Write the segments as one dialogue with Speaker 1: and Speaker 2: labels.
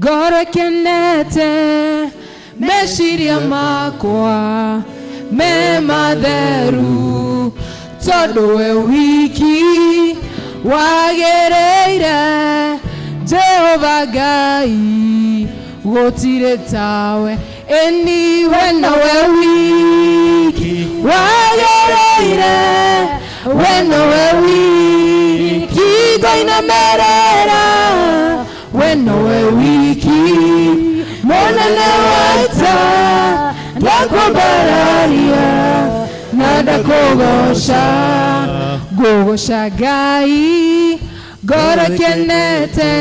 Speaker 1: Gorekenete meshiria makwa me matheru tondu we wiki wagereire Jehova Ngai gutire tawe eni wena we wiki wagereire wena we wiki goina merera wena we wiki monene waita ndakubararia ndakugosha Ngai gorekenete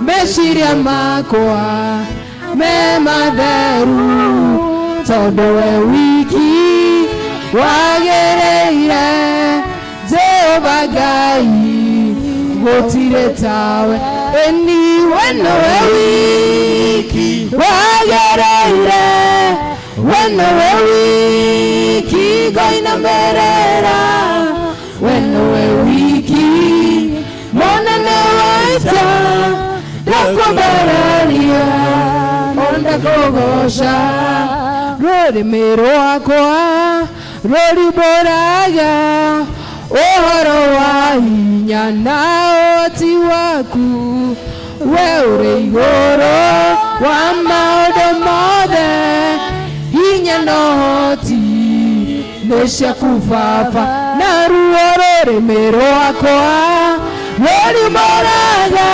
Speaker 1: meshiria makwa me matheru tondu we wiki wagereire Jehova Ngai gutire tawe eni wena we wiki wagereire wena we wiki goina merera wena we wiki monene waita ndakubararia ndakugosha rurimi rwakwa rurimburaga uhoro wa hinya na ũhoti waku we ũrĩ igũrũ wa maũndũ mothe hinya na ũhoti nĩ ciaku Baba naruo rũrĩmĩ rwakwa rũrimbũraga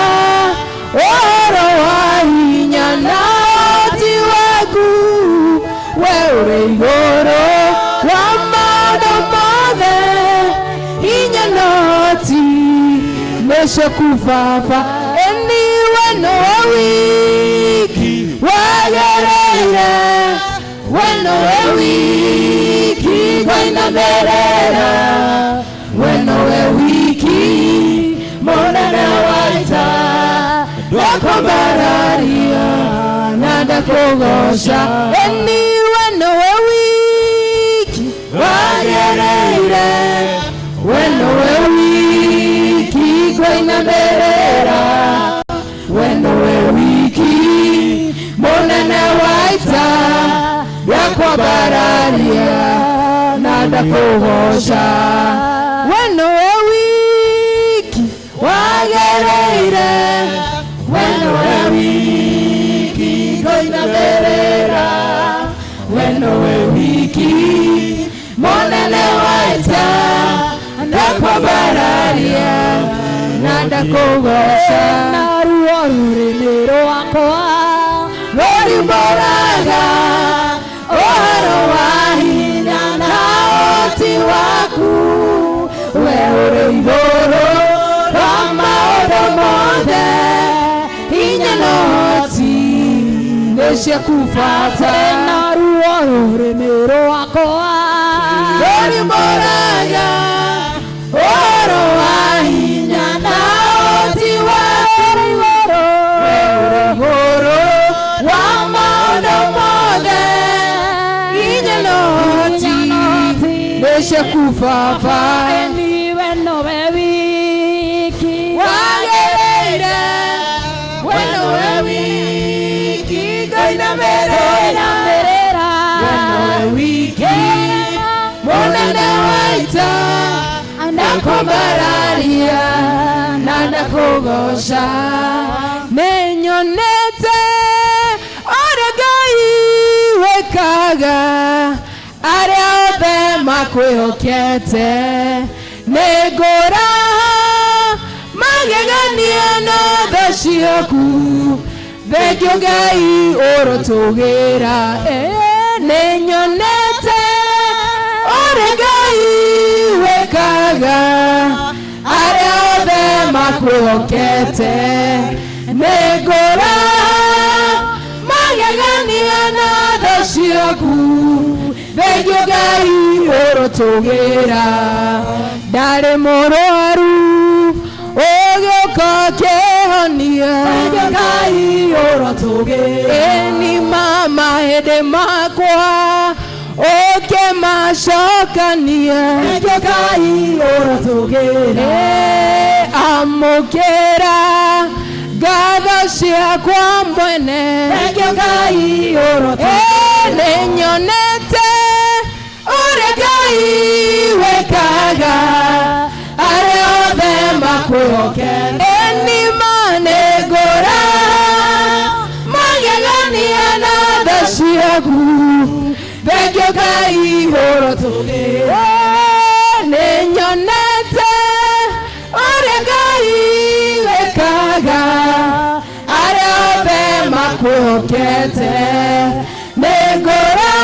Speaker 1: ũhoro wa hinya na ũhoti waku we ũrĩ igũrũ wa maũndũ mothe hinya na ũhoti nĩ ciaku Baba eni wena we wiki wagereire wena we wiki goina merera wena we wiki monene waita ndakubararia na ndakugosha eni wena we wiki wagereire wena we wiki goina merera wena we wiki monene waita ndakubararia na ndakugosha wena we wiki wagereire wena we wiki goina merera wena we wiki monene waita ndakubararia na ndakugosha naruo rũrĩmĩ rwakwa rũrimbũraga ũhoro wa hinya na ũhoti waku we ũrĩ igũrũ wa maũndũ mothe hinya na ũhoti nĩ ciaku Baba naruo rũrĩmĩ rwakwa rũrimbũraga ũhoro wa hinya na ũhoti waku we ũrĩ igũrũ wa maũndũ mothe hinya na ũhoti nĩ ciaku Baba eni wena we wiki wagereire wena we wiki goina merera wena we wiki monene waita ndakubararia na ndakugosha nĩnyonete ũrĩa Ngai wĩkaga arĩa othe makwĩhokete nĩngũra magegania na tha ciaku thengio Ngai ũrotũgĩra nĩnyonete ũrĩa Ngai wĩkaga arĩa othe makwĩhokete nĩngũra magegania na tha ciaku thengio Ngai ũrotũgĩra ndarĩ mũrwaru ũgĩũka ũkĩhonia thengio Ngai ũrotũgĩra eni mama hĩndĩ makwa ũkĩmacokania thengio Ngai ũrotũgĩra amũkĩra ngatho ciakwa mwene
Speaker 2: Thengio Ngai ũrotũgĩra
Speaker 1: nĩnyonete ũrĩa Ngai wekaga arĩa othe makwĩhokete nĩmanengũra magegania na tha ciaku thengio Ngai ũrotũgĩra nĩnyonete ũrĩa Ngai wekaga arĩa othe makwĩhokete nĩngũra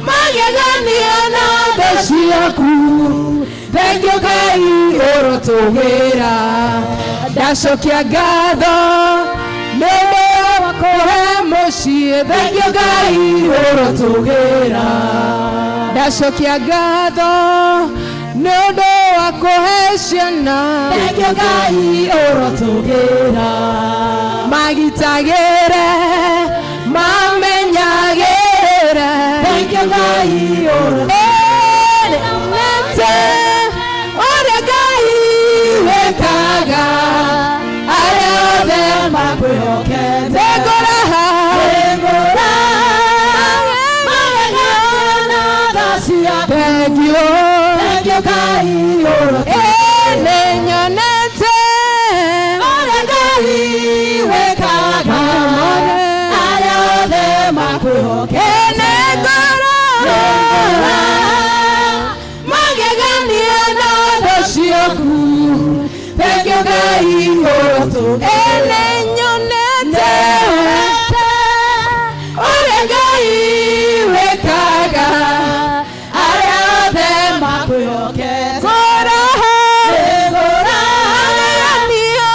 Speaker 1: magegania na tha ciaku thengio Ngai ũrotũgĩra ndacokia ngatho nĩũndũ wa kũhe mũciĩ thengio Ngai ũrotũgĩra ndacokia ngatho nĩũndũ wa kũhe ciana
Speaker 2: Thengio Ngai ũrotũgĩra
Speaker 1: magitagĩre mamenyagĩrĩre
Speaker 2: Thengio Ngai ũrotũgĩra
Speaker 1: ũrĩa Ngai wekaga arĩa othe makwĩhokete ngũra
Speaker 2: magegania na tha ciaku
Speaker 1: thengio
Speaker 2: Thengio Ngai ũrotũgĩra
Speaker 1: nĩnyonete
Speaker 2: ũrĩa Ngai wekaga arĩa othe makwĩhokete
Speaker 1: nĩngũra magegania na tha ciaku thengio Ngai ũrotũgĩra nĩnyonete ũrĩa Ngai wekaga arĩa othe makwĩhokete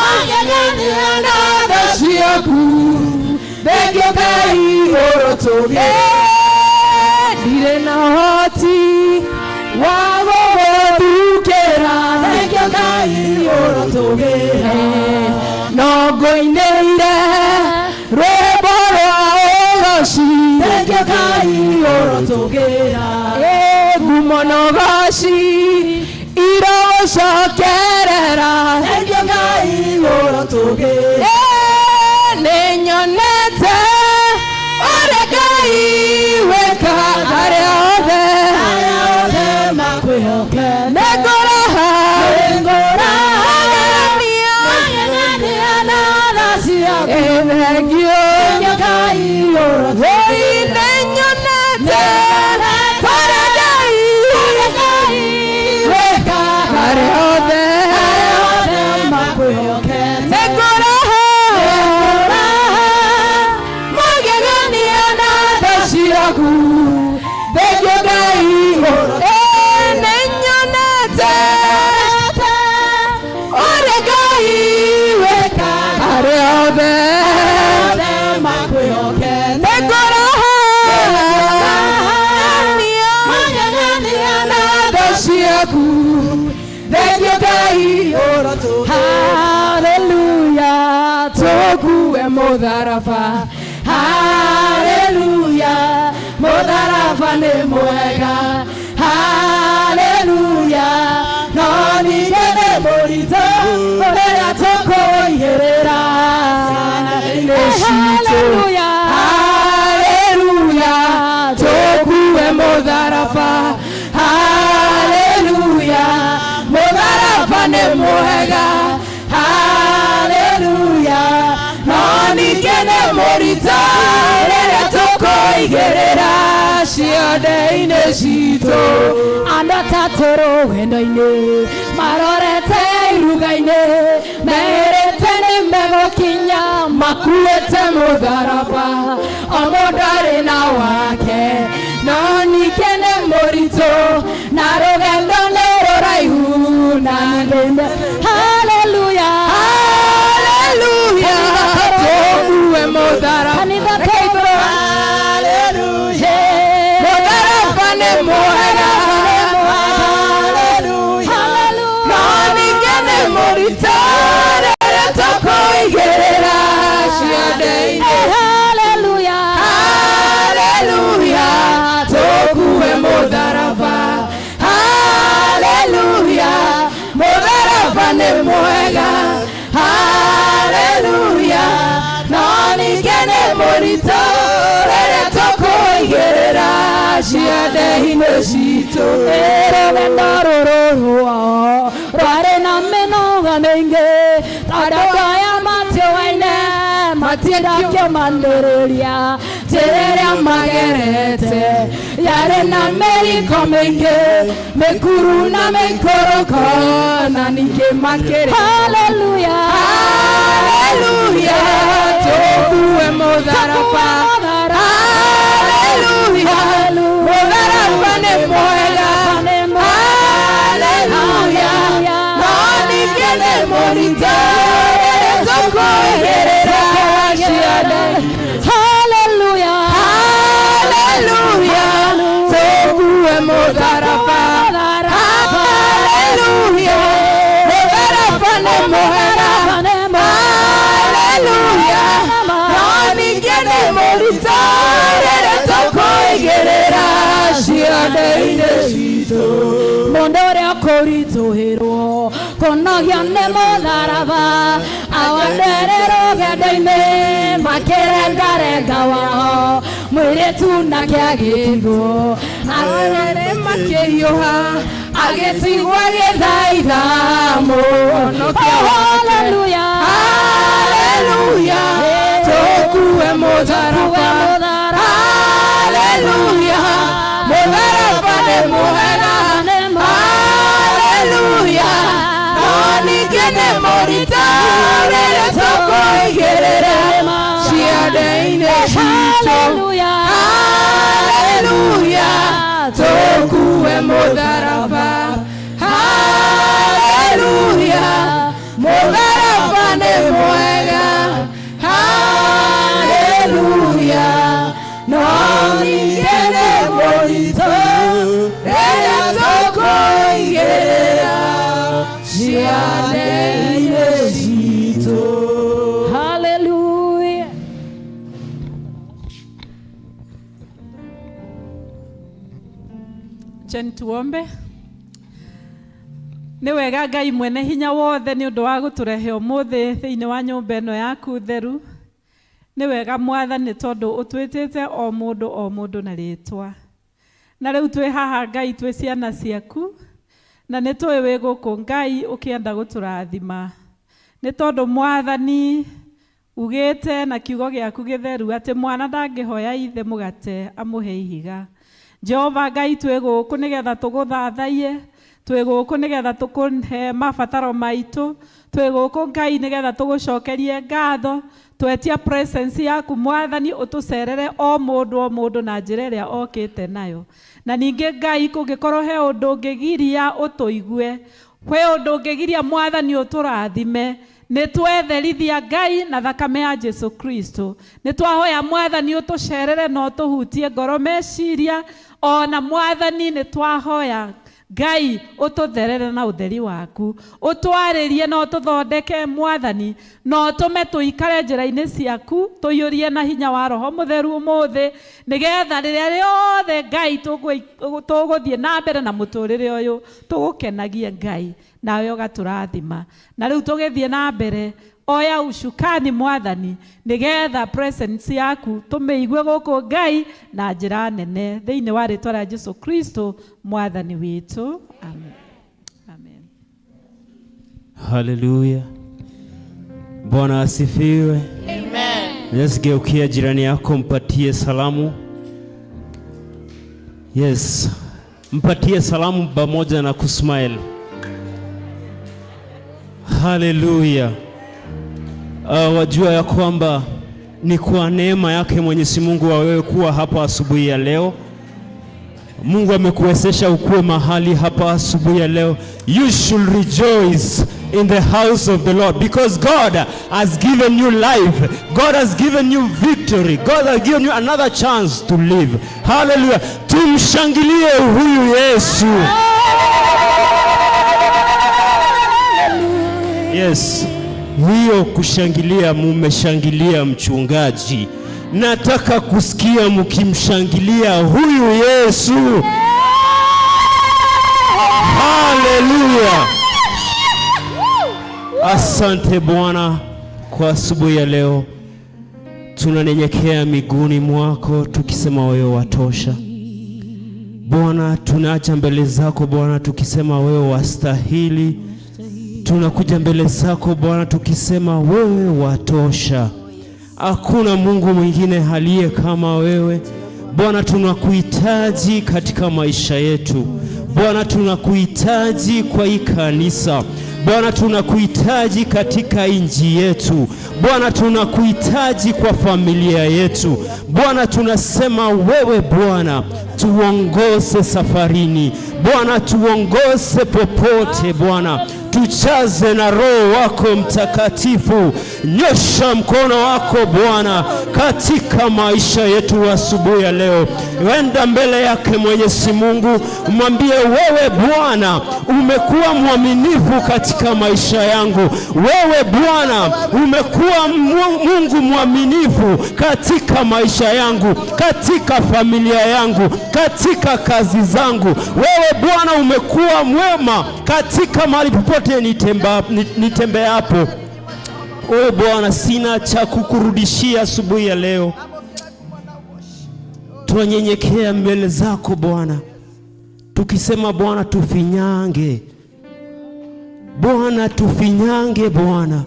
Speaker 1: magegania na tha ciaku thengio Ngai ũrotũgĩra ndirĩ na ũhoti wa gũgũthukĩra
Speaker 2: Thengio Ngai ũrotũgĩra
Speaker 1: no ngũinĩire rwĩmbo rwa ũgoci
Speaker 2: Thengio Ngai ũrotũgĩra
Speaker 1: ngumo na ũgoci irogũcokerera
Speaker 2: Thengio Ngai ũrotũgĩra
Speaker 1: nĩnyonete ũrĩa Ngai wekaga arĩa othe
Speaker 2: makwĩhokete
Speaker 1: nĩngũra
Speaker 2: magegania na tha ciaku
Speaker 1: thengio
Speaker 2: Thengio Ngai ũrotũgĩra
Speaker 1: nĩnyonete ũrĩa Ngai wekaga arĩa othe
Speaker 2: makwĩhokete
Speaker 1: nĩngũra magegania na tha ciaku thengio Ngai nĩnyonete ũrĩa Ngai wekaga arĩa othe
Speaker 2: makwĩhokete
Speaker 1: nĩngũra
Speaker 2: magegania na
Speaker 1: tha ciaku thengio Ngai haleluya tũkuue mũtharaba haleluya mũtharaba nĩ mwega haleluya no ningĩ nĩ mũritũ ũrĩa tũkũigĩrĩra haleluya haleluya tũkuue mũtharaba haleluya mũtharaba nĩ mwega haleluya no ningĩ nĩ mũritũ rĩrĩa tũkũigĩrĩra ciande-inĩ citũ andũ atatũ rũgendo-inĩ marorete iruga-inĩ merĩte nĩ megũkinya makuĩte mũtharaba o mũndũ arĩ na wake no ningĩ nĩ mũritũ na rũgendo nĩ rũraihu na nĩme haleluya haleluya tũkuue mũtharaba mũtharaba nĩ mwega no ningĩ nĩ mũritũ rĩrĩa tũkũigĩrĩra ciande-inĩ haleluya tũkuue mũtharaba haleluya mũtharaba nĩ mwega
Speaker 2: ciande-inĩ citũ.
Speaker 1: Rũgendo rũrũ rwao rwarĩ na mĩnoga mĩingĩ, tondũ aya matiũaine matiendakĩmanĩrĩria njĩra ĩrĩa magerete yarĩ na mĩriko mĩingĩ, mĩkuru na mĩikũrũko na ningĩ makĩrĩ. Haleluya, haleluya, tũkue mũtharaba. Haleluya, mũtharaba nĩ mwega. Haleluya, no ningĩ nĩ mũritũ tũkũigĩrĩra ciande. Haleluya, haleluya, tũkue mũtharaba. Haleluya, mũtharaba nĩ mwega. Haleluya, no ningĩ nĩ mũritũ tũkũigĩrĩra ciande-inĩ citũ. Mũndũ ũrĩa kũritũhĩrwo kũnogio nĩ mũtharaba, awandere rũgendo-inĩ makĩrengarenga wao, mũirĩtu na kĩagĩtigwo arore makĩhiũha, agĩtigwo gĩthaitha mũhonokia wake. Haleluya, haleluya, tũkue mũtharaba. Haleluya, mũtharaba nĩ mwega. Haleluya, no ningĩ nĩ mũritũ rĩrĩa tũkũigĩrĩra ciande-inĩ citũ. Haleluya, tũkue mũtharaba. Haleluya, mũtharaba nĩ mwega. Haleluya, no ningĩ nĩ mũritũ rĩrĩa tũkũigĩrĩra ciande-inĩ citũ. Haleluya.
Speaker 3: Chen tuombe. Nĩ wega Ngai mwene hinya wothe nĩ ũndũ wa gũtũrehe ũmũthĩ thĩinĩ wa nyũmba ĩno yaku theru. Nĩ wega Mwathani tondũ ũtwĩtĩte o mũndũ na rĩtwa. Na rĩu twĩ haha Ngai twĩ ciana ciaku, na nĩ tũĩ wĩ gũkũ Ngai ũkĩenda gũtũrathima. Nĩ tondũ Mwathani ugĩte na kiugo gĩaku gĩtheru atĩ mwana ndangĩhoya ithe mũgate amũhe ihiga. Jehova Ngai twĩ gũkũ nĩgetha tũgũthathaiye, twĩ gũkũ nĩgetha tũkũhe mabataro maitũ, twĩ gũkũ Ngai nĩgetha tũgũcokerie ngatho, twetia presence yaku Mwathani ũtũcerere o mũndũ na njĩra ĩrĩa okĩte nayo. Na ningĩ Ngai kũngĩkorwo he ũndũ ũngĩgiria ũtũigue, he ũndũ ũngĩgiria Mwathani ũtũrathime, nĩ twetherithia Ngai na thakame ya Jesu Kristo. Nĩ twahoya Mwathani ũtũcerere na ũtũhutie ngoro meciria, ona Mwathani nĩ twahoya Ngai ũtũtherere na ũtheri waku, ũtwarĩrie na ũtũthondeke Mwathani, na ũtũme tũikare njĩra-inĩ ciaku, tũiyũrie na hinya wa Roho Mũtheru ũmũthĩ, nĩgetha rĩrĩa rĩothe Ngai tũgũthiĩ na mbere na mũtũrĩre ũyũ tũgũkenagie Ngai, nawe ũgatũrathima. Na rĩu tũgĩthiĩ na mbere, oya ushukani Mwathani, nĩgetha presence yaku tũmĩigue gũkũ Ngai na njĩra nene, thĩinĩ wa rĩtwa rĩa Jesu Kristo Mwathani witũ. Amen. Amen.
Speaker 4: Hallelujah. Bwana asifiwe.
Speaker 2: Amen.
Speaker 4: Yes, geukia jirani yako mpatie salamu. Yes, mpatie salamu pamoja na kusmile. Hallelujah. Wajua ya kwamba ni kwa neema yake Mwenyezi Mungu wa wewe kuwa hapa asubuhi ya leo. Mungu amekuwezesha ukuwe mahali hapa asubuhi ya leo. You should rejoice in the house of the Lord because God has given you life. God has given you victory. God has given you another chance to live. Hallelujah. Tumshangilie huyu Yesu. Yes. Hiyo kushangilia, mumeshangilia mchungaji. Nataka kusikia mkimshangilia huyu Yesu. Haleluya. Asante Bwana kwa asubuhi ya leo. Tunanyenyekea miguuni mwako tukisema wewe watosha. Bwana, tunaacha mbele zako Bwana tukisema wewe wastahili. Tunakuja mbele zako Bwana tukisema wewe watosha. Hakuna Mungu mwingine aliye kama wewe. Bwana, tunakuhitaji katika maisha yetu. Bwana, tunakuhitaji kwa hii kanisa. Bwana, tunakuhitaji katika nchi yetu. Bwana, tunakuhitaji kwa familia yetu. Bwana, tunasema wewe Bwana tuongoze safarini. Bwana, tuongoze popote Bwana. Tuchaze na Roho wako Mtakatifu. Nyosha mkono wako Bwana katika maisha yetu asubuhi ya leo. Wenda mbele yake Mwenyezi Mungu, mwambie wewe Bwana umekuwa mwaminifu katika maisha yangu. Wewe Bwana umekuwa Mungu mwaminifu katika maisha yangu, katika familia yangu, katika kazi zangu. Wewe Bwana umekuwa mwema katika mahali popote nitembeapo. O Bwana, sina cha kukurudishia asubuhi ya leo. Tunanyenyekea mbele zako Bwana tukisema Bwana tufinyange. Bwana tufinyange Bwana,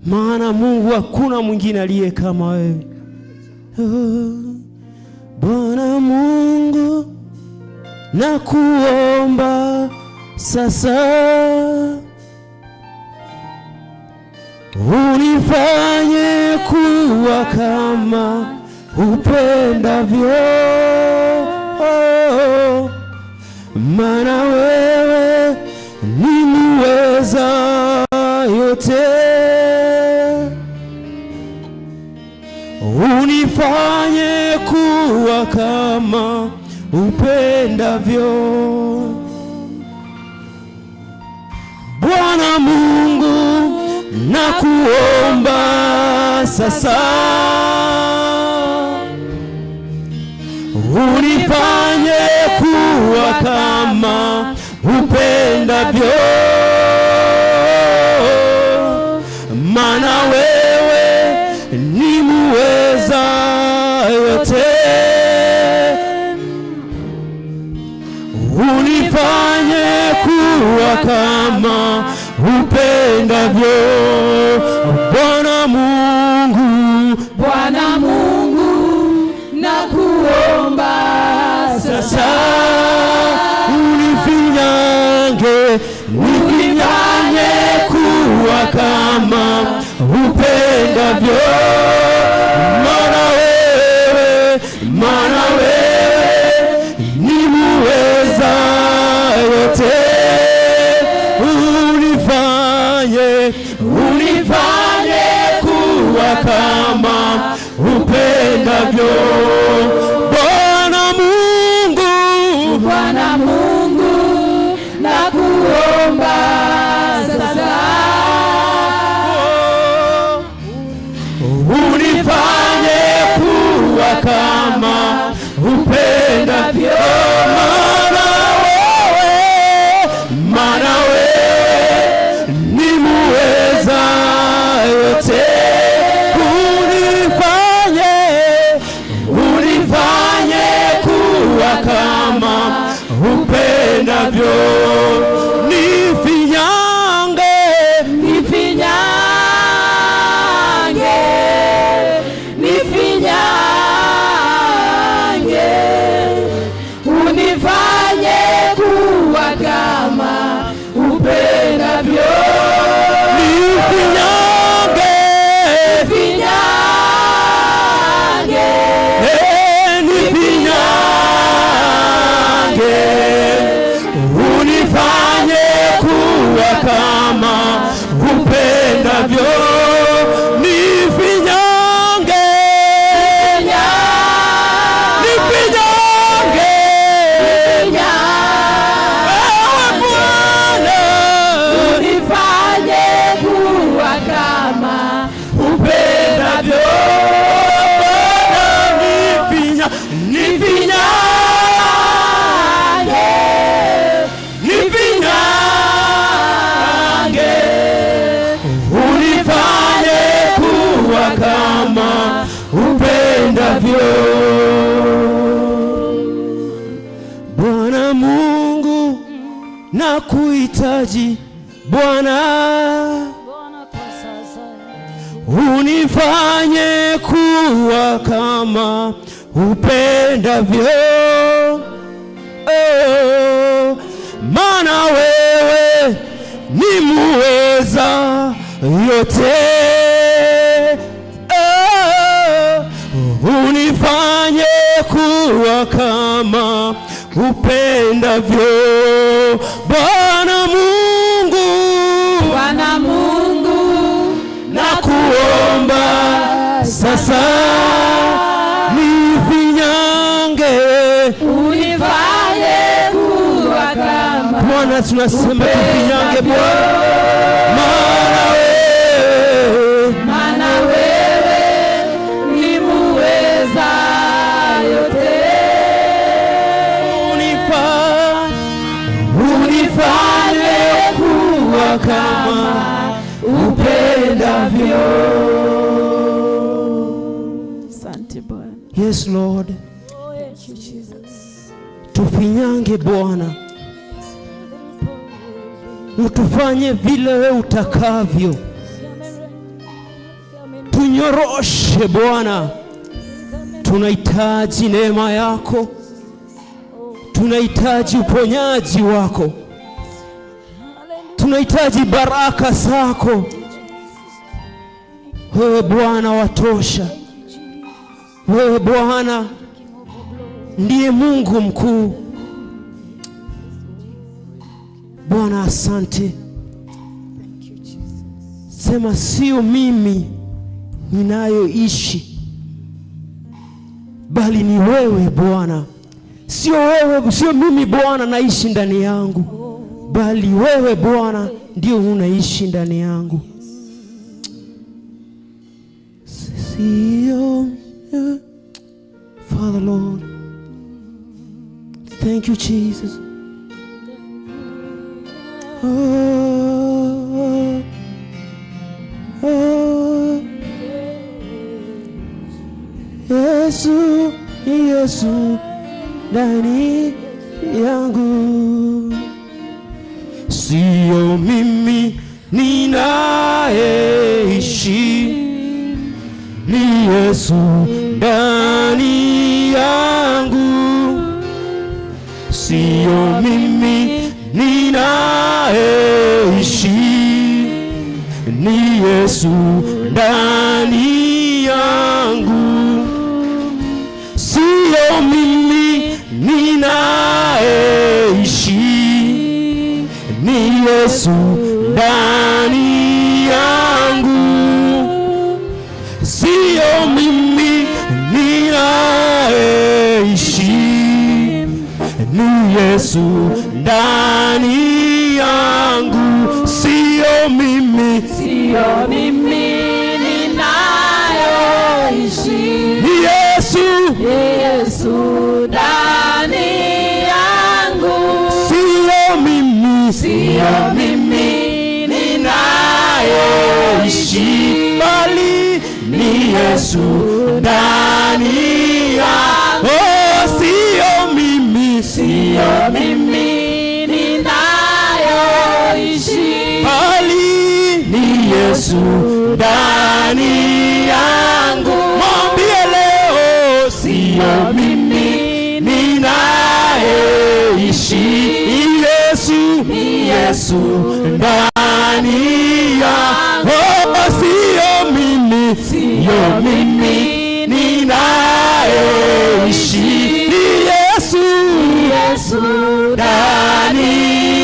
Speaker 4: maana Mungu hakuna mwingine aliye kama wewe. Bwana Mungu nakuomba sasa, unifanye kuwa kama upendavyo, maana wewe ni muweza yote. Unifanye kuwa kama upendavyo, Bwana Mungu nakuomba sasa, unifanye kuwa kama upendavyo, maana wewe ni muweza yote. Unifanye kuwa kama upendavyo, Bwana Mungu,
Speaker 2: Bwana Mungu nakuomba sasa,
Speaker 4: unifinyange, unifinyange kuwa kama upendavyo, maana wewe ni muweza yote. Unifanye kuwa kama upendavyo, Bwana Mungu,
Speaker 2: Bwana Mungu nakuomba sasa,
Speaker 4: unifanye kuwa kama upendavyo, maana wewe ni muweza yote. Unifanye kuwa kama upendavyo, nifinyange,
Speaker 2: nifinyange, nifinyange, unifanye kuwa kama upendavyo,
Speaker 4: nifinyange,
Speaker 2: nifinyange,
Speaker 4: unifanye kuwa kama upendavyo, nifinyange, nifinyange,
Speaker 2: unifanye kuwa kama
Speaker 4: upendavyo, nifinyange, unifanye kuwa kama upendavyo. nakuhitaji Bwana, unifanye kuwa kama upendavyo, maana wewe ni muweza yote. Unifanye kuwa kama upendavyo, Bwana Mungu,
Speaker 2: Bwana Mungu,
Speaker 4: nakuomba sasa nifinyange,
Speaker 2: unifanye kuwa kama
Speaker 4: Bwana, tunasema tufinyange Bwana,
Speaker 2: maana wewe ni muweza yote.
Speaker 4: Unifanye kuwa kama upendavyo.
Speaker 3: Asante Bwana.
Speaker 4: Yes Lord. Tufinyange Bwana, utufanye vile wewe utakavyo, tunyoroshe Bwana. Tunahitaji neema yako, tunahitaji uponyaji wako, tunahitaji baraka zako. Wewe Bwana watosha, wewe Bwana ndiye Mungu mkuu. Bwana asante. Sema sio mimi ninayoishi, bali ni wewe Bwana. Sio mimi Bwana naishi ndani yangu, bali wewe Bwana ndio unaishi ndani yangu. Sio Father Lord. Thank you Jesus. Yesu, Yesu ndani yangu, sio mimi ninaishi, ni Yesu ndani yangu, sio mimi ninaishi, ni Yesu ndani yangu, sio mimi ninaishi, ni Yesu ndani yangu, sio mimi ninaishi, ni Yesu ndani yangu, sio mimi
Speaker 2: ninayoishi,
Speaker 4: ni Yesu,
Speaker 2: Yesu ndani yangu,
Speaker 4: sio mimi ninayoishi, bali ni Yesu ndani yangu. Oh, sio mimi
Speaker 2: ninayoishi,
Speaker 4: bali ni Yesu ndani yangu. Mwambie leo, sio mimi ninayoishi, ni Yesu ndani yangu. Oh, sio mimi ninayoishi, ni Yesu ndani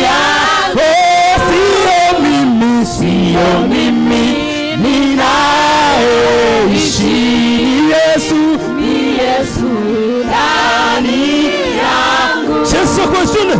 Speaker 4: yangu. Sio mimi ninayoishi, ni Yesu ndani yangu. Yesu kwa suna.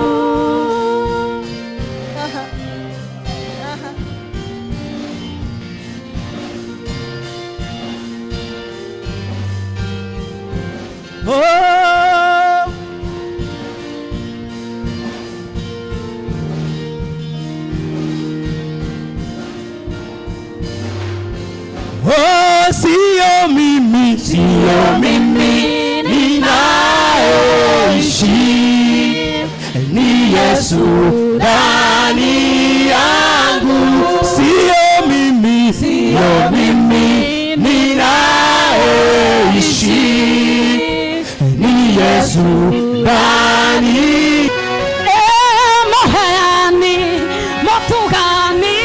Speaker 4: Sio mimi ninayoishi, ni Yesu ndani yangu, sio mimi ninaishi, ni Yesu ndani.
Speaker 2: Mohani motugani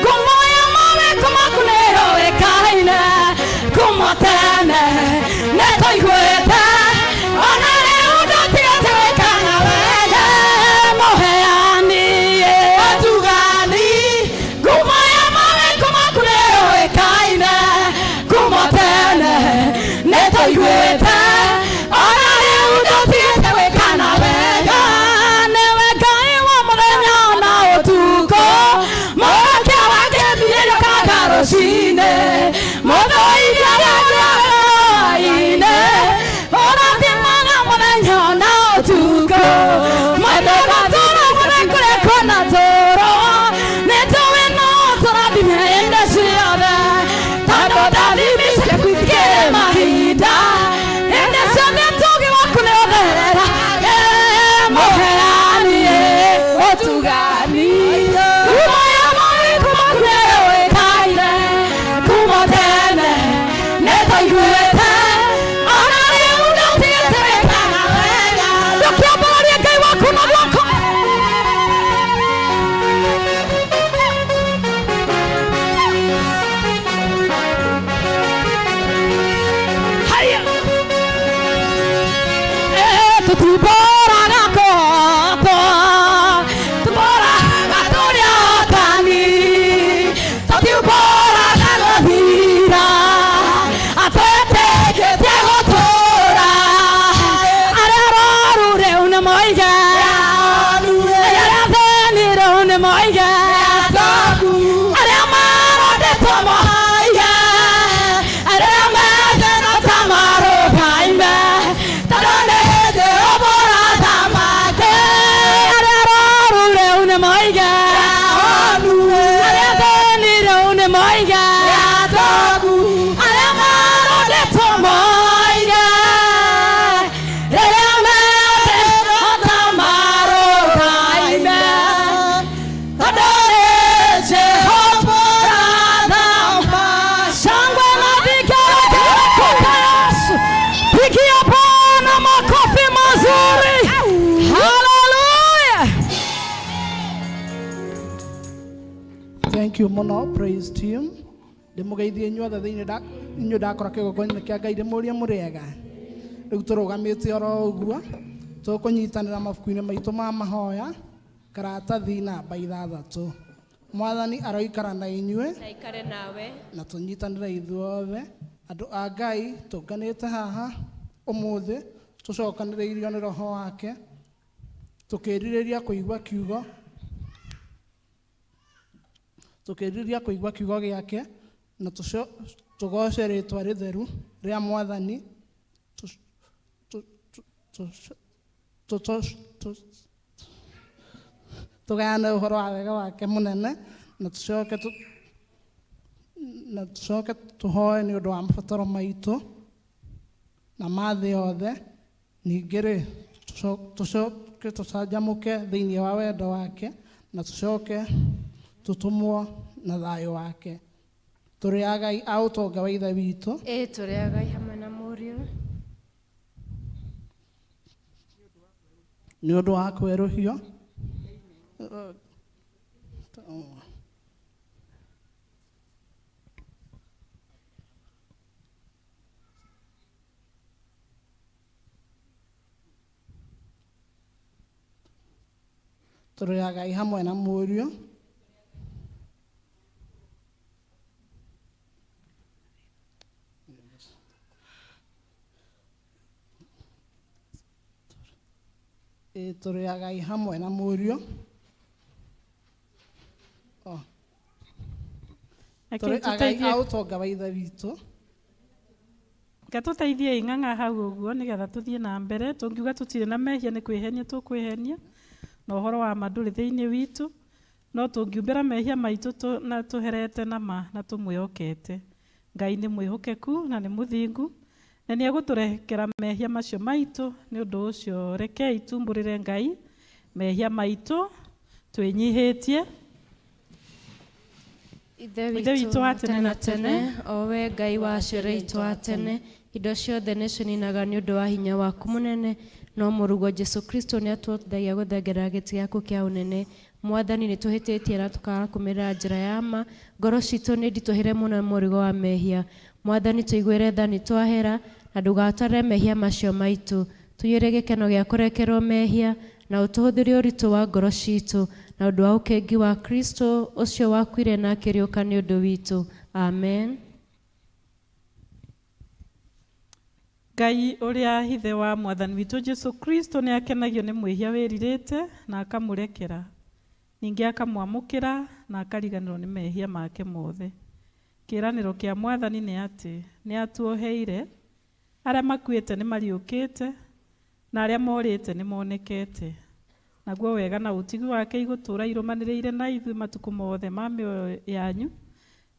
Speaker 2: kumoya mawe kumakunero ekaine kumotene netoigwete ona leo ndotigatewekana wega. Mohani motugani kumoya mawe kumakunero ekaine kumotene netoigwete ona leo ndotigatewekana wega. Sine modo ine ora timanga monanya na tuko modo batoro kure kona toro neto no tora dimenda siada tado dali miske kwike mahida ende sone togi wakune odera mohani otugani umaya mai kumakune
Speaker 1: muno. Praise team ndimugeithie inyuothe thiini inyu ndakora kigongona kia Ngai ndimurie muriega. Riu turugamite oro uguo tukunyitanira mabuku-ini maitu ma mahoya karatathi namba 6. Mwathani aroikara na inyue
Speaker 2: na ikare nawe
Speaker 1: na tunyitanire ithuothe andu a Ngai tunganite haha umuthi tucokaniriirio ni roho wake tukiririria kuigua kiugo giake na tugoce ritwa ritheru ria Mwathani tugayane uhoro wa wega wake munene na tucoke tuhoe ni undu wa mabataro maitu na mathi yothe ningiri tucoke tucanjamuke thiini wa wendo wake na tucoke tutumwo na thayo wake. Turi a Ngai a utonga wa ithe witu
Speaker 2: turi a Ngai hamwe na murio
Speaker 1: ni undu wa kweruhio turi a Ngai hamwe na murio turi a Ngai hamwe na murio turi a Ngai a utonga wa ithe witu
Speaker 3: Gatuteithie ing'ang'a hau uguo nigetha tuthie na mbere tungiuga tutire na mehia ni kwihenia tukwihenia na uhoro wa manduri thiini witu no tungiumbira mehia maitu na tuherete na tumwihokete. Ngai ni mwihokeku na ni muthingu na ni aguturekera mehia macio maitu ni undu ucio rekei tumburire Ngai mehia maitu twĩnyihĩtie.
Speaker 2: Ithe
Speaker 3: Ithe witũ wa tene na tene,
Speaker 2: o we Ngai wa aciari aitũ a tene, indo ciothe nĩ cininaga nĩ ũndũ wa hinya waku mũnene, no mũrugwo Jesu Kristo nĩ atũhotithagia gũthengerera gĩtĩ gĩaku kĩa ũnene. Mwathani nĩ tũhĩtĩtie na tũkaga kũmĩrĩra njĩra ya ma, ngoro citũ nĩ nditũhĩre mũno mũrigo wa mehia. Mwathani tũiguĩre tha nĩ twahera, na ndũgatware mehia macio maitũ. Tũiyũre gĩkeno gĩa kũrekerwo mehia, na ũtũhũthĩrie ũritũ wa ngoro citũ, na ũndũ wa ũkengi wa Kristo ũcio wakuire na akĩriũka nĩ ũndũ witũ. Amen.
Speaker 3: Ngai ũrĩa hithe wa Mwathani witũ Jesu Kristo nĩ akenagio nĩ mwĩhia wĩrirĩte na akamũrekera. Ningĩ akamwamũkĩra na akariganĩrwo nĩ mehia make mothe. Kĩĩranĩro kĩa Mwathani nĩ atĩ nĩ atuoheire, arĩa makuĩte nĩ mariũkĩte, na arĩa morĩte nĩ monekete. Naguo wega na ũtigi wake igũtũũra irũmanĩrĩire na ithuĩ matukũ mothe ma mĩoyo yanyu,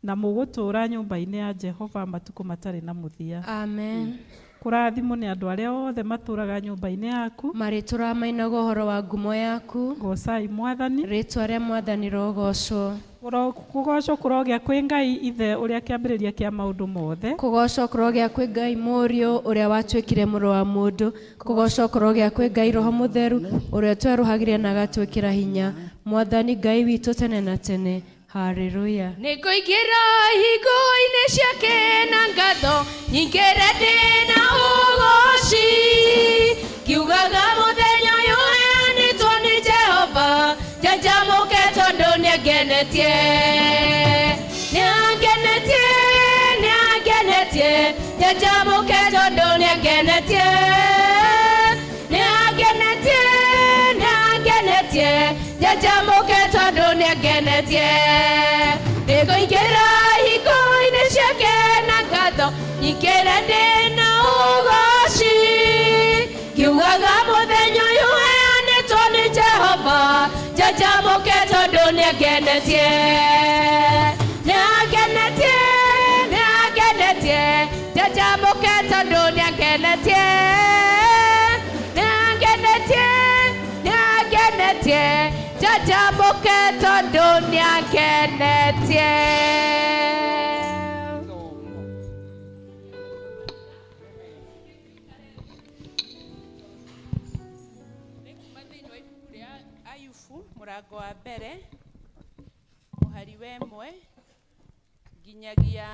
Speaker 3: na mũgũtũũra nyũmba-inĩ ya Jehova matukũ matarĩ na mũthia.
Speaker 2: Amen.
Speaker 3: Kũrathimwo nĩ andũ arĩa othe matũũraga nyũmba-inĩ yaku.
Speaker 2: Marĩtũra mainaga ũhoro wa ngumo yaku.
Speaker 3: Gocai Mwathani.
Speaker 2: Rĩĩtwa rĩa Mwathani rogocwo.
Speaker 3: Kũgocwo kũrogĩa kwĩ Ngai Ithe ũrĩa kĩambĩrĩria kĩa maũndũ mothe.
Speaker 2: Kũgocwo kũrogĩa kwĩ Ngai Mũriũ ũrĩa watuĩkire mũrũ wa mũndũ. Kũgocwo kũrogĩa kwĩ Ngai Roho Mũtheru ũrĩa twerũhagĩria na agatwĩkĩra hinya. Mwathani Ngai witũ tene na tene. Hallelujah.
Speaker 5: Nĩngũingĩra hingo-inĩ ciake na ngatho, nyingĩre ndĩ na ũgooci, ngiugaga mũthenya ũyũ ũheanĩtwo nĩ Jehova, njanjamũke tondũ nĩangenetie. Nĩangenetie, nĩangenetie, njanjamũke tondũ nĩangenetie. Nĩangenetie, nĩangenetie, njanjamũke tondũ nĩangenetie. Nĩngũingĩra hingo-inĩ ciake na ngatho, nyingĩre ndĩ na ũgooci, ngiugaga mũthenya ũyũ ũheanĩtwo nĩ Jehova, njanjamũke tondũ nĩangenetie. Nĩangenetie, nĩangenetie, njanjamũke tondũ nĩangenetie. Nĩangenetie, nĩangenetie, njanjamũke tondũ nĩangenetie.
Speaker 6: Ayubu mũrango wa mbere mũhari wa 1 nginyagia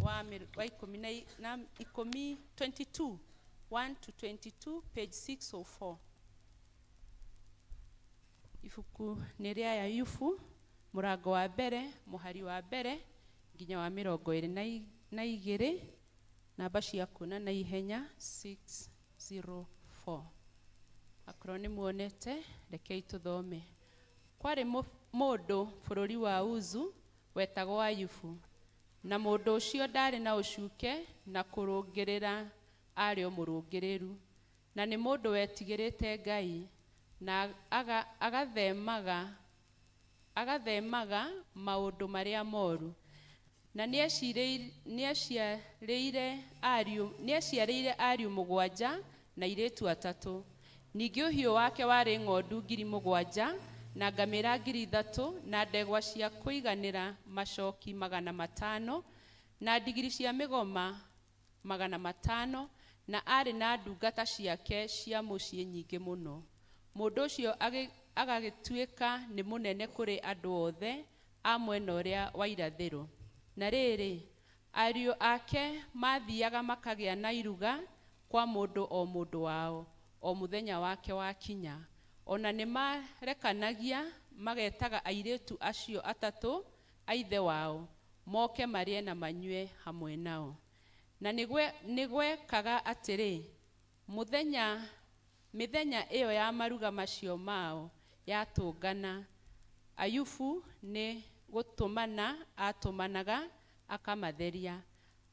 Speaker 6: wa 22 1 to 22 page 604. Ibuku nĩ rĩa Ayubu mũrango wa mbere mũhari wa mbere nginya wa 22 namba cia kuona na ihenya 604. Akorwo nĩ muonete rekei tũthome. Kwarĩ mũndũ bũrũri wa Uzu wetagwo Ayubu, na mũndũ ũcio ndarĩ na ũcuke na kũrũngĩrĩra arĩ o mũrũngĩrĩru, na nĩ mũndũ wetigĩrĩte Ngai na agathemaga maũndũ marĩa moru, na nĩaciarĩire ariũ 7 na airĩtu 3. Ningĩ ũhiũ wake warĩ ng'ondu 7,000 na ngamĩra 3,000 na ndegwa cia kũiganĩra macoki 500 na ndigiri cia mĩgoma 500, na arĩ na ndungata ciake cia mũciĩ nyingĩ mũno. Mũndũ ũcio agagĩtuĩka nĩ mũnene kũrĩ andũ othe a mwena ũrĩa wa irathĩro. Na rĩrĩ, ariũ ake mathiaga makagĩa na iruga kwa mũndũ o mũndũ wao o mũthenya wake wakinya. Ona nĩ marekanagia magetaga airĩtu acio 3 a ithe wao, moke marĩe na manyue hamwe nao. Na nĩgwekaga atĩrĩ, mĩthenya ĩyo ya maruga macio mao yatũngana, Ayubu nĩ gũtũmana atũmanaga akamatheria.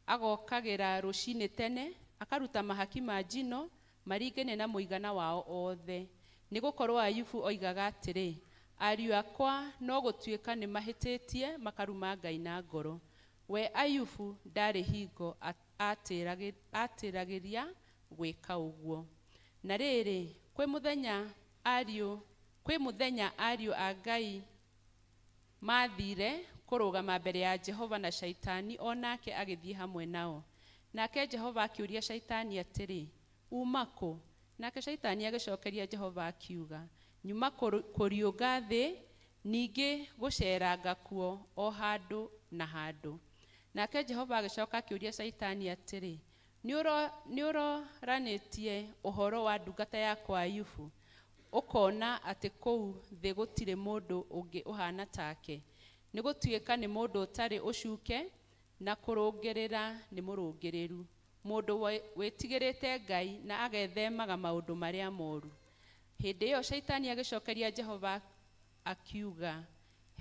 Speaker 6: Agokagĩra rũcinĩ tene, akaruta mahaki ma njino maringane na mũigana wao othe. Nĩgũkorwo Ayubu oigaga atĩrĩ, ariũ akwa no gũtuĩka nĩ mahĩtĩtie makaruma Ngai na ngoro. We Ayubu ndarĩ hingo atĩragĩria gwĩka ũguo. Na rĩrĩ, kwĩ Kwĩ mũthenya ariũ a Ngai mathire kũrũgama mbere ya Jehova na Shaitani onake agĩthiĩ hamwe nao. Nake Jehova akĩũria Shaitani atĩrĩ, uma kũ? Nake Shaitani agĩcokeria Jehova akiuga, nyuma kũriũnga thĩ, ningĩ gũceranga kuo o handũ na handũ. Nake Jehova agĩcoka akĩũria Shaitani atĩrĩ, nĩũroranĩtie ũhoro wa ndungata yakwa Ayubu, ũkona atĩ kũu thĩ gũtirĩ mũndũ ũngĩ ũhana take, nĩ gũtuĩka nĩ mũndũ ũtarĩ ũcuke na kũrũngĩrĩra nĩ mũrũngĩrĩru, mũndũ wĩtigĩrĩte Ngai na agethemaga maũndũ marĩa moru. Hĩndĩ ĩyo Shaitani agĩcokeria Jehova akiuga,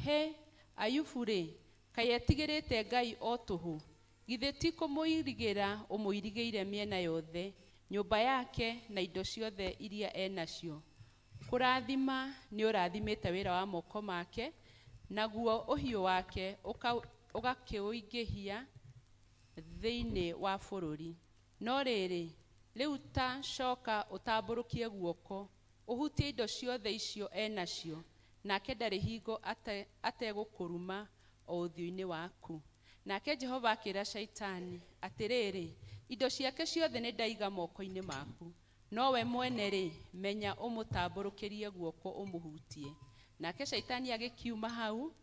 Speaker 6: he, Ayubu-rĩ, kaĩ etigĩrĩte Ngai o tũhũ? Githĩ ti kũmũirigĩra ũmũirigĩire mĩena yothe, nyũmba yake na indo ciothe iria enacio? Kũrathima nĩ ũrathimĩte wĩra wa moko make, naguo ũhiũ wake ũgakĩũingĩhia thĩinĩ wa bũrũri. No rĩrĩ, rĩu ta coka ũtambũrũkie guoko, ũhutie indo ciothe icio enacio, nake ndarĩ hingo ategũkũruma o ũthiũ-inĩ waku. Nake Jehova akĩĩra Shaitani atĩrĩrĩ, indo ciake ciothe nĩ ndaiga moko-inĩ maku, no we mwene-rĩ, menya ũmũtambũrũkĩrie guoko ũmũhutie. Nake Shaitani agĩkiuma hau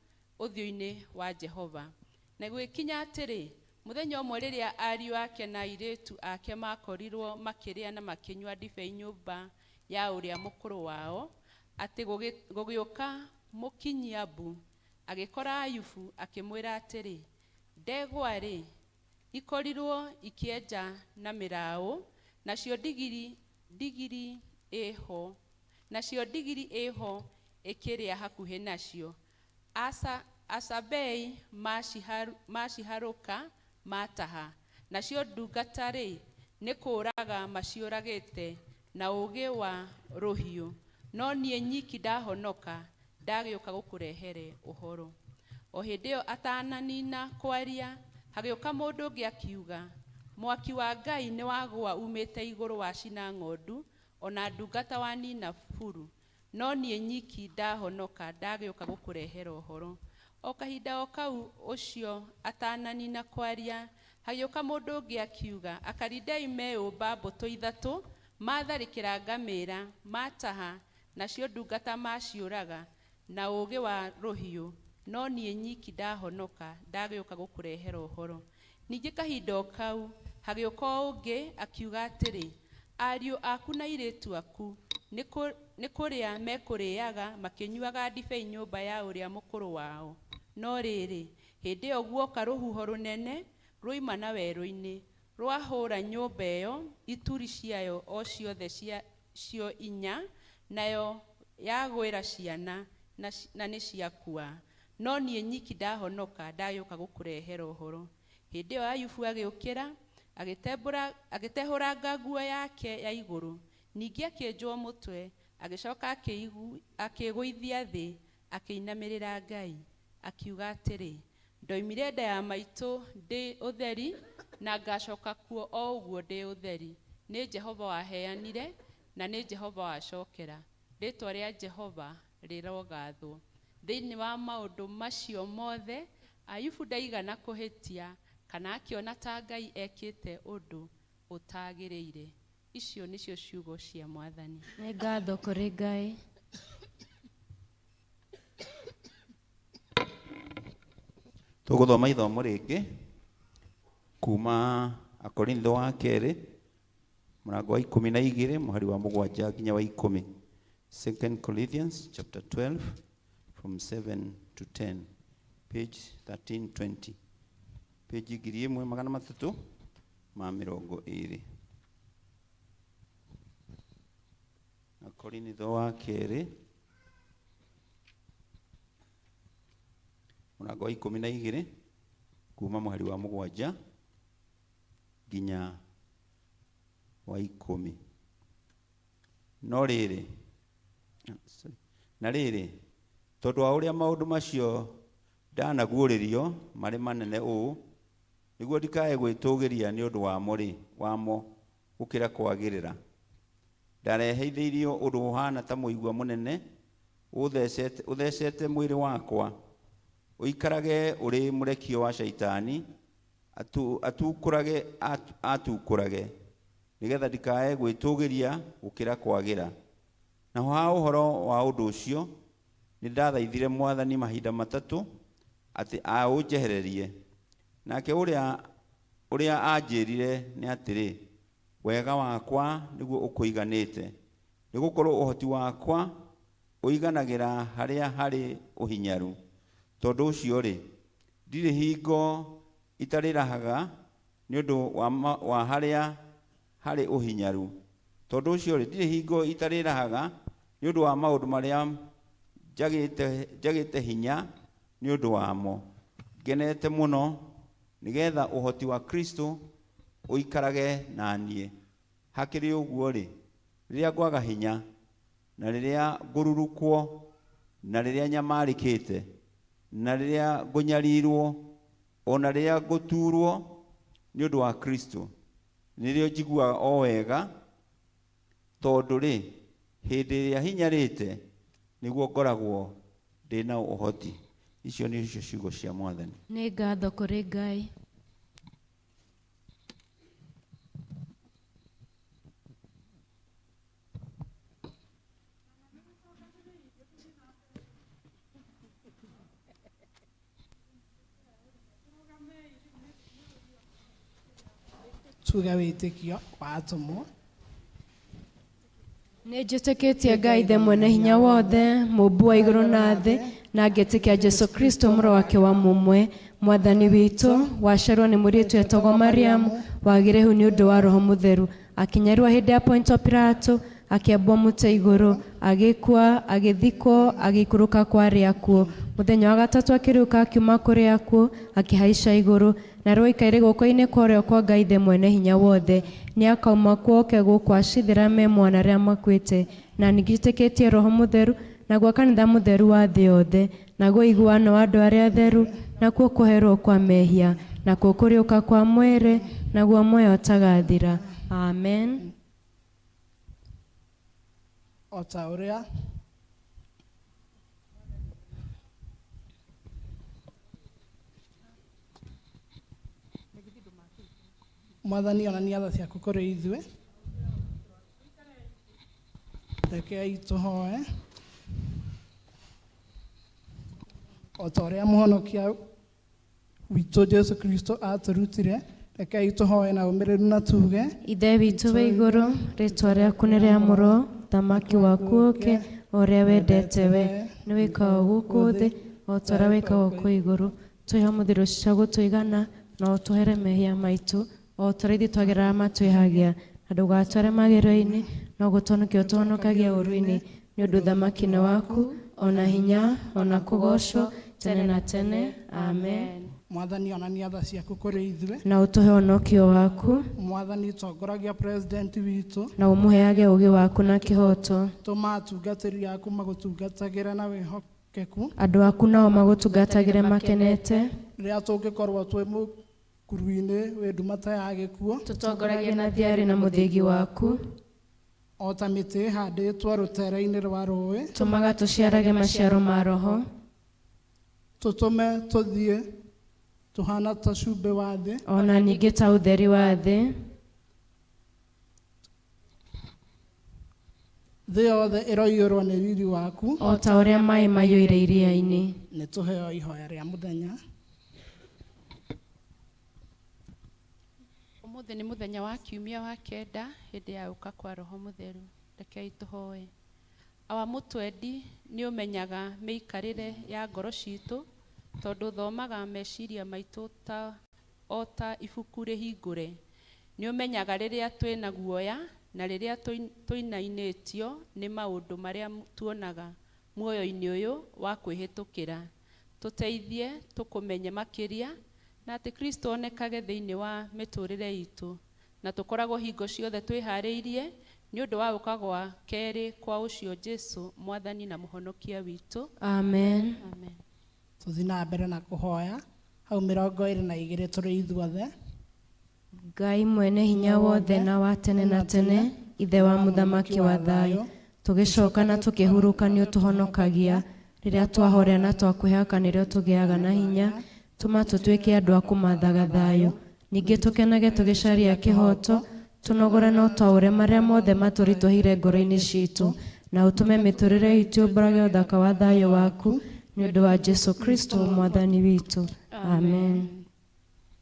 Speaker 6: ũthiũ-inĩ wa Jehova. Na gwĩkinya atĩrĩ, mũthenya ũmwe rĩrĩa ariũ ake na airĩtu ake makorirwo makĩrĩa na makĩnyua ndibei nyũmba ya ũrĩa mũkũrũ wao, atĩ gũgĩũka mũkinyi-Abu agĩkora Ayubu, akĩmwĩra atĩrĩ, ndegwa-rĩ, ikorirwo ikĩenja na mĩraũ, nacio ndigiri ĩho ĩkĩrĩa hakuhĩ nacio. Acabei maciharũka mataha, nacio ndungata-rĩ, nĩ kũũraga maciũragĩte na ũũgĩ wa rũhiũ. No niĩ nyiki ndahonoka, ndagĩũka gũkũrehere ũhoro. O hĩndĩ ĩyo atananina kwaria, hagĩũka mũndũ ũngĩ akiuga, mwaki wa Ngai nĩ wagũa umĩte igũrũ wacina ng'ondu, ona ndungata wanina buru. No niĩ nyiki ndahonoka, ndagĩũka gũkũrehera ũhoro. O kahinda o kau ũcio atananina kwaria, hagĩũka mũndũ ũngĩ akiuga, Akalidei meũmba mbũtũ ithatũ, matharĩkĩra ngamĩĩra, mataha, nacio ndungata maciũraga, na ũũgĩ wa rũhiũ. No niĩ nyiki ndahonoka, ndagĩũka gũkũrehera ũhoro. Ningĩ kahinda o kau, hagĩũka ũngĩ akiuga atĩrĩ, ariũ aku na airĩtu aku nĩ kũrĩa mekũrĩaga makĩnyuaga ndibei nyũmba ya ũrĩa mũkũrũ wao. No rĩrĩ, hĩndĩ ĩyo guoka rũhuho rũnene rũima na werũ-inĩ, rwahũra nyũmba ĩyo ituri ciayo o ciothe cio inya, nayo yagwĩra ciana na nĩ ciakua. No niĩ nyiki ndahonoka, ndagĩũka gũkũrehera ũhoro. Hĩndĩ ĩyo Ayubu agĩũkĩra, agĩtehũranga nguo yake ya igũrũ, ningĩ akĩenjwo mũtwe, agĩcoka akĩĩgũithia thĩ, akĩinamĩrĩra Ngai, akiuga atĩrĩ, ndoimire nda ya maitũ ndĩ ũtheri, na ngacoka kuo o ũguo ndĩ ũtheri. Nĩ Jehova waheanire, na nĩ Jehova wacokera. Rĩĩtwa rĩa Jehova rĩrogathwo. Thĩinĩ wa maũndũ macio mothe, Ayubu ndaigana kũhĩtia, kana akĩona ta Ngai ekĩte ũndũ ũtagĩrĩire. Icio nĩcio ciugo cia Mwathani.
Speaker 2: Nĩ ngatho kũrĩ Ngai.
Speaker 7: Tũgũthoma ithomo rĩngĩ kuma Akorintho wa kerĩ, mũrango wa 12 mũhari wa 7 nginya wa 10. 2 Corinthians chapter 12 from 7 to 10, page 1320, page 1320. Akorintho wa kerĩ mũrango wa 12 kuma mũhari wa 7 nginya wa 10. Na rĩrĩ, tondũ wa ũrĩa maũndũ macio ndanaguũrĩrio marĩ manene ũũ, nĩguo ndikae gwĩtũgĩria nĩ ũndũ wamo gũkĩra kwagĩrĩra, ndareheithĩirio ũndũ ũhana ta mũigua mũnene uthecete mwiri wakwa uikarage uri murekio wa shaitani atukurage nigetha ndikae gwitugiria gukira kwagira. Na ha uhoro wa undu ucio ni ndathaithire Mwathani mahinda matatu ati aunjehererie. Nake uria anjirire ni atiri wega wakwa niguo ukuiganite, nigukorwo uhoti wakwa uiganagira haria hari uhinyaru. Tondu ucio ri ndiri hingo itarirahaga ni undu wa haria hari uhinyaru. Tondu ucio ri ndiri hingo itarirahaga ni undu wa maundu maria jagite hinya ni undu wamo. Ngenete muno nigetha uhoti wa Kristo uikarage nanie. Hakiri uguo ri riria ngwaga hinya na riria ngururukwo na riria nyamarikite na riria ngunyarirwo ona riria nguturwo ni undu wa Kristo nirio njiguaga o wega, tondu ri hindi iria hinyarite niguo ngoragwo ndina uhoti. Icio ni cio ciugo cia Mwathani.
Speaker 2: Nĩ ngatho kũrĩ Ngai.
Speaker 1: Tuge wĩtĩkio watũmwo.
Speaker 2: Nĩ njĩtĩkĩtie Ngai Ithe mwene hinya wothe, mũmbu wa igũrũ na thĩ, na ngĩtĩkia Jesu Kristo mũrũ wake wa mũmwe, Mwathani witũ, waciarwo nĩ mũirĩtu etagwo Mariamu, wagĩrĩhu nĩ ũndũ wa Roho Mũtheru, akinyarua hĩndĩ ya Pontio Pilato, akĩambwo mũtĩ igũrũ, agĩkua, agĩthikwo, agĩikũrũka kwa arĩa akuũ. Mũthenya wa gatatũ akĩriũka akiuma kũrĩ akuũ, akĩhaica igũrũ, na rĩu aikaire guoko-inĩ kwa ũrĩo kwa Ngai Ithe mwene hinya wothe. Nĩ akauma kuo oke gũkwacithĩra memo na arĩa makuĩte. Na ningĩ njĩtĩkĩtie Roho Mũtheru, naguo kanitha mũtheru wa thĩ yothe, naguo iguano wa andũ arĩa atheru, nakuo kũherwo kwa mehia, nakuo kũriũka kwa mwĩrĩ, naguo muoyo ũtagathira. Amen.
Speaker 1: O ta ũrĩa Mwathani onania tha ciaku kũrĩ ithuĩ. Rekei tũhoe. O ta ũrĩa mũhonokia witũ Jesu Kristo atũrutire, rekei tũhoe na ũmĩrĩru na tuge:
Speaker 2: Ithe witũ wĩ igũrũ, rĩĩtwa rĩaku nĩ rĩamũrwo, thamaki waku ũũke, o ũrĩa wendete we, nĩ wĩkaga gũkũ thĩ, o ta ũrĩa wĩkaga kũu igũrũ. Tũhe ũmũthĩ rũciũ cia gũtũigana, na ũtũhere mehia maitũ, o ta ũrĩa ithuĩ twagĩrĩra matwĩhagia, na ndũgatware magerio-inĩ, no gũtũhonokia ũtũhonokagia ũũru-inĩ, nĩ ũndũ thamaki nĩ waku, ona hinya, ona kũgocwo tene na tene. Amen.
Speaker 1: Mwathani onania tha ciaku kũrĩ ithuĩ.
Speaker 2: Na ũtũhe ũnokio waku,
Speaker 1: Mwathani tongoragia president witũ,
Speaker 2: na ũmũheage ũũgĩ waku na kĩhoto.
Speaker 1: tũma atungatĩri aku magũtungatagĩre na wĩhokeku.
Speaker 2: Andũ aku nao magũtungatagĩre makenete.
Speaker 1: Rĩrĩa tũngĩkorwo twĩ mũkuru-inĩ wĩ ndumata ya gĩkuũ,
Speaker 2: Tũtongoragie na thiarĩ na mũthĩgi waku.
Speaker 1: o ta mĩtĩ ĩhandĩtwo rũtere-inĩ rwa rũĩ,
Speaker 2: Tũmaga tũciarage maciaro ma Roho.
Speaker 1: tũtũme tũthiĩ tũhana ta cumbĩ wa thĩ,
Speaker 2: Ona ningĩ ta ũtheri wa thĩ.
Speaker 1: thĩ yothe ĩroiyũrwo nĩ riri waku.
Speaker 2: O ta ũrĩa maĩ maiyũire iria-inĩ.
Speaker 1: Nĩ tũheo ihoya rĩa mũthenya.
Speaker 6: Ũmũthĩ nĩ mũthenya wa kiumia wa kenda hĩndĩ ya gũka kwa Roho Mũtheru. Rekei tũhoe. Awa mũtwendi nĩ ũmenyaga mĩikarĩre ya ngoro citũ, tondũ thomaga meciria maitũ o ta ibuku rĩhingũre. Nĩ ũmenyaga rĩrĩa twĩna guoya na rĩrĩa tũinainĩtio nĩ maũndũ marĩa tuonaga muoyo-inĩ ũyũ wa kwĩhĩtũkĩra. Tũteithie tũkũmenye makĩria, na atĩ Kristo onekage thĩinĩ wa mĩtũrĩre itũ, na tũkoragwo hingo ciothe twĩharĩirie nĩ ũndũ wa gũka gwa kerĩ kwa ũcio Jesu Mwathani na Mũhonokia witũ.
Speaker 2: Amen.
Speaker 6: Amen.
Speaker 1: Tũthiĩ na mbere na kũhoya. Hau 22 tũrĩ ithuothe.
Speaker 2: Ngai mwene hinya wothe na wa tene na tene, Ithe wa mũthamaki wa thayũ, tugicoka na tukihuruka nĩ ũtũhonokagia rĩrĩa twahorea na twakwĩhaka nĩrĩo tũgĩaga na hinya tũma tũtuĩke andũ a kũmathaga thayũ ningĩ tũkenage tũgĩcaria kĩhoto tũnogore na ũtaũre marĩa mothe matũritũhire ngoro-inĩ citũ na ũtũme mĩtũrĩre itũ ũmbũrage ũthaka wa thayũ waku nĩ ũndũ wa Jesu Kristo mwathani witũ amen.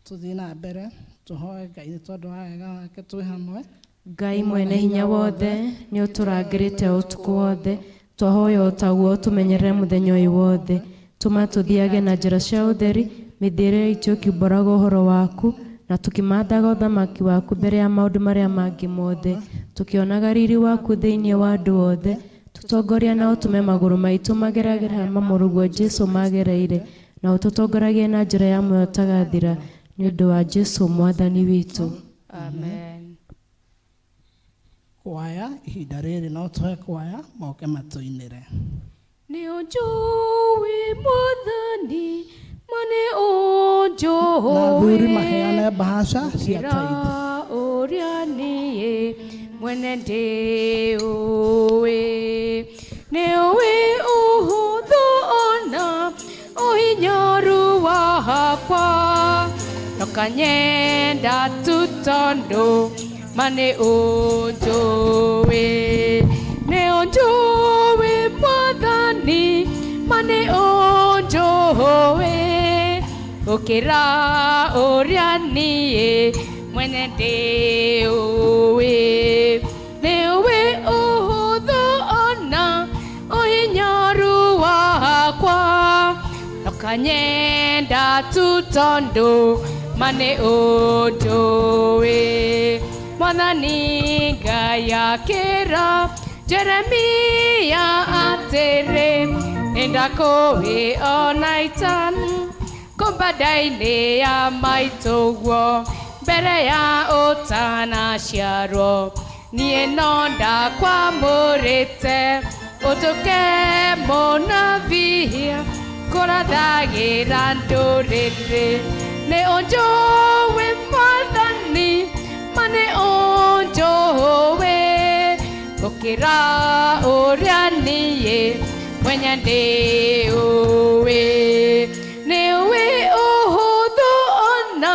Speaker 1: Tũthiĩ na mbere tũhoe Ngai nĩ tondũ wa wega wake twĩ hamwe.
Speaker 2: Ngai mwene hinya wothe nĩ ũtũrangĩrĩte ũtukũ wothe twahoya ũtaguo ũtũmenyerere mũthenya ũyũ wothe tũma tũthiage na njĩra cia ũtheri mĩthiĩre itũ ũkiumbũraga ũhoro waku na tũkĩmathaga ũthamaki waku mbere ya maũndũ marĩa mangĩ mothe tũkĩonaga riri waku thĩinĩ wa andũ othe tũtongoria na ũtũme magũrũ maitũ mageragĩra mamũrũguo Jesu magereire na ũtũtongoragie na njĩra ya muoyo ũtagathira nĩ ũndũ wa Jesu mwathani witũ
Speaker 6: Amen.
Speaker 1: Kwaya ihinda rĩrĩ no tũhe kwaya moke matũinĩre.
Speaker 5: Nĩ ũnjũĩ Mwathani ma nĩ ũnjũĩ
Speaker 1: Na thuri maheane bahasha cia tithe.
Speaker 5: ũrĩa niĩ mwene ndĩũĩ nĩ ũĩ ũhũthũ ona ũhinyaru wakwa ndũkanyenda tu tondũ ma nĩ ũnjũĩ Mwathani ma nĩ ũnjũĩ gũkĩra ũrĩa niĩ mwene ndĩũĩ nĩ ũĩ ũhũthũ ona ũhinyaru wakwa ndũkanyenda tu tondũ ma nĩ ũnjũĩ Mwathani Ngai akĩra Jeremia atĩrĩ nĩndakũĩ ona itanu kũmbanda-inĩ ya maitũguo mbere ya ũtanaciarwo niĩ no ndakwamũrĩte ũtuĩke mũnabii kũrathagĩra ndũrĩrĩ nĩ ũnjũĩ Mwathani ma nĩ ũnjũĩ gũkĩra ũrĩa niĩ mwene ndĩũĩ nĩ ũĩ ũhũthũ ona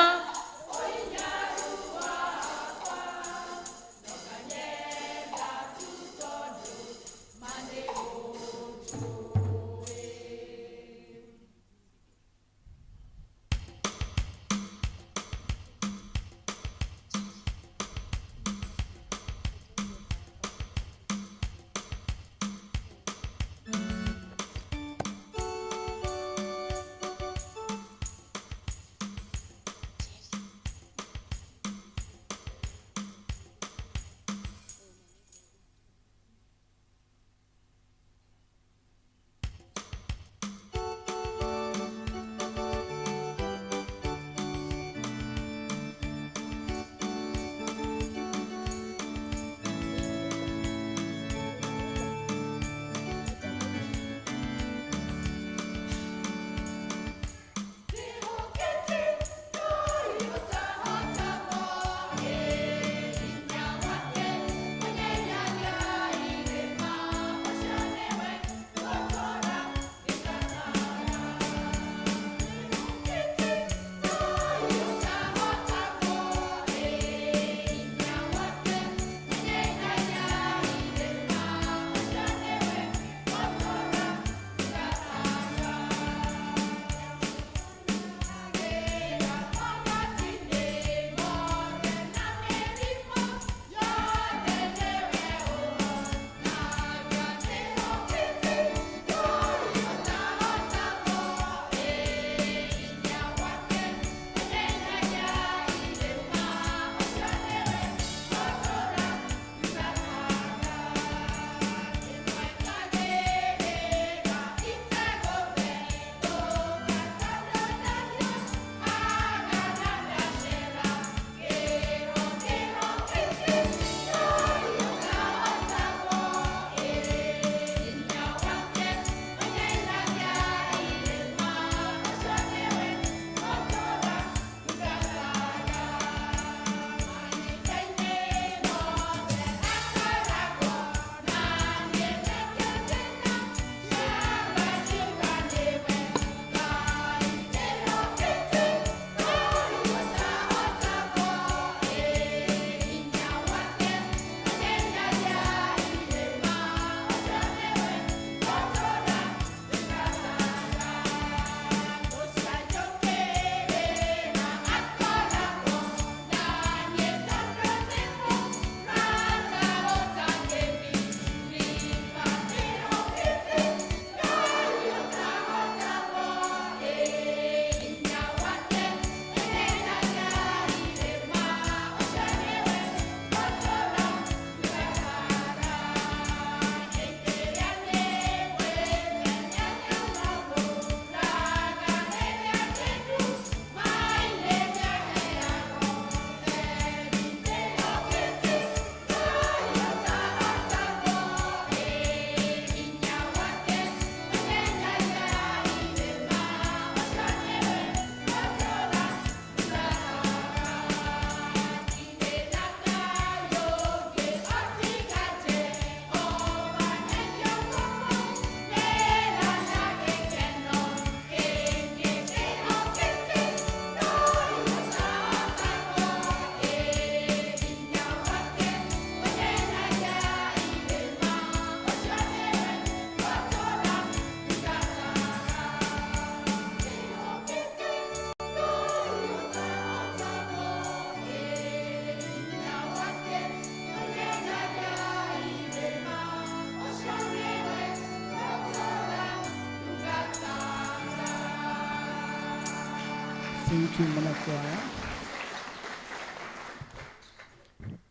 Speaker 1: Thank you mũno kwaya.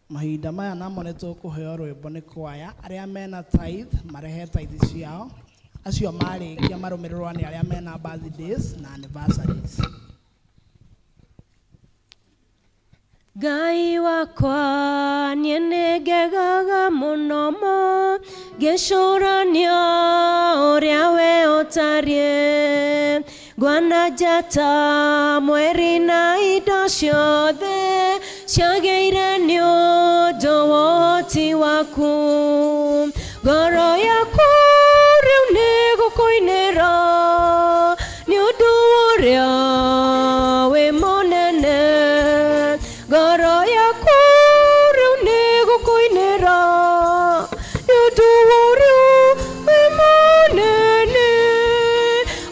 Speaker 1: Mahinda maya namo nĩ tũkũheo rwĩmbo nĩ kwaya arĩa mena tithe marehe tithe ciao, acio marĩkia marũmĩrĩrwo nĩ arĩa mena birthdays na anniversaries.
Speaker 2: Ngai wakwa niĩ nĩ ngegaga mũno mo ngĩcũrania ũrĩa we ũtariĩ, ngwana njata mweri na indo ciothe ciagĩire nĩ ũndũ wa ũhoti waku, ngoro yaku rĩu nĩ gũkũinĩra nĩ ũndũ ũrĩa wĩ mũnene, ngoro yaku rĩu nĩ gũkũinĩra nĩ ũndũ ũrĩa wĩ mũnene,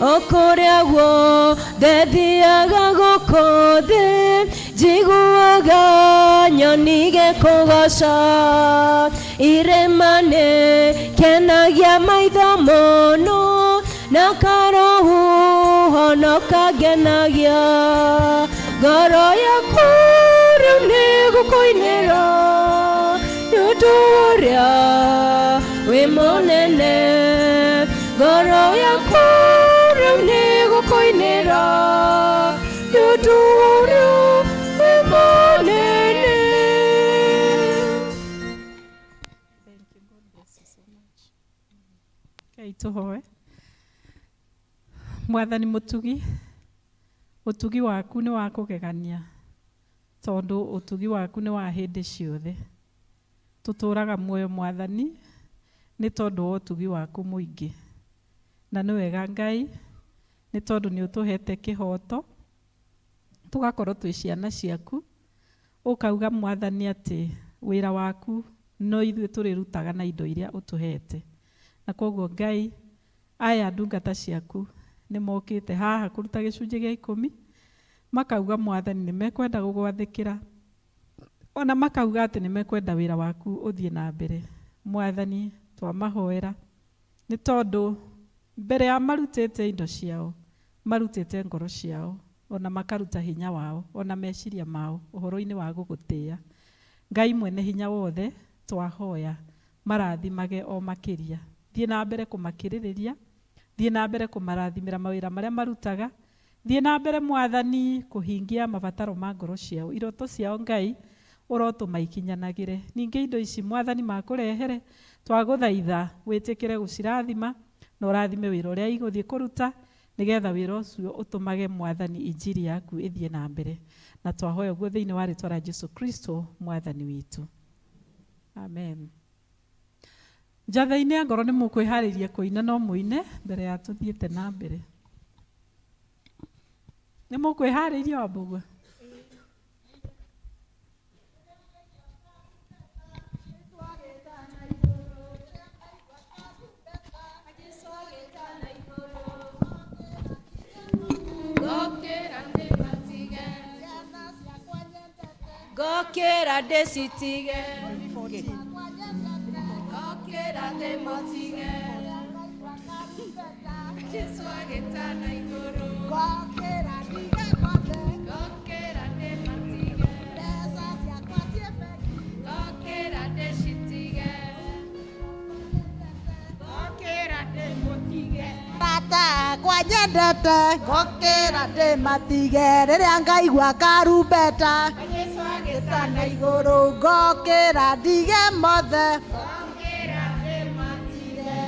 Speaker 2: o kũrĩa guothe thiaga gũkũ thĩ njiguaga nyoni igĩkũgoca, irĩma nĩ kenagia maitho mũno na karohuho no kangenagia, ngoro yaku rĩu nĩ gũkũinĩra nĩ ũndũ ũrĩa wĩ mũnene, ngoro yaku rĩu nĩ gũkũinĩra nĩ ũndũ ũrĩa wĩ mũnene.
Speaker 3: Ngai tũhoe. Mwathani mũtugi, ũtugi waku nĩ wa kũgegania, tondũ ũtugi waku nĩ wa hĩndĩ ciothe. Tũtũraga muoyo Mwathani nĩ tondũ wa ũtugi waku mũingĩ, na nĩ wega Ngai nĩ tondũ nĩ ũtũhete kĩhoto tũgakorwo twĩ ciana ciaku, ũkauga Mwathani atĩ wĩra waku no ithuĩ tũrĩrutaga na indo iria ũtũhete, na koguo Ngai aya ndungata ciaku nĩ mokĩte haha kũruta gĩcunjĩ gĩa 10, makauga Mwathani nĩ mekwenda gũgwathĩkĩra, ona makauga atĩ nĩ mekwenda wĩra waku ũthiĩ na mbere. Mwathani twamahoera nĩ tondũ mbere ya marutĩte indo ciao, marutĩte ngoro ciao, ona makaruta hinya wao, ona meciria mao ũhoro-inĩ wa gũgũtĩĩa. Ngai mwene hinya wothe twahoya marathimage o makĩria, thiĩ na mbere kũmakĩrĩrĩria, thiĩ na mbere kũmarathimĩra mawĩra marĩa marutaga, thiĩ na mbere Mwathani kũhingia mabataro ma ngoro ciao, iroto ciao Ngai ũrotũma ikinyanagĩre. Ningĩ indo ici Mwathani makũrehere twagũthaitha wĩtĩkĩre gũcirathima na ũrathime wĩra ũrĩa igũthiĩ kũruta, nĩgetha wĩra ũcio ũtũmage Mwathani injiri yaku ĩthiĩ na mbere, na twahoya ũguo thĩinĩ wa rĩĩtwa rĩa Jesũ Kristo Mwathani witũ, amen. Njatha-inĩ ya ngoro nĩ mũkwĩharĩria kũina, no mũine mbere ya tũthiĩte na mbere. Nĩ mũkwĩharĩria Wambũgua?
Speaker 2: Gokĩra ndĩcitige, gokĩra ndĩmotige, Jesũ agĩtana igũrũ, gokĩra ndige mothe, gokĩra ndĩmotige, mbeca ciakwa ciĩ bengi, gokĩra ndĩcitige, gokĩra ndĩmotige, bata kwa nyendete, gokĩra ndĩmatige, rĩrĩa ngaigua karumbeta na igũrũ, ngokĩra ndige mothe, ngokĩra ndĩmatige,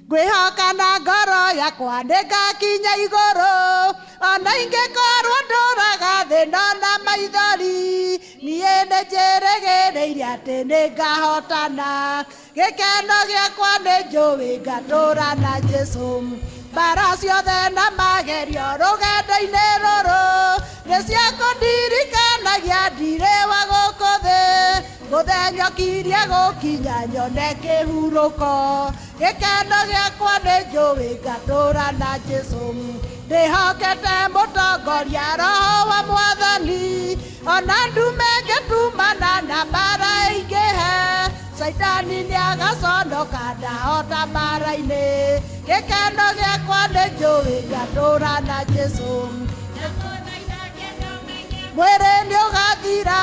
Speaker 2: ngwĩhoka na ngoro yakwa nĩngakinya igũrũ, ona ingĩkorwo ndũraga thĩ na maithori, niĩ nĩnjĩrĩgĩrĩire atĩ nĩngahotana, gĩkeno gĩakwa nĩnjũĩ ngatũra na Jesũ, mbara ciothe na magerio rũgendo-inĩ rũrũ nĩciakũndirikanagia ndirĩ wa gũkũ thĩ, gũthenyũkirie gũkinya nyone kĩhurũko, gĩkeno gĩakwa nĩnjũĩ ngatũra na Jesũ, ndĩhokete mũtongoria Roho wa Mwathani, ona ndume ngĩtumana na mbara ingĩhe, Saitani nĩagaconoka ndahota mbara-inĩ, gĩkeno gĩakwa nĩnjũĩ ngatũra na Jesũ,
Speaker 1: mwĩrĩ nĩ ũgathira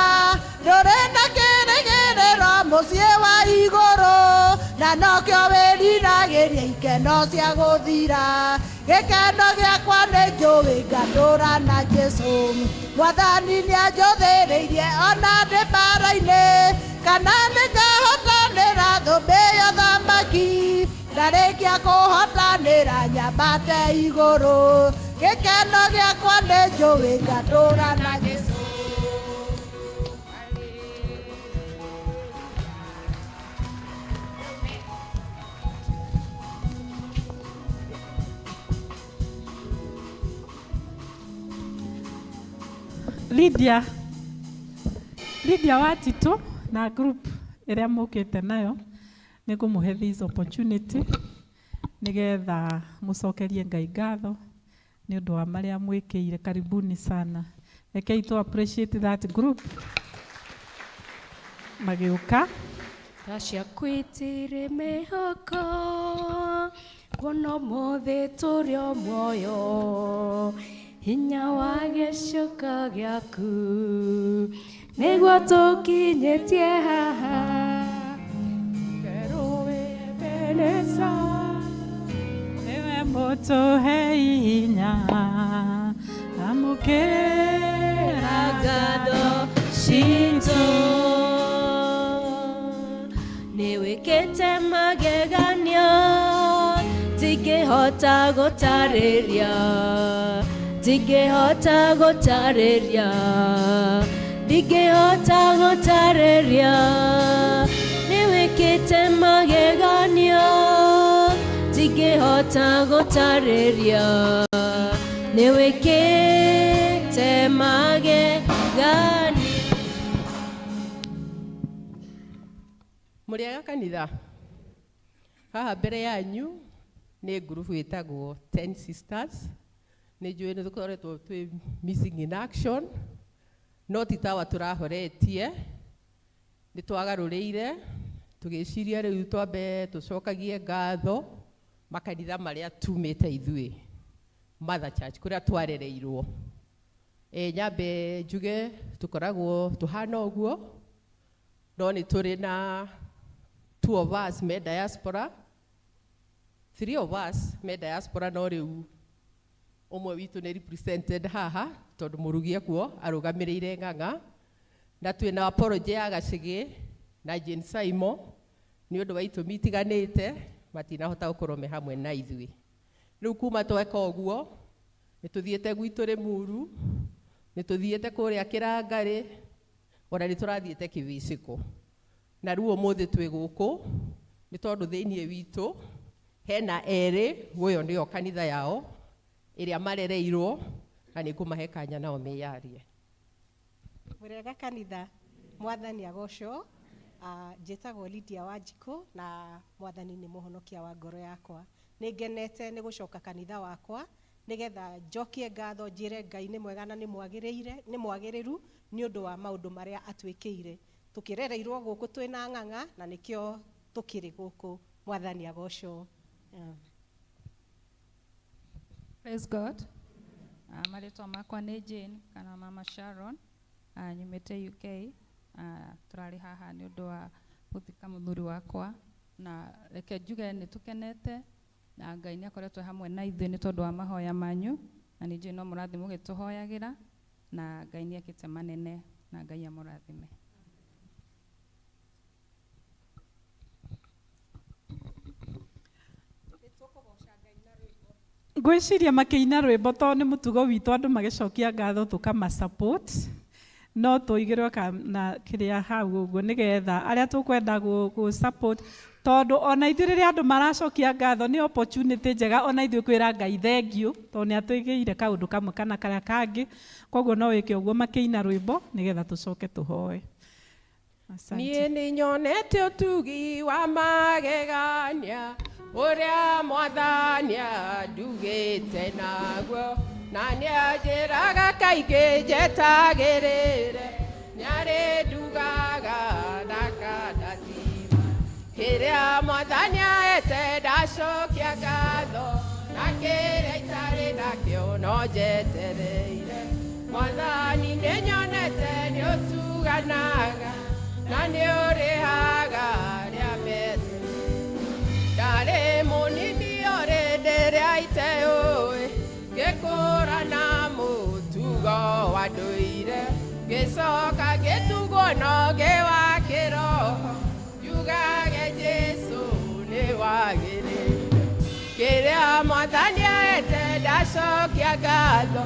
Speaker 1: ndũrĩ na kĩrĩgĩrĩro mũciĩ wa igũrũ na nokĩo wĩriragĩria ikeno cia gũthira gĩkeno gĩakwa nĩ njũĩ ngatũũra na Jesũ Mwathani nĩanjũthĩrĩirie ona ndĩ mbara-inĩ kana nĩngahotanĩra thũmbĩ ya ũthamaki ndarĩkia kũhotanĩra nyambate igũrũ gĩkeno gĩakwa nĩ njũĩ ngatũũra na Jesũ.
Speaker 3: Lydia Watitu na group ĩrĩa mũkĩte nayo nĩ ngũmũhe this opportunity nĩgetha mũcokerie Ngai ngatho nĩ ũndũ wa marĩa mwĩkĩire. Karibuni sana. Rekei to appreciate that group magĩũka.
Speaker 5: Tasha kwitire mehoko kuona mothe tũrĩ o muoyo hinya wa gĩcoka gĩaku nĩguo tũkinyĩtie haha Kerowe Ebeneza
Speaker 3: Ewe mũtũhe hinya amũkĩra
Speaker 5: ngatho citũ nĩwĩkĩte magegania ndingĩhota gũtarĩria nĩwĩkĩte magegania ndingĩhota gũtarĩria nĩwĩkĩte magegania.
Speaker 8: Mũrĩega kanitha haha mbere yanyu nĩ group ĩtagwo 10 Sisters. Nĩ njũĩ nĩ tũkoretwo twĩ missing in action no ti tawa tũrahoretie nĩ twagarũrĩire tũgĩciria rĩu twambe tũcokagie ngatho makanitha marĩa tumĩte ithuĩ Mother Church kũrĩa twarereirwo. Nyambe njuge tũkoragwo tũhana ũguo no nĩ tũrĩ na 2 of us me diaspora, 3 of us me diaspora no rĩu ũmwe witũ nĩ represented haha tondũ mũrugia kuo arũgamĩrĩire Ng'ang'a na twĩna apology ya Gacĩgĩ na Jane Simon nĩ ũndũ wa itũmi itiganĩte matinahota gũkorwo me hamwe na ithuĩ. Rĩu kuma tweka ũguo nĩ tũthiĩte gwitũ Rĩmuru, nĩ tũthiĩte kũrĩa Kĩrangarĩ ona nĩ tũrathiĩte Kĩbiciko na rĩu ũmũthĩ twĩ gũkũ nĩ tondũ thĩinĩ witũ hena erĩ guoyo nĩo kanitha yao ĩrĩa marereirwo na nĩ ngũmahe kanya nao meyarie.
Speaker 9: Mũrĩega kanitha, Mwathani agocwo. Njĩtagwo Lydia Wanjikũ na Mwathani nĩ mũhonokia wa ngoro yakwa. Nĩ ngenete nĩ gũcoka kanitha wakwa nĩgetha njokie ngatho njĩre Ngai nĩ mwega na nĩ mwagĩrĩru nĩ ũndũ wa maũndũ marĩa atwĩkĩire. Tũkĩrereirwo gũkũ twĩna Ng'ang'a na nĩkĩo tũkĩrĩ gũkũ. Mwathani agocwo.
Speaker 10: Praise God. Marĩtwa makwa nĩ Jane kana Mama Sharon. Nyumĩte UK. Tũrarĩ haha nĩ ũndũ wa gũthika mũthuri wakwa na reke njuge nĩ tũkenete na Ngai nĩ akoretwo hamwe na ithuĩ nĩ tondũ wa mahoya manyu na nĩ njũĩ no mũrathiĩ mũgĩtũhoyagĩra na Ngai nĩ ekĩte manene na Ngai amũrathime.
Speaker 3: Ngwĩciria makĩina rwĩmbo tondũ nĩ mũtugo witũ andũ magĩcokia ngatho tũkama support no tũigĩrwo kana kĩrĩa hau ũguo nĩgetha arĩa tũkwenda gũ support tondũ ona ithuĩ rĩrĩa andũ maracokia ngatho nĩ opportunity njega ona ithuĩ kwĩra Ngai thengiũ tondũ nĩ atwĩgĩire kaũndũ kamwe kana karĩa kangĩ koguo no wĩke ũguo makĩina rwĩmbo nĩgetha tũcoke tũhoe.
Speaker 8: Niĩ nĩ nyonete ũtugi wa magegania ũrĩa Mwathani andugĩte naguo na nĩ anjĩraga kaingĩ njetagĩrĩre nĩ arĩ ndugaga na kandatima kĩrĩa Mwathani ahete ndacokia ngatho na kĩrĩa itarĩ nakĩo no njetereire Mwathani nĩnyonete nĩũtuganaga na nĩũrĩhaga arĩa metereire ndarĩ mũnini ũrĩ ndĩrĩa iteũĩ ngĩkũra na mũtugo wa ndũire ngĩcoka ngĩtugwo noge wa kĩroho njugage Jesũ nĩ wagĩrĩire kĩrĩa Mwathani aete ndacokia ngatho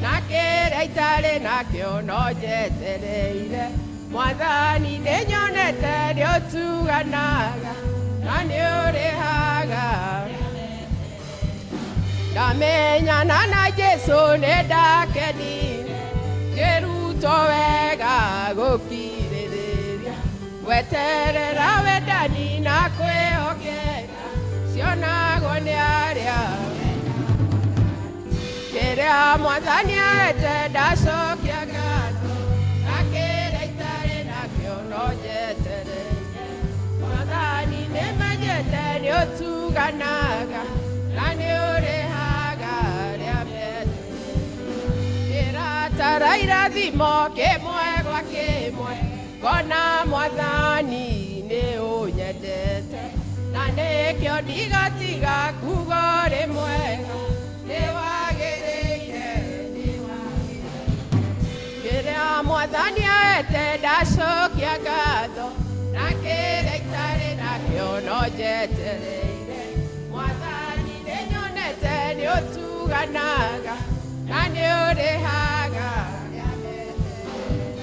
Speaker 8: na kĩrĩa itarĩ nakĩo no njetereire Mwathani nĩnyonete nĩũtuganaga na nĩũrĩhaga ndamenyana na Jesũ nĩndakenire ngĩrutwo wega gũkirĩrĩria gweterera wendani na kwĩhokera cionagwo nĩ arĩa kĩrĩa Mwathani aete ndacokia ngatho na kĩrĩa itarĩ nakĩo no njetereire Mwathani nĩmenyete nĩũtuganaga na nĩũrĩhaga arĩa metereire ndĩratara irathimo kĩmwe gwa kĩmwe ngona Mwathani nĩũnyendete na nĩkĩo ndigatiga kuuga ũrĩ mwega nĩwagĩrĩire kĩrĩa Mwathani aete ndacokia ngatho na kĩrĩa itarĩ nakĩo no njetereire Mwathani nĩnyonete nĩũtuganaga na nĩũrĩhaga arĩa metereire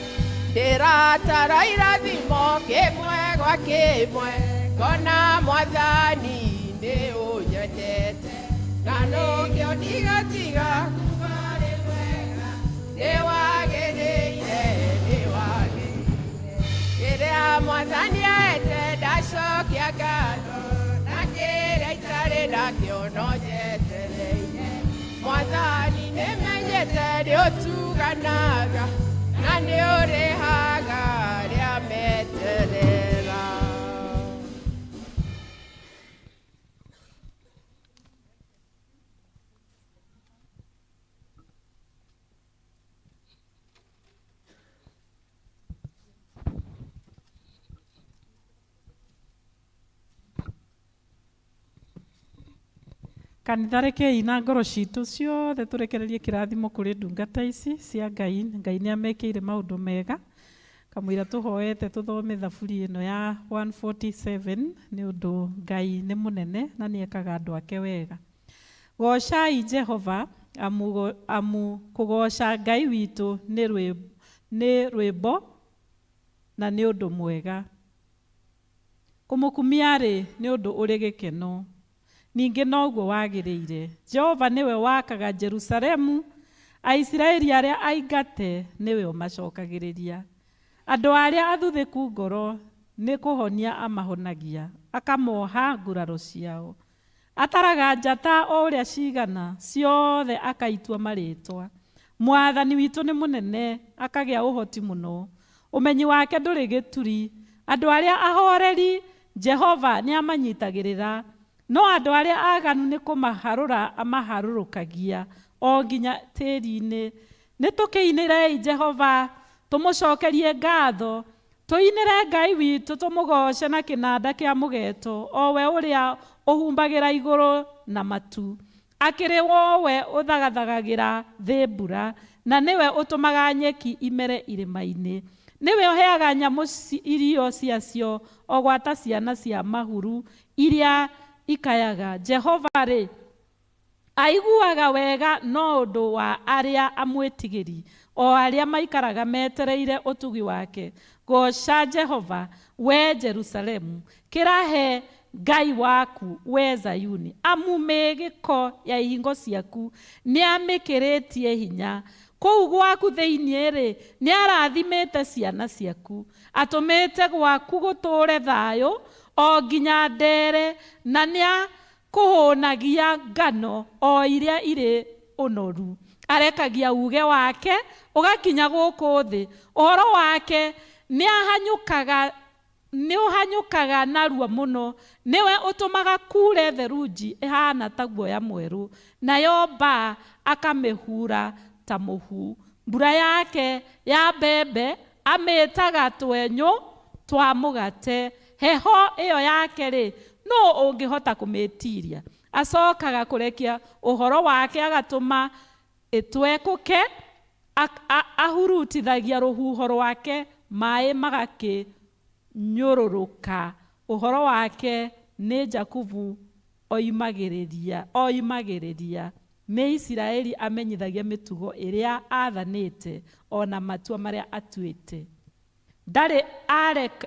Speaker 8: ndĩratara irathimo kĩmwe gwa kĩmwe ngona Mwathani nĩũnyendete na nĩkĩo ndigatiga kuuga ũrĩ mwega nĩwagĩrĩire kĩrĩa Mwathani aete ndacokia ngatho na kĩrĩa itarĩ nakĩo no njetereire Mwathani nĩmenyete nĩũtuganaga na nĩũrĩhaga arĩa meterera
Speaker 3: kanitha rekei na ngoro citũ ciothe tũrekererie kĩrathimo kũrĩ ndungata ici cia Ngai. Ngai nĩ amekĩire maũndũ mega. Kamũira tũhoete tũthome thaburi ĩno ya 147 nĩ ũndũ Ngai nĩ mũnene na nĩ ekaga andũ ake wega. Gocai Jehova amu kũgoca Ngai witũ nĩ rwĩmbo na nĩ ũndũ mwega. Kũmũkumia-rĩ nĩ ũndũ ũrĩ gĩkeno. Ningĩ noguo wagĩrĩire. Jehova nĩwe wakaga Jerusalemu, Aisiraeli arĩa aingate nĩwe ũmacokagĩrĩria. Andũ arĩa athuthĩku ngoro nĩ kũhonia amahonagia, akamoha nguraro ciao. Ataraga njata o ũrĩa cigana, ciothe akaitua marĩtwa. Mwathani witũ nĩ mũnene, akagĩa ũhoti mũno. Ũmenyi wake ndũrĩ gĩturi. Andũ arĩa ahoreri, Jehova nĩ amanyitagĩrĩra. No andũ arĩa aganu nĩ kũmaharũra amaharũrũkagia o nginya tĩri-inĩ. Nĩ tũkĩinĩrei Jehova, tũmũcokerie ngatho. Tũinĩre Ngai witũ tũmũgoce na kĩnanda kĩa mũgeeto, o we ũrĩa ũhumbagĩra igũrũ na matu. Akĩrĩ wowe ũthagathagagĩra thĩ mbura, na nĩwe ũtũmaga nyeki imere irĩma-inĩ. Nĩwe ũheaga nyamũ irio ciacio o gwata ciana cia mahuru iria ikayaga. Jehova-rĩ, aiguaga wega no ũndũ wa arĩa amwĩtigĩri, o arĩa maikaraga metereire ũtugi wake. Goca Jehova, we Jerusalemu, kĩrahe Ngai waku, we Zayuni. Amu mĩgĩko ya ihingo ciaku nĩ amĩkĩrĩtie hinya. Kũu gwaku thĩinĩ-rĩ, nĩ arathimĩte ciana ciaku. Atũmĩte gwaku gũtũũre thayũ o nginya ndere, na nĩ akũhũnagia ngano o iria irĩ ũnoru. Arekagia uge wake ũgakinya gũkũ thĩ. Ũhoro wake nĩ ũhanyũkaga narua mũno. Nĩwe ũtũmaga kure therunji ĩhana ta guoya mwerũ, nayo mbaa akamĩhura ta mũhu. Mbura yake ya mbembe amĩtaga twenyũ twa mũgate. Heho ĩyo yake rĩ, no ũngĩhota kũmĩtiria. Acokaga kũrekia ũhoro wake agatũma ĩtwekũke, ahurutithagia rũhuho rwake, maĩ magakĩnyũrũrũka. Ũhoro wake nĩ Jakubu oimagĩrĩria. Nĩ Isiraeli amenyithagia mĩtugo ĩrĩa athanĩte, ona matua marĩa atuĩte. Ndarĩ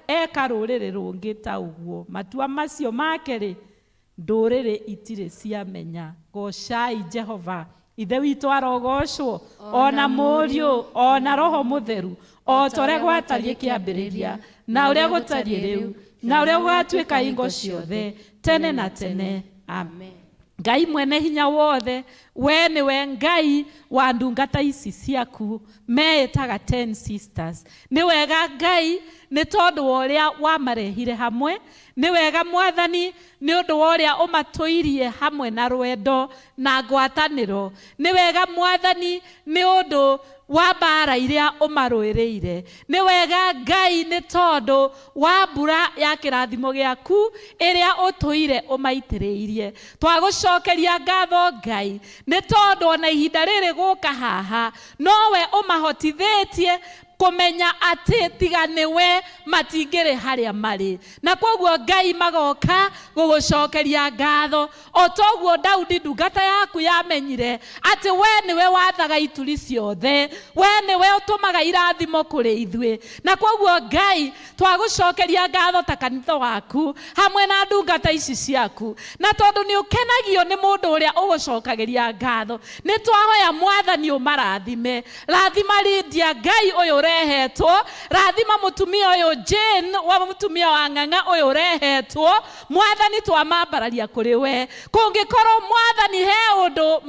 Speaker 3: eka rũrĩrĩ rũngĩ ta ũguo. Matua macio make rĩ, ndũrĩrĩ itirĩ ciamenya. Gocai Jehova. Ithe witũ arogocwo, ona Mũriũ, ona Roho Mũtheru, o ũrĩa gwatariĩ kĩambĩrĩria, na ũrĩa gũtariĩ rĩu, na ũrĩa gũgatuĩka hingo ciothe, tene na tene. Amen. Ngai mwene hinya wothe, we nĩwe Ngai wa ndungata ici ciaku, meĩtaga 10 sisters. Nĩ wega Ngai, nĩ tondũ wa ũrĩa wamarehire hamwe. Nĩ wega Mwathani, nĩ ũndũ wa ũrĩa ũmatũirie hamwe na rwendo na ngwatanĩro. Nĩ wega Mwathani, nĩ ũndũ wa mbara iria ũmarũĩrĩire. Nĩ wega Ngai, nĩ tondũ wa mbura ya kĩrathimo gĩaku ĩrĩa ũtũire ũmaitĩrĩirie. Twagũcokeria ngatho Ngai, nĩ tondũ ona ihinda rĩrĩ gũka haha, nowe ũmahotithĩtie kũmenya atĩ tiga nĩwe matingĩrĩ harĩa marĩ. Na kwoguo Ngai magoka gũgũcokeria ngatho, o toguo Daudi ndungata yaku yamenyire atĩ we nĩwe wathaga ituri ciothe, we nĩwe ũtũmaga irathimo kũrĩ ithuĩ. Na kwoguo Ngai, twagũcokeria ngatho ta kanitha waku hamwe na ndungata ici ciaku. Na tondũ nĩ ũkenagio nĩ mũndũ ũrĩa ũgũcokagĩria ngatho, nĩ twahoya Mwathani ũmarathime. Rathima Lydia, Ngai ũyũ rehetwo. Rathima mũtumia ũyũ Jane wa mũtumia wa Ng'ang'a ũyũ rehetwo. Mwathani twamambararia kũrĩ we. Kũngĩkorwo Mwathani he ũndũ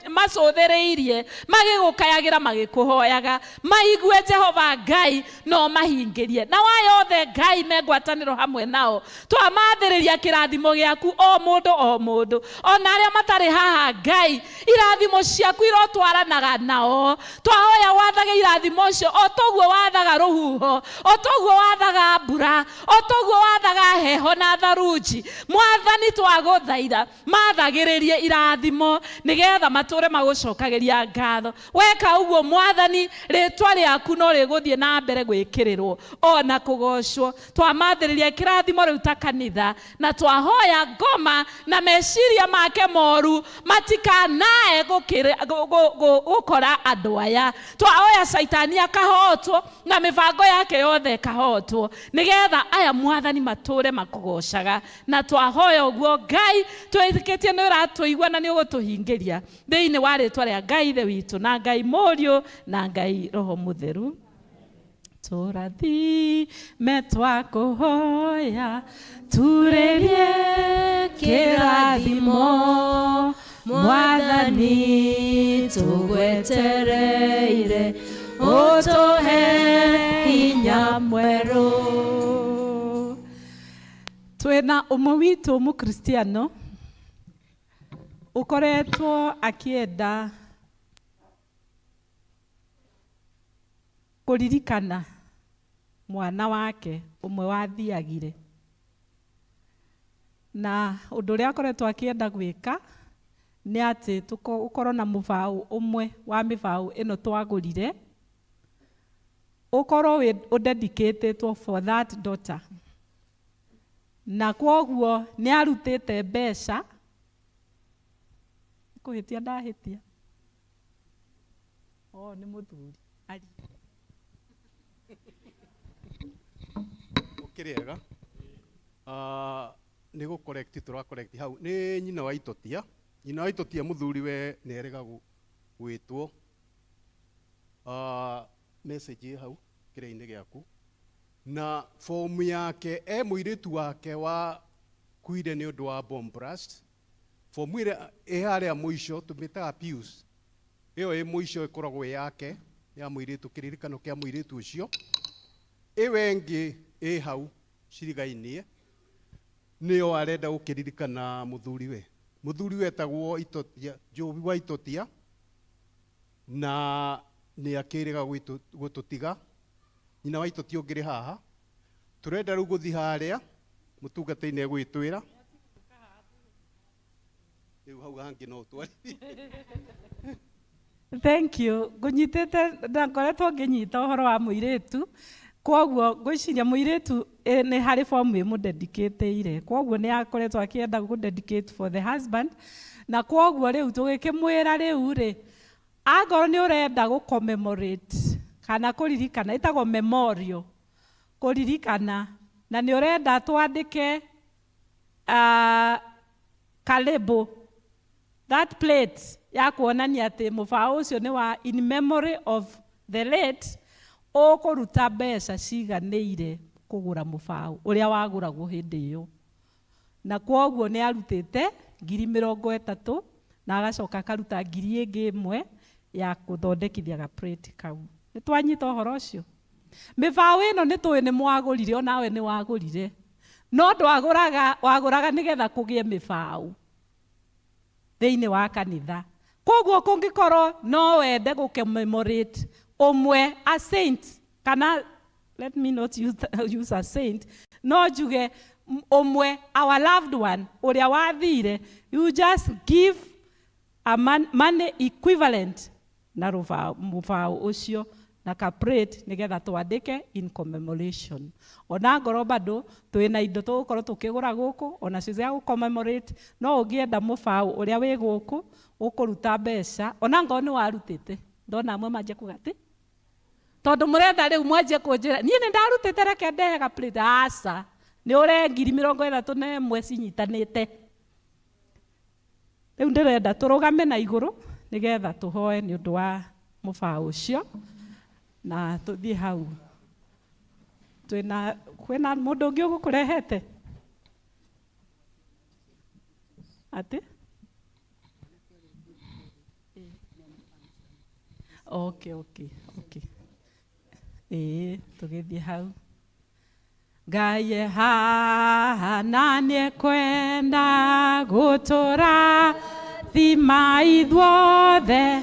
Speaker 3: macũthĩrĩirie, magĩgũkayagĩra magĩkũhoyaga, maigue Jehova Ngai no mahingĩrie. Na wayothe Ngai megwatanĩro hamwe nao, twamathĩrĩria kĩrathimo gĩaku o mũndũ. Ona arĩa matarĩ haha Ngai, irathimo ciaku irotwaranaga nao. Twahoya wathage irathimo cio, o toguo wathaga rũhuho, o toguo wathaga mbura, o toguo wathaga heho na tharunji. Mwathani twagũthaitha, mathagĩrĩrie irathimo nĩgetha matũre magũcokagĩria ngatho. Weka ũguo Mwathani, rĩtwa rĩaku no rĩgũthiĩ na mbere gwĩkĩrĩrwo ona kũgocwo. Twamathĩrĩria kĩrathimo rĩu ta kanitha, na twahoya ngoma na meciria make moru matikanae gũkora andũ aya. Twahoya Saitani akahotwo na mĩbango yake yothe ĩkahotwo, nĩgetha aya Mwathani matũre makũgocaga. Na twahoya ũguo Ngai, twĩtĩkĩtie nĩ ũratũigua na nĩ ũgũtũhingĩria thĩinĩ wa rĩtwa rĩa Ngai Ithe witũ na Ngai Mũriũ na Ngai Roho Mũtheru. Tũrathime twakũhoya, turĩrie kĩrathimo. Mwathani tũgwetereire, ũtũhe hinya mwerũ. Twĩna ũmwe witũ Mũkristiano ũkoretwo akĩenda kũririkana mwana wake ũmwe wathiagire, na ũndũ ũrĩa akoretwo akĩenda gwĩka nĩ atĩ ũkorwo na mũbaũ ũmwe wa mĩbaũ ĩno twagũrire, ũkorwo ũdedicatĩtwo for that daughter. Na kwoguo nĩ arutĩte mbeca. Kũhĩtia ndahĩtia. Nĩ mũthuri.
Speaker 11: Ũkĩrĩega. Nĩ gũkorrekti tũrakorrekti hau. Nĩ nyina wa Itotia. Nyina wa Itotia mũthuri we nĩ erega gwĩtwo. Message hau kĩrĩa-inĩ gĩaku. Na fomu yake mũirĩtu wake wa kuire nĩ ũndũ wa bomb blast. Fomu ĩrĩa harĩa mũico tũmĩtaga Pius. Ĩyo mũico ĩkoragwo yake ya mũirĩtu, kĩririkano kĩa mũirĩtu ũcio. Ĩwe ĩngĩ hau cirigainie nĩyo arenda gũkĩririkana mũthuri we. Mũthuri wetagwo Itotia, Jobi wa Itotia, na nä akä gå tå tiga nyina waitå tiå ngä rä haha tå renda rä u gå thi harä a må tungatä-inä egwä twä ra rä u hau hangä no twarithie.
Speaker 3: Thank you. Ngunyitete ngoretwo nginyita uhoro wa muiritu kwoguo ngwiciria muiritu ni hari form ĩ mũdedicate-ire kwoguo ni akoretwo akienda gũdedicate for the husband na kwoguo rĩu tũgĩkĩmwĩra rĩu rĩ angorwo nĩ ũrenda gũ-commemorate kana kũririkana ĩtagwo memorial kũririkana na nĩ ũrenda twandĩke karibu that plate ya kuonania ati mubao ucio ni wa in memory of the late ukuruta mbeca ciganĩire kũgũra mubao ũrĩa wagũragwo hĩndĩ ĩyo na kwoguo nĩ arutĩte 30,000 na agacoka akaruta 1,000 ya gũthondekithia ga plate kau. Nĩ twanyita ũhoro ũcio? Mĩbao ĩno nĩ tũĩ nĩ mwagũrire o nawe nĩ wagũrire no wagũraga nĩgetha kũgĩe mĩbao thĩinĩ wa kanitha. Kwoguo kũngĩkorwo no wende gũ-commemorate ũmwe a saint kana let me not use a saint no njuge ũmwe our loved one ũrĩa wathire you just give a money equivalent na mũbao ũcio na kaprate nĩgetha twandĩke in commemoration. Ona ngoro bado twĩna indo tũgũkorwo tũkĩgũra gũkũ ona cio cia gũ-commemorate no ũngĩenda mũbao ũrĩa wĩ gũkũ ũkũruta mbeca ona ngoro nĩ warutĩte ndona amwe manjie kũgati tondũ mũrenda rĩu mwanjie kũnjĩra niĩ nĩ ndarutĩte reke ndehe gaprate aca nĩ ũre 31,000 cinyitanĩte rĩu ndĩrenda tũrũgame na igũrũ nĩgetha tũhoe nĩ ũndũ wa mũbao ũcio na tũthiĩ hau. Kwĩna mũndũ ũngĩ ũgũkũrehete ati? Okay. Tũgĩthiĩ hau. Ngai haha na nĩekwenda gũtũra thima ithuothe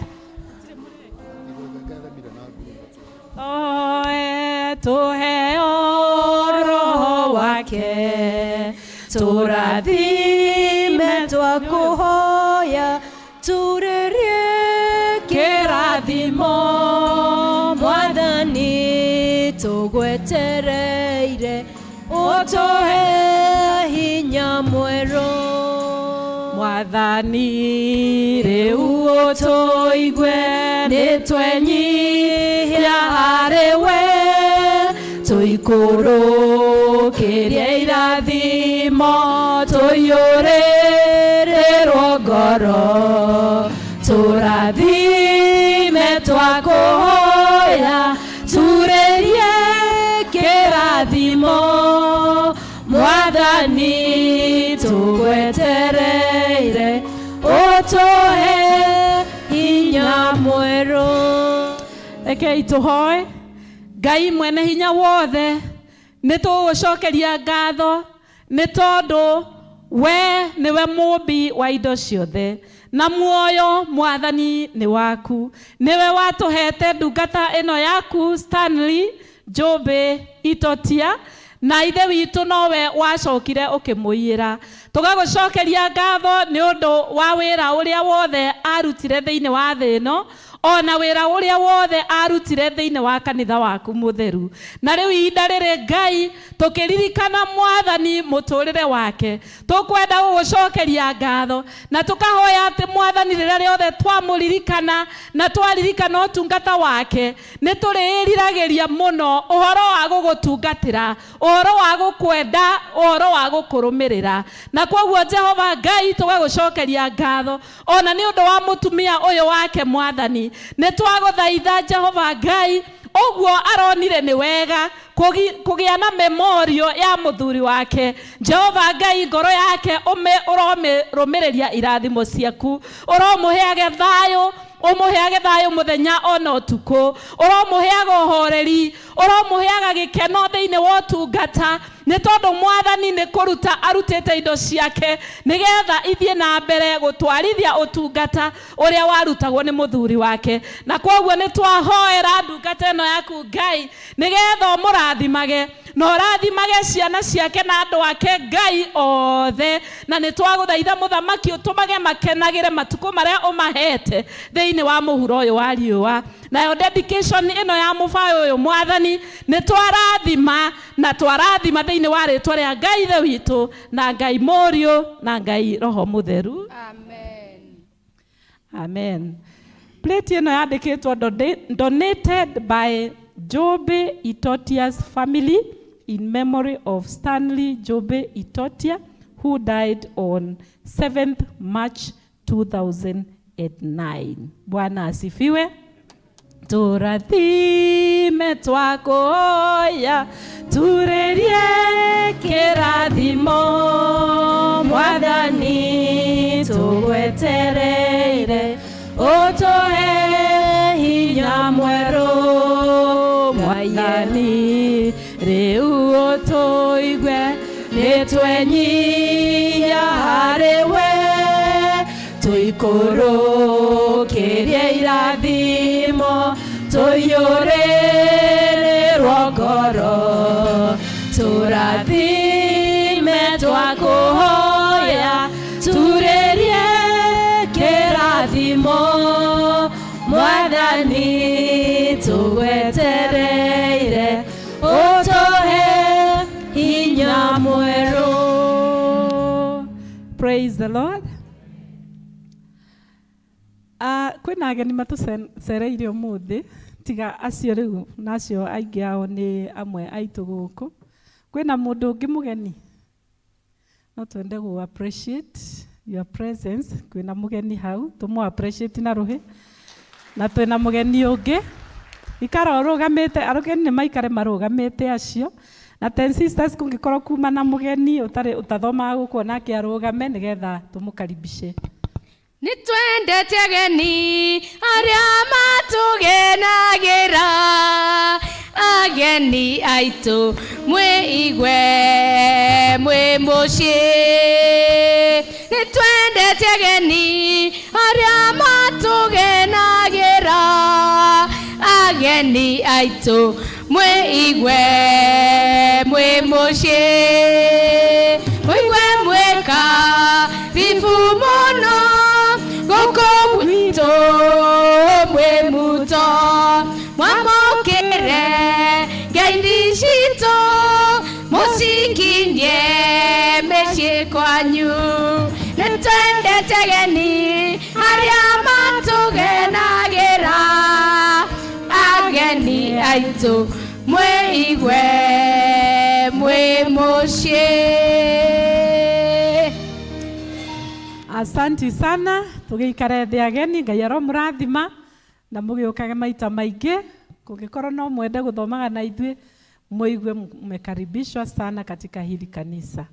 Speaker 3: tuheo roho wake
Speaker 5: turathime twakuhoya turerie kĩrathimo Mwathani tũgwetereire ũtũhe hinya mwerũ
Speaker 3: Mwathani rĩu ũtũigue nĩtwenyihia harĩ we tũikũrũkĩrie irathimo tũiyũrĩrĩrwo ngoro tũrathime twakũhoya turĩrie kĩrathimo Mwathani tũgwetereire ũtũhe hinya mwerũ. Rekei tũhoe. Ngai mwene hinya wothe nĩ tũgũcokeria ngatho nĩ tondũ we nĩwe mũmbi wa indo ciothe na muoyo Mwathani nĩ waku nĩwe watũhete ndungata ĩno yaku Stanley Jobe Itotia na ithe witũ nowe wacokire ũkĩmũiyĩra tũgagũcokeria ngatho nĩ ũndũ wa wĩra ũrĩa wothe arutire thĩinĩ wa thĩ ĩno ona wĩra ũrĩa wothe arutire thĩinĩ wa kanitha waku mũtheru na rĩu ihinda rĩrĩ Ngai tũkĩririkana Mwathani mũtũrĩre wake tũkwenda gũgũcokeria ngatho na tũkahoya atĩ Mwathani rĩrĩa rĩothe twamũririkana na twaririkana ũtungata wake nĩ tũrĩĩriragĩria mũno ũhoro wa gũgũtungatĩra ũhoro wa gũkwenda ũhoro wa gũkũrũmĩrĩra na kwoguo Jehova Ngai tũgagũcokeria ngatho ona nĩ ũndũ wa mũtumia ũyũ wake Mwathani nĩ twagũthaitha Jehova Ngai ũguo aronire nĩ wega kũgĩa na memorial ya mũthuri wake Jehova Ngai ngoro yake ũromĩrũmĩrĩria irathimo ciaku ũromũheage thayũ mũthenya ona ũtukũ ũromũheaga ũhoreri ũromuheaga gĩkeno thĩinĩ wa ũtungata nĩ tondũ mwathani nĩ kũruta arutĩte indo ciake nĩgetha ithiĩ na mbere gũtwarithia ũtungata ũrĩa warutagwo nĩ mũthuri wake. Na kwoguo nĩ twahoera ndungata ĩno yaku Ngai nĩgetha ũmũrathimage na ũrathimage ciana ciake na andũ ake Ngai othe, na nĩ twagũthaitha mũthamaki ũtũmage makenagĩre matukũ marĩa ũmahete thĩinĩ wa mũhuro ũyũ wa riũa. Nayo dedication ĩno ya mũbayo ũyũ mwathani nĩ twarathima na twarathima thĩinĩ wa rĩtwa rĩa Ngai ithe witũ na Ngai Mũriũ na Ngai Roho Mũtheru.
Speaker 6: Amen.
Speaker 3: Amen. Plate ĩno yandĩkĩtwo donated by Jobe Itotia's family in memory of Stanley Jobe Itotia, who died on 7th March 2009. Bwana asifiwe. Turathime twakoya turerie kĩrathimo mwathani tũgwetereire ũtũhe hinya mwerũ mwathani rĩu ũtũigue nĩtwenyia harĩwe tũikũrũkĩrie irathimo tũiyũrĩrĩrwo ngoro tũrathime twakũhoya turĩrie kĩrathimo mwathani tũgwetereire ũtũhe hinya mwerũ. Praise the Lord. Kwĩna ageni matũcereire ũmũthĩ tiga acio rĩu nacio aingĩ ao nĩ amwe aitũ gũkũ. Kwĩna mũndũ ũngĩ mũgeni no twende gũ appreciate your presence. Kwĩna mũgeni hau tũmũ appreciate na rũhĩ. Na twĩna mũgeni ũngĩ ikara ũrũgamĩte, arũgeni nĩ maikare marũgamĩte acio. Na 10 sisters kũngĩkorwo kuma na mũgeni ũtathomaga gũkũ nake arũgame nĩgetha tũmũkaribishe.
Speaker 5: Nitwendete ageni arĩa matũgenagĩra, ageni aitũ mwĩigwe mwĩ mũciĩ. Nitwendete ageni arĩa matũgenagĩra, ageni aitũ mwĩigwe mwĩ mũciĩ. Mwĩigwe mwĩka bibu mũno gũkũ gwitũ mwĩ muto, mwamũkĩre ngendi citũ mũcikinyie mĩciĩ kwanyu. Nĩtwendete ageni arĩa matũgenagĩra, ageni aitũ mwĩigwe mwĩ mũciĩ.
Speaker 3: Asanti sana, tũgĩikare thĩ ageni, Ngai aromũrathima na mũgĩũkage maita maingĩ. Kũngĩkorwo no mwende gũthomaga na ithuĩ mũigue mmekaribishwa sana katika hili kanisa.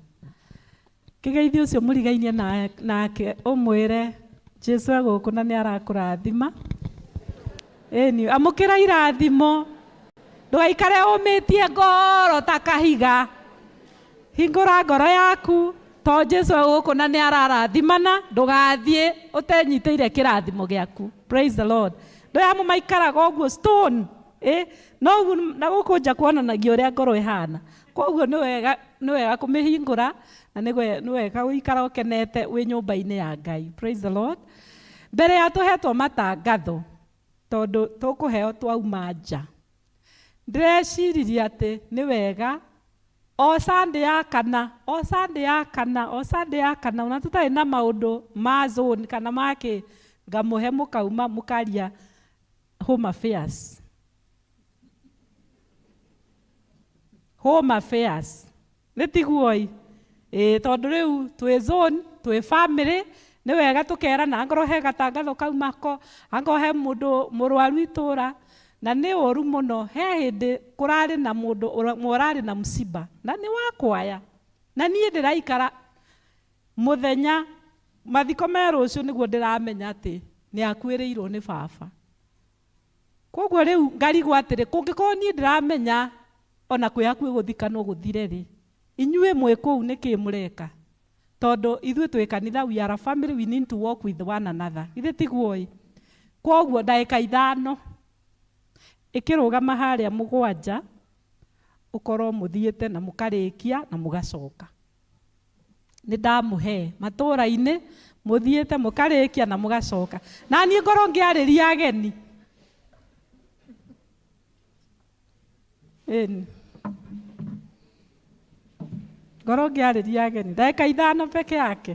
Speaker 3: Kĩgeithio ũcio mũrigainie nake ũmwĩre Jesu agũkũ na nĩ arakũrathima. Ĩni amũkĩra irathimo, ndũgaikare ũmĩtie ngoro ta kahiga. Hingũra ngoro yaku to Jesu agũkũ na nĩ ararathimana, ndũgathiĩ ũtenyitĩire kĩrathimo gĩaku. Praise the Lord. Ndoya maikaraga ũguo stone no na gũkũ nja kuonanagia ũrĩa ngoro ĩhana. Koguo nĩ wega kũmĩhingũra na nĩ wega gũikara ũkenete wĩ nyũmba-inĩ ya Ngai. Praise the Lord. Mbere ya tũhetwo matangatho tondũ tũkũheo twauma nja, ndĩreciria atĩ nĩ wega o Sunday ya kana ona tũtarĩ na maũndũ ma zone kana makĩ ngamũhe mũkauma mũkaria home affairs. Home affairs nĩ tiguoi tondũ rĩu twĩ zone twĩ family nĩ wega tũkerana angorwo he gatangatho kaumako angorwo he mũndũ mũrwaru itũra. Na nĩ ũru mũno he hĩndĩ kũrarĩ na mũndũ ũrarĩ na msiba na nĩ wakwaya na niĩ ndĩraikara mũthenya mathiko me rũciũ nĩguo ndĩramenya atĩ nĩ akuĩrĩirwo nĩ baba. Koguo riu ngarigwo atiri kungĩkorwo niĩ ndiramenya ona kwĩ hakuhĩ gũthikanwo gũthire rĩ, inyuĩ mwĩ kũu nĩkĩ mũreka? Tondũ ithuĩ twĩ kanitha, we are a family, we need to walk with one another. Ithe tiguo ĩ. Koguo ndagĩka 5 ĩkĩrũgama harĩa 7 ũkorwo mũthiĩte na mũkarĩkia na mũgacoka. Nĩ ndamũhe matũũra-inĩ mũthiĩte mũkarĩkia na mũgacoka. Na niĩ ngorwo ngĩarĩria ageni. Ngorwo ngĩarĩria ageni ndagĩka 5 peke yake.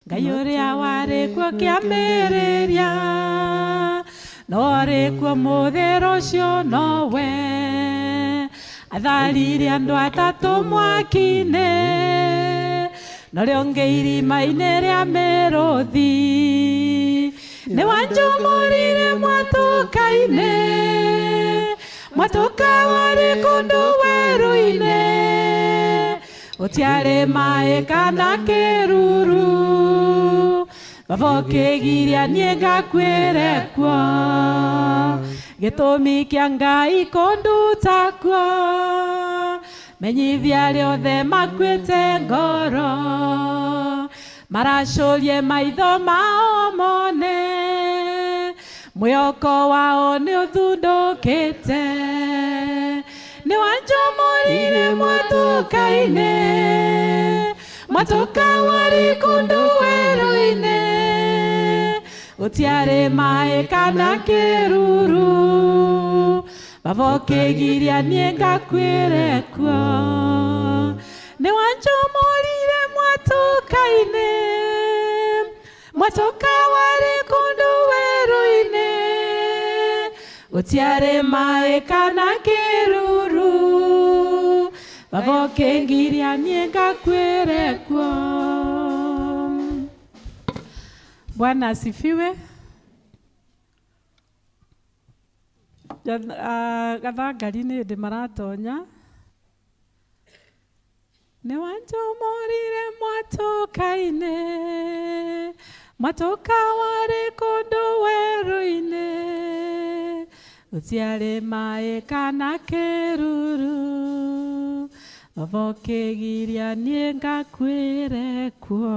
Speaker 3: Ngai ũrĩa warĩ kuo kĩambĩrĩria no arĩ kuo mũthĩ rũciũ nowe atharire andũ atatũ mwaki-inĩ narĩo ũngĩ irima-inĩ rĩa mĩrũthi nĩ wanjũmũrire mwatũka-inĩ mwatũka warĩ kũndũ werũ-inĩ gũtiarĩ maĩ kana kĩruru baba ũkĩgiria niĩ ngakuĩre kuo gĩtũmi kĩa Ngai kũnduta kuo menyithia rĩothe makuĩte ngoro maracũrie maitho mao mone mwĩhoko wao nĩ ũthundũkĩte nĩ wanjũmũrire mwatũka-inĩ mwatũka warĩ kũndũ werũ-inĩ gũtiarĩ maĩ kana kĩruru baba ũkĩgiria niĩ ngakuĩre kuo nĩ wanjũmũrire mwatũka-inĩ mwatũka warĩ kũndũ werũ-inĩ gũtiarĩ maĩ kana kĩruru baba ũkĩgiria niĩ ngakuĩre kuo. Bwana asifiwe. Gathangari-inĩ hĩndĩ maratonya nĩ wanjũmũrire mwatũka-inĩ mwatũka warĩ kũndũ werũ-inĩ gũtiarĩ maĩ kana kĩruru baba ũkĩgiria niĩ ngakuĩre kuo.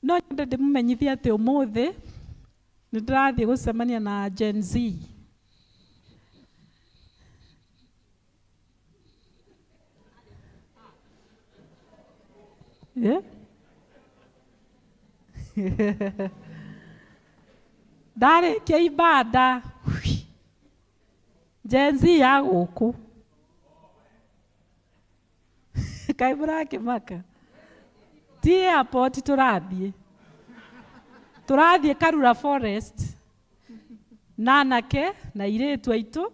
Speaker 3: No nyende ndĩmũmenyithie atĩ ũmũthĩ nĩ ndĩrathiĩ gũcemania na Gen Z. Ndarĩkia ibada Gen Z ya gũkũ kaĩ mũrakĩmaka ti airport tũrathiĩ Karura Forest na anake na airĩtu aitũ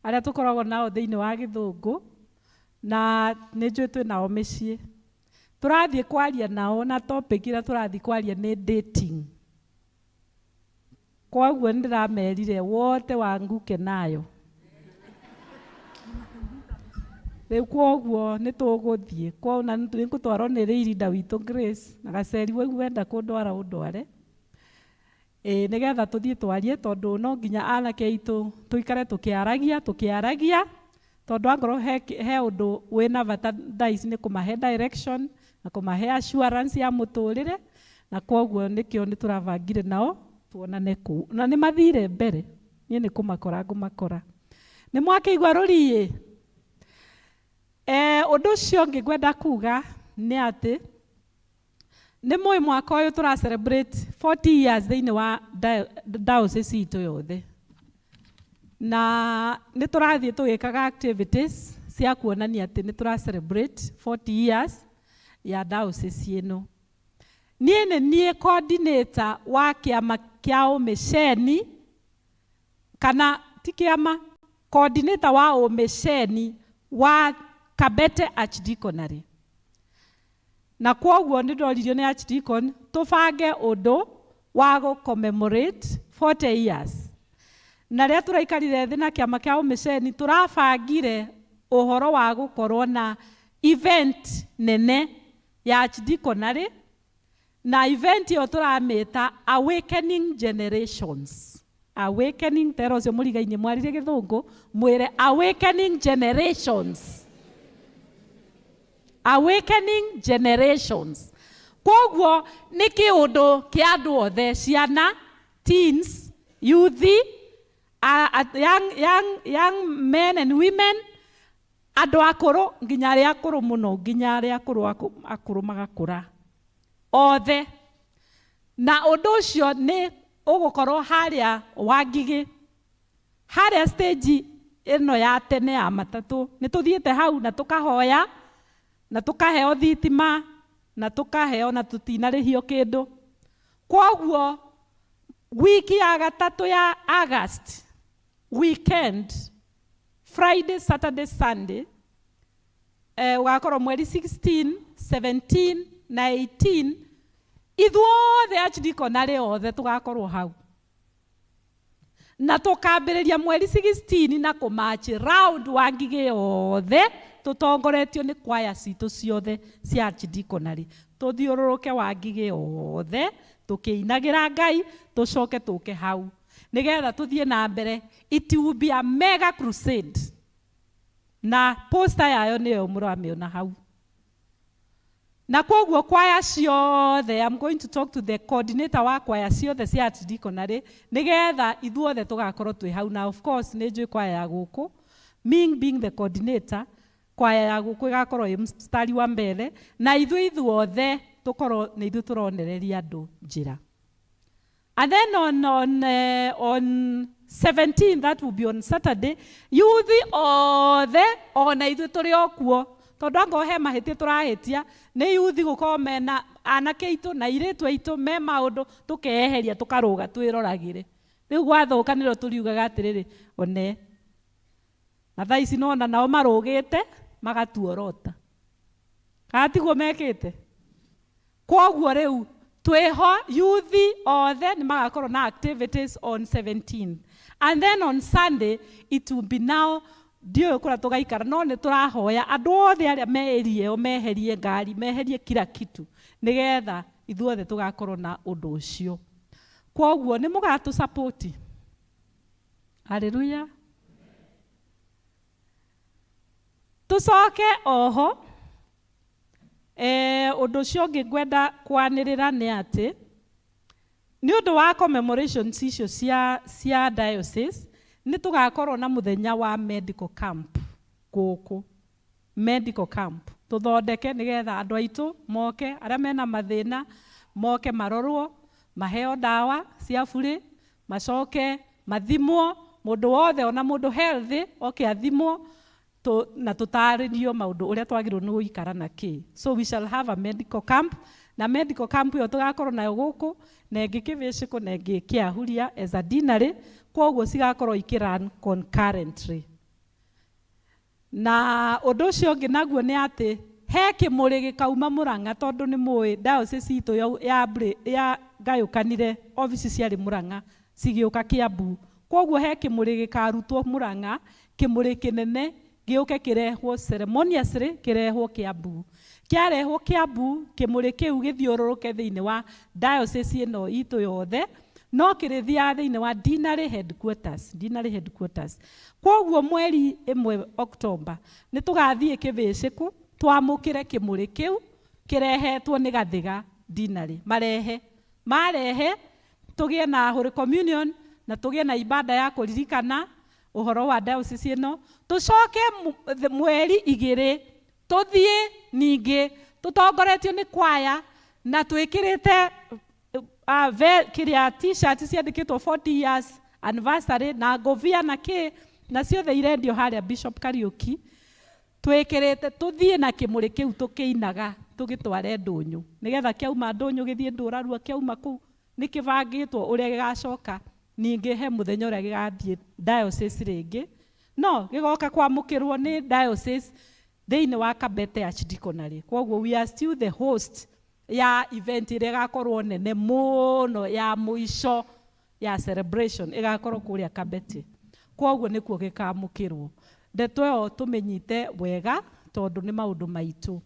Speaker 3: arĩa tũkoragwo nao thĩinĩ wa Gĩthũngũ na nĩ njũĩ twĩ nao mĩciĩ tũrathiĩ kwaria nao na topic ĩrĩa tũrathiĩ kwaria nĩ dating. Koguo nĩ ndĩramerire wote wanguke nayo rĩu koguo nĩ tũgũthiĩ koguo na nĩ ngũtwarwo nĩ Rĩirinda witũ Grace na Gaceri wau wenda kũndwara ũndware nĩgetha tũthiĩ twarie tondũ no nginya anake aitũ tũikare tũkĩaragia tondũ angorwo he ũndũ wĩna bata thaa nĩ kũmahe direction na kũmahe assurance ya mũtũrĩre na koguo nĩkĩo nĩ tũrabangire nao tuonane kũu na nĩ mathire mbere niĩ nĩ kũmakora ngũmakora. Nĩ mwakĩigua rũriĩ? Ũndũ ũcio ũngĩ ngwenda kuga nĩ atĩ nĩ mũĩ mwaka ũyũ tũra celebrate 40 years thĩinĩ wa diocese itũ yothe na nĩ tũrathiĩ tũgĩkaga activities cia kuonania atĩ nĩ tũra celebrate 40 years ya diocese ĩno. Niĩ nĩ niĩ coordinator wa kĩama kĩa ũmĩceni kana ti kĩama coordinator wa ũmĩceni wa Kabete Archdeaconry. Na koguo nĩ ndoririo nĩ Archdeacon tũbange ũndũ wa gũ commemorate 40 years. Na rĩrĩa tũraikarire thĩ na kĩama kĩa ũmĩceni tũrabangire ũhoro wa gũkorwo na event nene ya Archdeaconry na event ĩyo tũramĩta Awakening Generations. Awakening tero ũcio mũriga-inĩ mwarire Gĩthũngũ mwĩre Awakening Generations. Awakening Generations. Koguo nĩ kĩũndũ kĩa andũ othe ciana, teens, youth, young men and women, andũ akũrũ nginya arĩa akũrũ mũno nginya arĩa akũrũ magakũra othe. Na ũndũ ũcio nĩ ũgũkorwo harĩa Wangigĩ harĩa stage ĩno ya tene ya matatũ nĩ tũthiĩte hau na tũkahoya na tũkaheo thitima na tukaheo na tutinarĩhio kĩndũ. Kwoguo wiki ya gatatũ ya August weekend, Friday, Saturday, Sunday, ugakorwo mweri 16, 17 na 18, ithuothe archdiconary othe tugakorwo hau. Na tukambĩrĩria mweri 16 na kũmachi round wa ngigĩ yothe tutongoretio nĩ kwaya citũ ciothe cia archdiconary. Tuthiũrũrũke wa ngigĩ yothe tukĩinagĩra Ngai tucoke tũke hau nĩgetha tuthiĩ na mbere. It will be a mega crusade. Na poster yayo nĩyo mũramĩona hau. Na kwoguo kwaya ciothe, I'm going to talk to the coordinator wa kwaya ciothe cia archdiconary nĩgetha ithuothe tũgakorwo twĩ hau. Na of course nĩ njũĩ kwaya ya gũkũ, Ming being the coordinator, kwaya ya gũkũ ĩgakorwo ĩ mstari wa mbere, na ithuothe tũkorwo nĩ ithuĩ tũronereria andũ njĩra. And then on 17, that will be on Saturday, youth othe ona ithuĩ tũrĩ o kuo, tondũ anga he mahĩtia tũrahĩtia nĩ youth gũkorwo mena anake aitũ na airĩtu aitũ me maũndũ tũkeeheria tũkarũga twĩroragĩre. Rĩu gwathoka nĩrĩo tũriugaga atĩrĩrĩ, one na thaa ici nona nao marũgĩte magatuorota. Katiguo mekĩte. Kwoguo rĩu twĩho youth othe nĩ magakorwo na activities on 17. And then on Sunday it will be now ndio kũra tũgaikara no nĩ tũrahoya andũ othe arĩa meerie o meherie ngari meherie kila kitu nĩgetha ithuothe tũgakorwo na ũndũ ũcio. Kwoguo nĩ mũgatũ support. Hallelujah. Tucoke oho ũndũ ũcio ũngĩ ngwenda kwanĩrĩra nĩ atĩ nĩ ũndũ wa commemorations icio cia diocese nĩ tũgakorwo na mũthenya wa medical camp gũkũ. Medical camp tũthondeke nĩgetha andũ aitũ moke arĩa mena mathĩna moke marorwo maheo ndawa cia bure macoke mathimwo mũndũ wothe ona mũndũ healthy oke athimwo na tutarĩrio maũndũ ũrĩa twagĩrĩirwo nĩ gũikara na kĩ. So we shall have a medical camp, na medical camp ĩyo tũgakorwo nayo gũkũ na ĩngĩ Kĩbĩcĩkũ na ĩngĩ Kĩahuria as a dinary, kwoguo cigakorwo ikĩrun concurrently. Na ũndũ ũcio ũngĩ naguo nĩ atĩ he kĩmũrĩ gĩkauma Mũrang'a, tondũ nĩ mũĩ diocese itũ ya gayũkanire office ciarĩ Mũrang'a cigĩũka Kiambu. Kwoguo he kĩmũrĩ gĩkarutwo Mũrang'a, kĩmũrĩ kĩnene gĩũke kĩrehwo ceremoniously kĩrehwo Kiambu. Kĩarehwo Kiambu, kĩmũrĩ kĩu gĩthiũrũrũke thĩinĩ wa diocese ĩno itũ yothe, no kĩrĩthiaga thĩinĩ wa dinary headquarters. Kwoguo mweri 1 October nĩ tũgathiĩ Kĩbĩcĩkũ twamũkĩre kĩmũrĩ kĩu kĩrehetwo nĩ Gathiga dinary. Marehe tũgĩe na Holy Communion na tũgĩe na ibada ya kũririkana ũhoro wa diocese ĩno. Tũcoke mweri 2 tũthiĩ ningĩ tũtongoretio nĩ kwaya na twĩkĩrĩte kĩrĩa t-shirt ciandĩkĩtwo 40 years anniversary na ngũbia na kĩ na ciothe irendio harĩa Bishop Kariuki. Twĩkĩrĩte tũthiĩ na kĩmũrĩ kĩu tũkĩinaga tũgĩtware Ndũnyũ nĩgetha kĩauma Ndũnyũ gĩthiĩ Ndũrarua, kĩauma kũu nĩ kĩbangĩtwo ũrĩa gĩgacoka ningĩ he mũthenya ũrĩa gĩgathiĩ diocese rĩngĩ, no gĩgoka kwamũkĩrwo nĩ diocese thĩinĩ wa Kabete Archdiconary. Kwoguo we are still the host ya event ĩrĩa ĩgakorwo nene mũno ya mũico ya celebration ĩgakorwo kũrĩa Kabete. Kwoguo nĩkuo gĩkamũkĩrwo. Ndeto ĩyo tũmenyite wega tondũ nĩ maũndũ maitũ.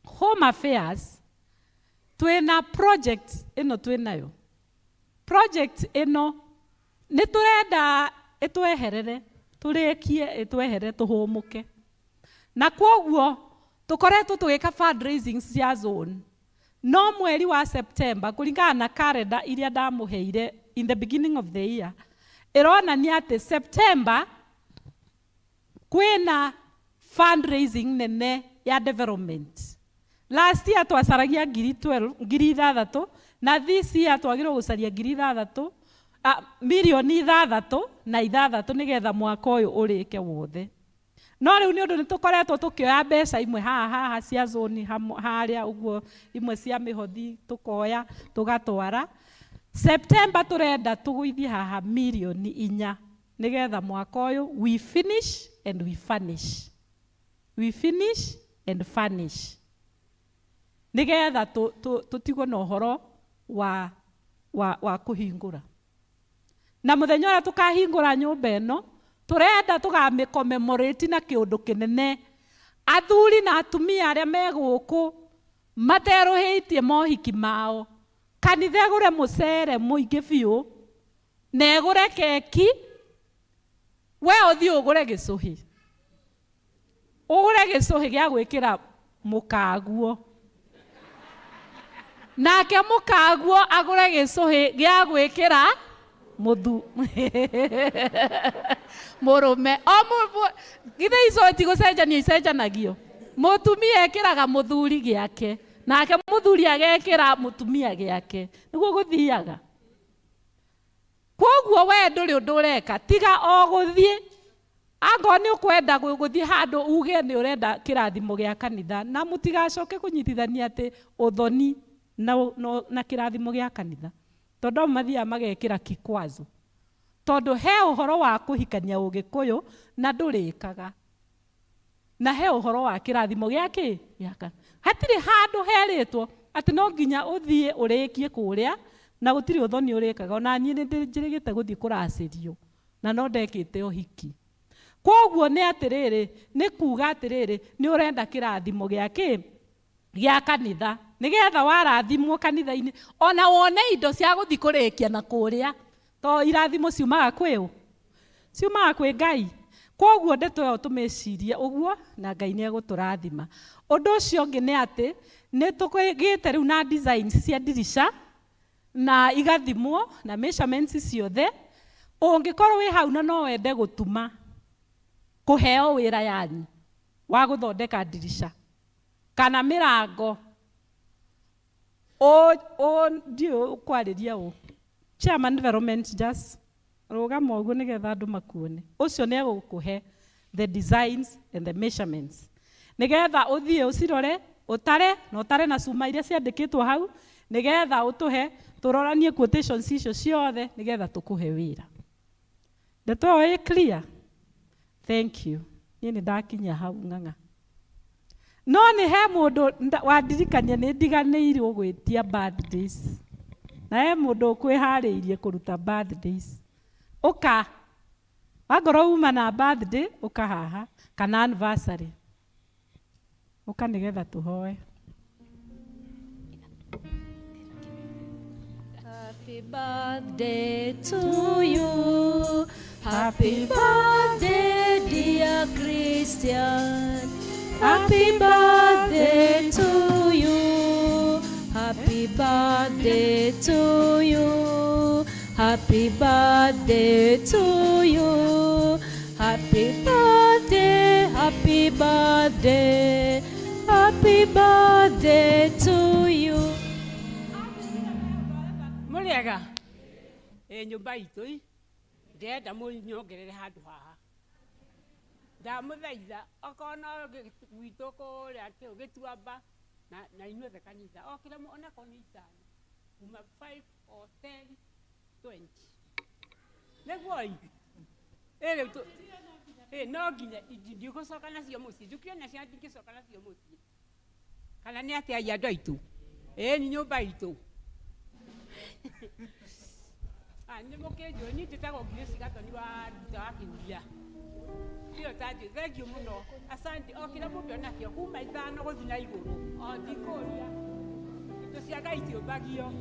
Speaker 3: Home Affairs twĩna project ĩno twĩnayo. Project ĩno nĩ tũrenda ĩtweherere, tũrĩkie ĩtweherere tũhũmũke. Na kwoguo tũkoretwo tũgĩka fundraising cia zone. No mweri wa September kũringana na calendar iria ndamũheire in the beginning of the year ĩronania atĩ September kwĩna fundraising nene ya development. Last year twacaragia 6,000 na this year twagĩrĩirwo gũcaria 6,000 milioni 6 na 6 nĩgetha mwaka ũyũ ũrĩke wothe. no riu ni undu ni tukoretwo tukioya mbeca imwe haha cia zoni haria uguo imwe cia mihothi tukoya tugatwara. September turenda tuguithie haha milioni 4 nigetha mwaka uyu we finish and we furnish. We finish and furnish. Nigetha tutigo na uhoro wa kuhingura. Na muthenya uria tukahingura nyumba eno turenda tugamikommemorate na kiundu kinene. Athuri na atumia aria me guku materuhitie mohiki mao, kanitha igure mucere muingi biu na igure keki, we uthii ugure gicuhi, ugure gicuhi gia gwikira mukaguo, nake mukaguo agure gicuhi gia gwikira muthu murume githe ico tigucenjania icenjanagio. Mutumia ekiraga muthuri giake nake muthuri agekira mutumia giake, niguo guthiaga. Koguo we nduri undu ureka tiga o guthie, ango ni ukwenda guthie handu uge ni urenda kirathimo gia kanitha, na mutigacoke kunyitithania ati uthoni na kirathimo gia kanitha, tondu mathia magekira kikwazo, tondu he uhoro wa kuhikania ugikuyu na ndurikaga, na he uhoro wa kirathimo giake giaka. Hatiri handu heritwo ati no nginya uthie urikie kuria na gutiri uthoni urikaga. Ona nie ni njirigite guthie kuracirio na no ndekite uhiki. Koguo ni atiriri, ni kuga atiriri, ni urenda kirathimo giake gia kanitha, nigetha warathimwo kanitha-ini ona wone indo cia guthii kurikia na kuria, to irathimo ciumaga kwiu, ciumaga kwi Ngai. Koguo ndeto yo tumecirie uguo na Ngai ni eguturathima. Undu ucio ungi ni ati ni tukigite riu na designs cia dirisha na igathimwo na measurements ciothe. Ungikorwo wi hau na no wende gutuma kuheo wira yanyu wa guthondeka dirisha kana mirango, ndio kwariria u chairman development just rugama uguo nigetha andu makuone. Ucio ni egukuhe the designs and the measurements, nigetha uthie ucirore utare na utare na cuma iria ciandikitwo hau, nigetha utuhe turoranie quotations icio ciothe, nigetha tukuhe wira. Ndeto ĩ clear? Thank you. Ni ndakinya hau ng'ang'a. No ni he mundu wandirikania ni ndiganĩirwo gwĩtia birthdays, na he mundu kwĩharĩirie kũruta birthdays. Uka wangorwo uma na birthday uka haha kana anniversary, uka nigetha tuhoe.
Speaker 2: Happy birthday to you, happy birthday dear Christian, happy birthday to you, happy birthday to you, happy birthday to you, happy birthday, happy birthday, happy birthday to you.
Speaker 12: Muriega nyumba itu ndenda munyongerere handu haha, ndamuthaitha okona gwitu kuria tiu gituamba na inyuothe kanitha okira ona koni itano kuma 5 or 10 20 niguo no nginya ndigucoka nacio mucii, ndukiona cia ndingicoka nacio mucii kana ni atia andu aitu ni nyumba itu. Ni mukinjwo ni titagwo Grace Gathoni wa Ruta wa Kinuthia. Tio tati, thank you muno. Asante. Okira mundu onakio kuma ithano guthi na iguru. O ndikuria. Indo cia Ngai ciumbagio.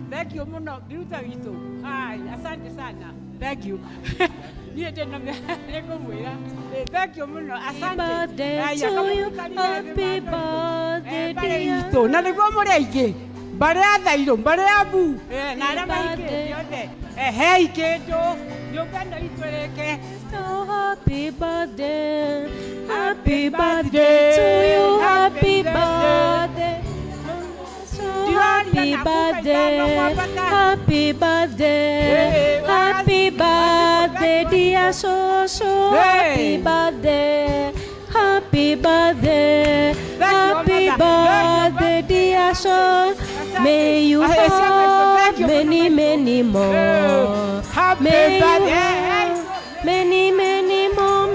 Speaker 12: Thank you muno Ruta witu. Hai, asante sana. Thank you. Niye tena nikumwira. Thank you muno. Asante.
Speaker 2: Happy birthday to you.
Speaker 12: Na niguo muri aingi. Mbare ya thairo, mbare ya bu. Na arĩa mahikĩte othe. Hei kĩndũ. Nyũmba ĩno itũ ĩrĩke.
Speaker 2: So happy birthday. Happy birthday to you. Happy birthday. Happy birthday. Happy birthday. Happy birthday. birthday, dear Shosho. Happy birthday. Happy birthday. Happy birthday, dear Shosho. May you have many, many more. May you have many, many more.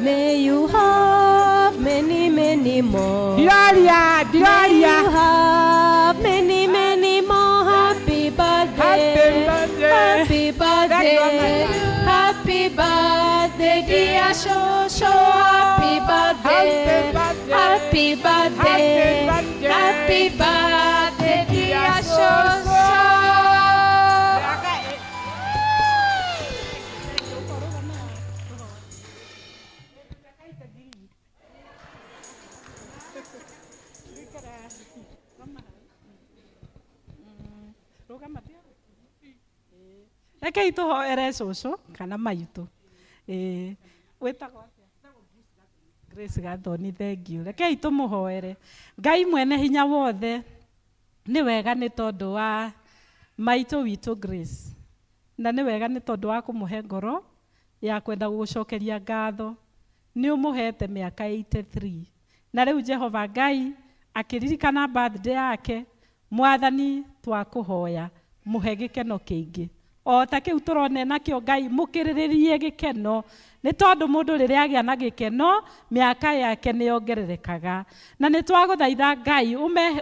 Speaker 2: May you have many, many more.
Speaker 12: Gloria, Gloria.
Speaker 2: May you have many, many more. Happy birthday. Happy birthday. Happy birthday, dear Shosho. Happy birthday. Happy birthday. Happy birthday, dear Shosho.
Speaker 3: Rekei tuhoere Shosho kana maitu. Wetagwo Grace Gathoni, thank you. Rekei tumuhoere. Ngai mwene hinya wothe ni wega ni tondu wa maitu witu Grace. Na ni wega ni tondu wa kumuhe ngoro ya kwenda gucokeria ngatho. Ni umuhete miaka 83. Na riu Jehova Ngai akiririkana birthday yake, Mwathani twakuhoya muhe gikeno kiingi. O ta kiu turone nakio Ngai mukiriririe gikeno, ni tondu mundu riria agia na gikeno miaka yake ni yongererekaga. Na ni twaguthaitha Ngai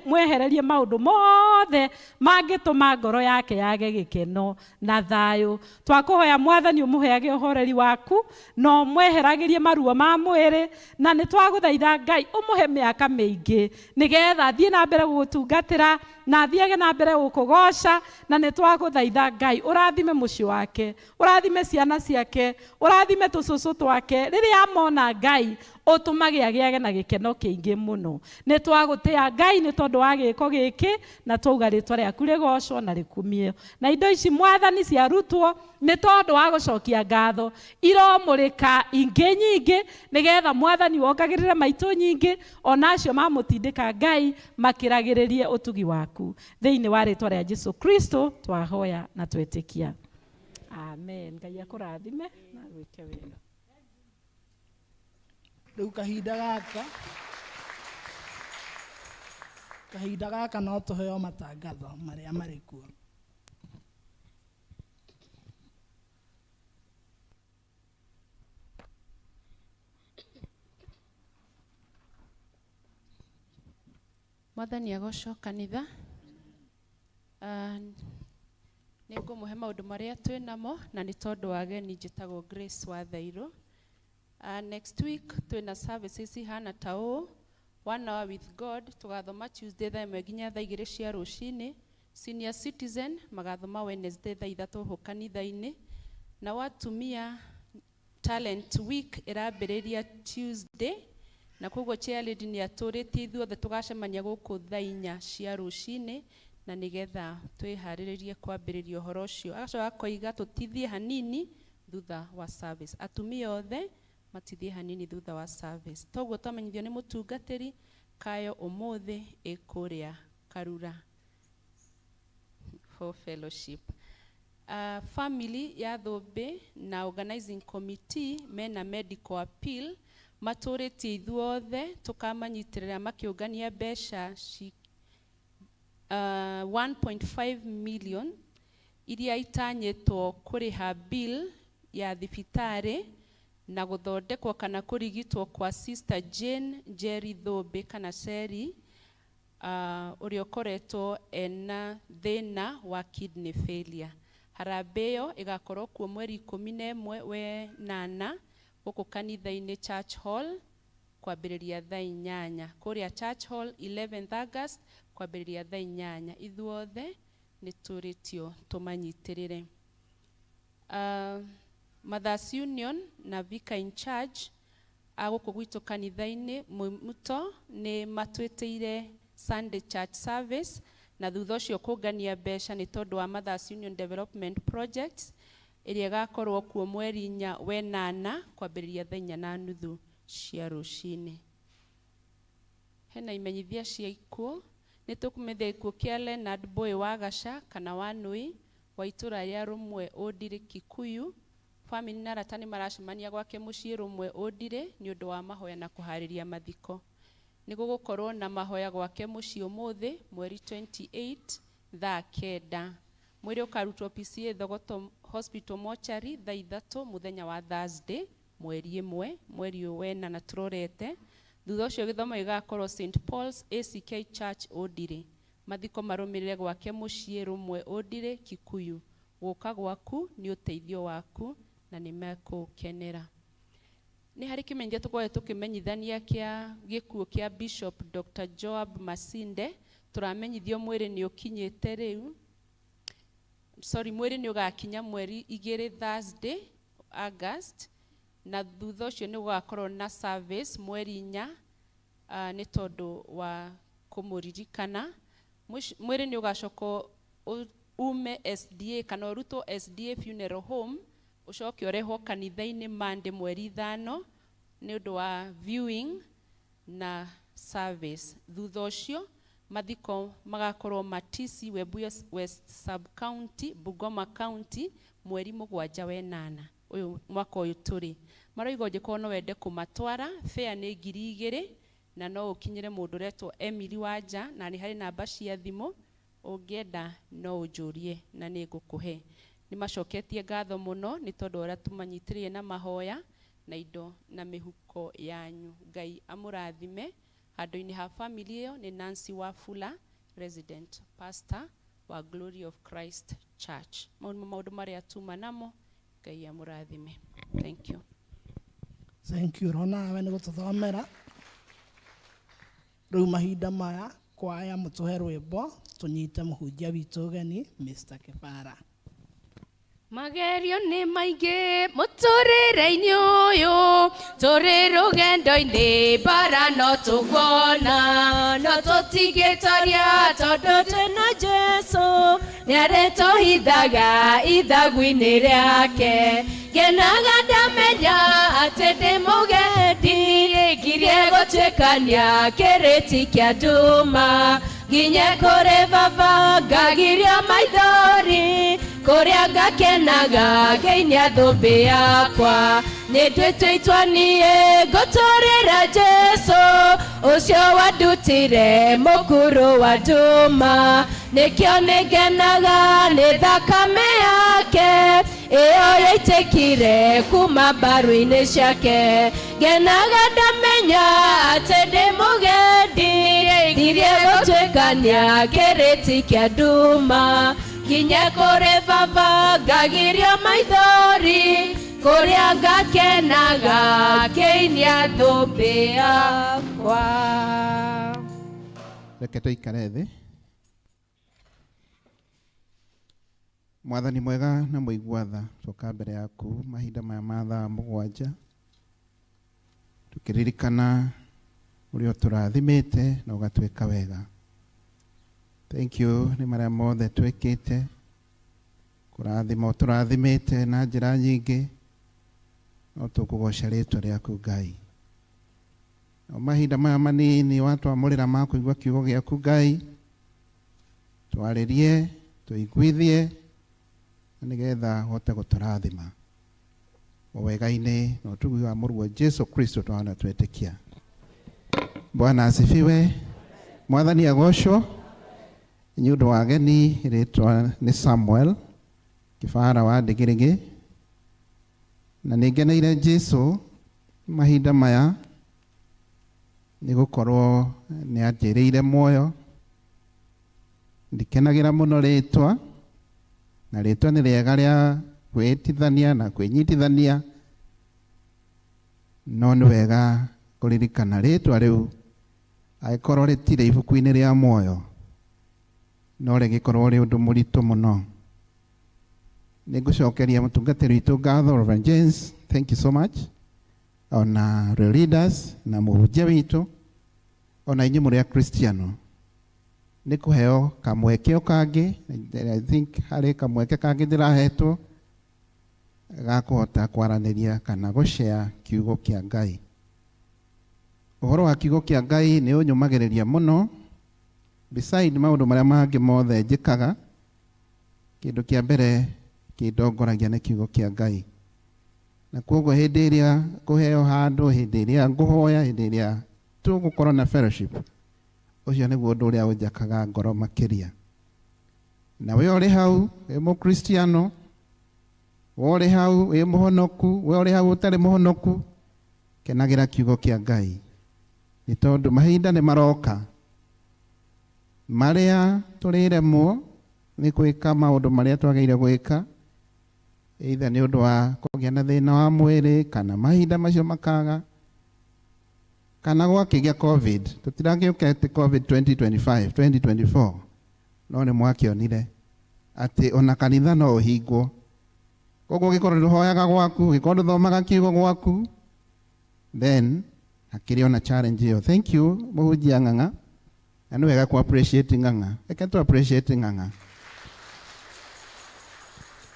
Speaker 3: mwehererie maundu mothe mangituma ngoro yake yage gikeno na thayu. Twakuhoya Mwathani umuheage uhoreri waku, no mweheragirie maruo ma mwiri, na ni twaguthaitha Ngai umuhe miaka mingi nigetha thie na mbere gutungatira na thiage na mbere gukugoca. Na ni twaguthaitha Ngai urathime muci wake, urathime ciana ciake, urathime tucucu twake. Riria mona Ngai utumage agiage na gikeno kiingi muno. Ni twagutia Ngai ni tondu wa giko giki, na twauga ritwa riaku rigocwo na rikumio. Na indo ici Mwathani ciarutwo ni tondu wa gucokia ngatho, iromurika ingi nyingi nigetha Mwathani wongagirire maitu nyingi onacio mamutindika Ngai makiragiririe utugi waku. Thiini wa ritwa ria Jesu Kristo twahoya na twetikia. Amen. Ngai akurathime na gwike wega.
Speaker 1: Riu kahinda gaka no tuheo matangatho maria mari kuo.
Speaker 6: Mwathani agocwo kanitha. Nĩ ngũmũhe maũndũ marĩa twĩ namo na nĩ tondũ wa ageni njĩtagwo Grace wa Thairũ. Next week twĩna services ihana ta ũũ: 1 hour with God, tũgathoma Tuesday thaa 1 nginya thaa 2 cia rũcinĩ. Senior citizen magathoma Wednesday thaa 3 ho kanitha-inĩ. Na watumia talent week ĩrambĩrĩria Tuesday, na koguo chairlady nĩ atũrĩtie ithuothe tũgacemania gũkũ thaa 4 cia rũcinĩ, na nigetha twĩharĩrĩrie kwambĩrĩria ũhoro ũcio. Agacoka koiga tũtithie hanini thutha wa service. Atumia othe matithie hanini thutha wa service. Toguo twamenyithio nĩ mũtungatĩri Kayo ũmũthĩ ĩkũrĩa Karura for fellowship. Family ya Thũmbĩ na organizing committee mena medical appeal matũrĩtie ithuothe tũkamanyitĩrĩra makĩũngania mbeca 1.5 million iria itanyĩtwo kũrĩha bill ya thibitarĩ na gũthondekwo kana kũrigitwo kwa Sister Jane Jerry Thũmbĩ kana Seri, ũrĩa ũkoretwo ena thĩna wa kidney failure. Harambee ĩyo ĩgakorwo kuo mweri 11 we 8 gũkũ kanitha-inĩ Church Hall kwambĩrĩria thaa 8. Kũrĩa Church Hall 11th August kwambĩrĩria thaa 8. Ithuothe nĩ tũrĩtio tũmanyitĩrĩre. Mothers Union na Vicar in Charge agũkũ gwitũ kanitha-inĩ Mũto nĩ matwĩtĩire Sunday church service, na thutha ũcio kũngania mbeca nĩ tondũ wa Mothers Union Development Projects ĩrĩa ĩgakorwo kuo mweri 4 we 8 kwambĩrĩria thaa 4:30 cia rũcinĩ. Hena imenyithia cia ikuũ. Nĩ tũkũmethia ikuũ kĩa Leonard Boy wa Gaca kana wa Nui wa itũra rĩa Rũmwe Ũndiri Kikuyu family na arata nĩ maracemania gwake mũciĩ rũmwe Ũndire nĩ ũndũ wa mahoya na kũharĩria mathiko. Nĩ gũgũkorwo na mahoya gwake mũciĩ ũmũthĩ mweri 28 thaa 9. Mwĩrĩ ũkarutwo PCA Thogoto Hospital Mortuary thaa 3 mũthenya wa Thursday mweri 1 mweri wena na turorete. Thutha ũcio gĩthomo gĩgakorwo St Paul's ACK Church Ũndire. Mathiko marũmĩrĩre gwake mũciĩ rũmwe Ũndire Kikuyu. Gũka gwaku nĩ ũteithio waku na nĩ mekũkenera. Nĩ harĩ kĩmenyithia tũkoragwo tũkĩmenyithania kĩa gĩkuũ kĩa Bishop Dr. Joab Masinde. Tũramenyithio mwĩrĩ nĩ ũkinyĩte rĩu. Mwĩrĩ nĩ ũgakinya mweri 2 Thursday August, na thutha ũcio nĩ gũgakorwo na service mweri 4 nĩ tondũ wa kũmũririkana. Mwĩrĩ nĩ ũgacoka ume SDA kana ũrutwo SDA Funeral Home ucoke ũrehwo kanitha-inĩ Monday mweri 5 nĩ ũndũ wa viewing na service. Thutha ũcio mathiko magakorwo Matisi Webuye West Sub County Bungoma County mweri 7 wenana ũyũ mwaka ũyũ tũrĩ. Maroigo njĩkorwo no wende kũmatwara, fare nĩ 2,000 na no ũkinyĩre mũndũ ũretwo Emily Wanja na nĩ harĩ namba cia thimũ ũngĩenda no ũnjũrie na nĩ ngũkũhe. Nĩ macoketie ngatho mũno nĩ tondũ ũrĩa tũmanyitĩrĩire na mahoya na indo na mĩhuko yanyu. Ngai amũrathime. Handũ-inĩ ha family ĩyo nĩ Nancy Wafula, resident pastor wa Glory of Christ Church. Maũndũ marĩa tuma namo, Ngai amũrathime. Thank you.
Speaker 1: Thank you Rona, we nĩ gũtũthomera. Rĩu mahinda maya kwaya mũtũhe rwĩmbo tũnyite mũhunjia witũ ũgeni Mr. Kĩbara.
Speaker 5: Magerio nĩ maingĩ mũtũrĩre-inĩ ũyũ, tũrĩ rũgendo-inĩ bara no tũkuona, no tũtingĩtoria tondũ twĩna Jesũ nĩarĩtũhithaga ithagu-inĩ rĩake. Ngenaga ndamenya atĩ ndĩ mũgendi, ngirie gũtuĩkania kĩrĩti kĩa nduma, nginye kũrĩ baba ngagirio maithori, kũrĩa ngakenaga ngĩinia thũmbĩ yakwa. Nĩ nduĩte itua niĩ ngũtũrĩra Jesũ, ũcio wandutire mũkuru wa nduma, nĩkĩo nĩngenaga nĩ thakame yake ĩyo yaitĩkire kuma mbaru-inĩ ciake. Ngenaga ndamenya atĩ ndĩ mũgendi, ngirie gũtuĩkania kĩrĩti kĩa nduma, nginye kũrĩ baba ngagirio maithori, kũrĩa ngakenaga ngĩinia thũmbĩ yakwa.
Speaker 13: Reke tũikare thĩ. Mwathani mwega na mũigua tha, tũka mbere yaku mahinda maya ma thaa 7 tũkĩririkana ũrĩa tũrathimĩte na ũgatuĩka wega. Thank you nĩ marĩa mothe twĩkĩte, kũrathima tũrathimĩte na njĩra nyingĩ, no tũkũgoca rĩtwa rĩaku Ngai. Mahinda maya manini watwamũrĩra ma kũigua kiugo gĩaku Ngai, twarĩrie tũiguithie na nĩgetha hote gũtũrathima wega-inĩ na ũtugi wa mũrũ wa Jesũ Kristo twana twetĩkia. Bwana asifiwe. Mwathani agocwo. Nĩ ũndũ wa ageni rĩtwa nĩ Samuel Kĩbara wa Ndĩgĩrĩgĩ, na nĩngeneire Jesũ mahinda maya nĩ gũkorwo nĩ anjĩrĩire muoyo. Ndikenagĩra mũno rĩtwa, na rĩtwa nĩ rĩega rĩa kwĩtithania na kwĩnyitithania, no nĩ wega kũririkana rĩtwa rĩu angĩkorwo rĩtirĩ ibuku-inĩ rĩa muoyo no rĩgĩkorwo rĩ ũndũ mũritũ mũno. Nĩ ngũcokeria mũtungatĩri witũ ngatho Reverend James, thank you so much, ona leaders na mũhunjia witũ, ona inyuĩ mũrĩ Akristiano. Nĩ kũheo kamweke kangĩ, I think harĩ kamweke kangĩ ndĩrahetwo ga kũhota kwaranĩria kana gũshare kiugo kĩa Ngai. Ũhoro wa kiugo kĩa Ngai nĩ ũnyũmagĩrĩria mũno, beside maũndũ marĩa mangĩ mothe njĩkaga, kĩndũ kĩa mbere kĩndongoragia nĩ kiugo kĩa Ngai. na koguo hĩndĩ ĩrĩa kũheo handũ, hĩndĩ ĩrĩa ngũhoya, hĩndĩ ĩrĩa tũgũkorwo na fellowship, ũcio nĩguo ũndũ ũrĩa ũnjakaga ngoro makĩria. Na we ũrĩ hau wĩ mũkristiano, we ũrĩ hau wĩ mũhonoku, we ũrĩ hau ũtarĩ mũhonoku, kenagĩra kiugo kĩa Ngai, nĩ tondũ mahinda nĩ maroka marĩa tũrĩremwo nĩ gwĩka maũndũ marĩa twagĩrĩire gwĩka, either nĩ ũndũ wa kũgĩa na thĩna wa mwĩrĩ, kana mahinda macio makaga, kana gwakĩgĩa COVID. Tũtiragĩũkĩte COVID 2025, 2024, no nĩ mwakĩonire atĩ ona kanitha no ũhingwo. Koguo ũgĩkorwo ndũhoyaga gwaku, ũgĩkorwo ndũthomaga kiugo gwaku, then hakĩrĩ ona challenge ĩyo. Thank you mũhunjia Ng'ang'a, na nĩ wega ku appreciate Ng'ang'a. Reke tu appreciate Ng'ang'a.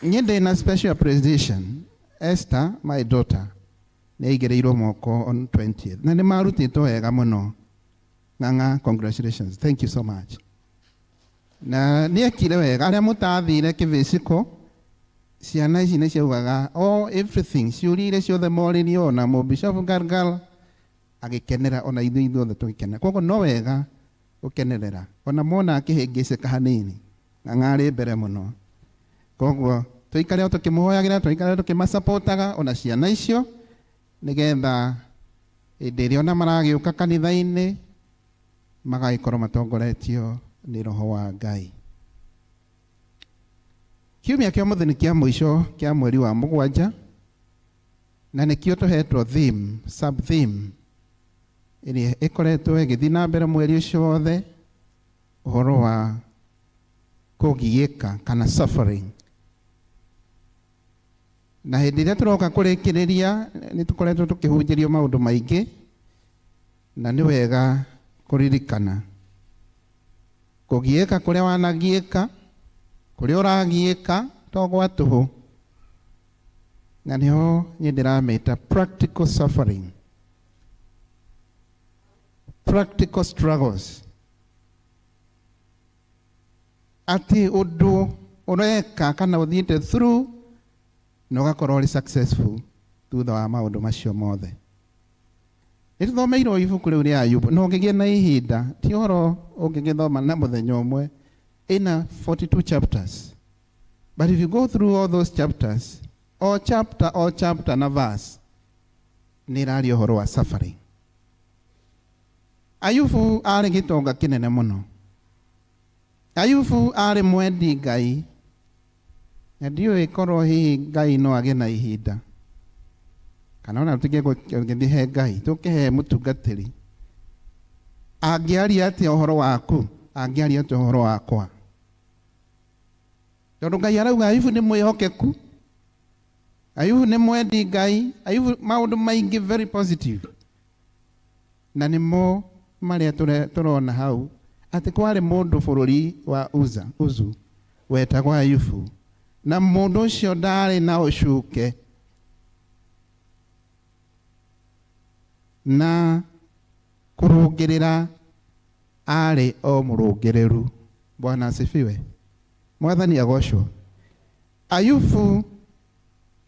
Speaker 13: Niĩ ndĩna special appreciation. Esther, my daughter, nĩ aigĩrĩirwo moko on 20th, na nĩ marutĩtwo wega mũno. Ng'ang'a, congratulations, thank you so much. Na nĩ ekire wega, arĩa mũtathire kĩbĩciko, ciana ici nĩ ciaugaga everything, ciũrire ciothe morĩrio, na mũbishofu Gargal agĩkenera, ona ithuothe tũgĩkenera. Koguo no wega gũkenerera, ona mona akĩhĩngĩcĩka hanini, Ng'ang'a arĩ mbere mũno. Koguo tũikare o tũkĩmũhoyagĩra, tũikare o tũkĩmasupportaga ona ciana icio, nĩgetha hĩndĩ ĩrĩa ona maragĩũka kanitha-inĩ magagĩkorwo matongoretio nĩ Roho wa Ngai. Kiumia kĩa mũthĩ nĩ kĩa mũico kĩa mweri wa mũgwanja, na nĩkĩo tũhetwo theme, sub theme ĩrĩa ĩkoretwo ĩgĩthiĩ na mbere mweri ũcio wothe, ũhoro wa kũgiĩka kana suffering. Na hĩndĩ ĩrĩa tũroka kũrĩkĩrĩria nĩ tũkoretwo tũkĩhunjĩrio maũndũ maingĩ, na nĩ wega kũririkana kũgiĩka kũrĩa wanagiĩka, kũrĩa ũragiĩka to gwa tũhũ, na nĩho niĩ ndĩramĩta practical suffering, practical struggles. Atĩ ũndũ ũreka kana ũthiĩte through na ũgakorwo ũrĩ successful thutha wa maũndũ macio mothe. Nĩ tũthomeirwo ibuku rĩu rĩa Ayubu, no ũngĩgĩa na ihinda, ti ũhoro ũngĩgĩthoma na mũthenya ũmwe, ina 42 chapters. But if you go through all those chapters, all chapter na verse, nĩ ĩraria ũhoro wa suffering. Ayubu arĩ gĩtonga kĩnene mũno. Ayubu arĩ mwendi Ngai, na ndiũĩ korwo hihi Ngai no agĩe na ihinda, kana ona tũtige gũgĩthiĩ Ngai, tũkĩhe mũtungatĩri. Angĩaria atĩa ũhoro waku, angĩaria atĩa ũhoro wakwa. Tondũ Ngai arauga Ayubu nĩ mwĩhokeku, Ayubu nĩ mwendi Ngai, Ayubu maũndũ maingĩ very positive. Na nĩmo marĩa tũrona hau, atĩ kwarĩ mũndũ bũrũri wa Uzu wetagwo Ayubu, na mũndũ ũcio ndarĩ na ũcuke, na kũrũngĩrĩra arĩ o mũrũngĩrĩru. Bwana asifiwe. Mwathani agocwo. Ayubu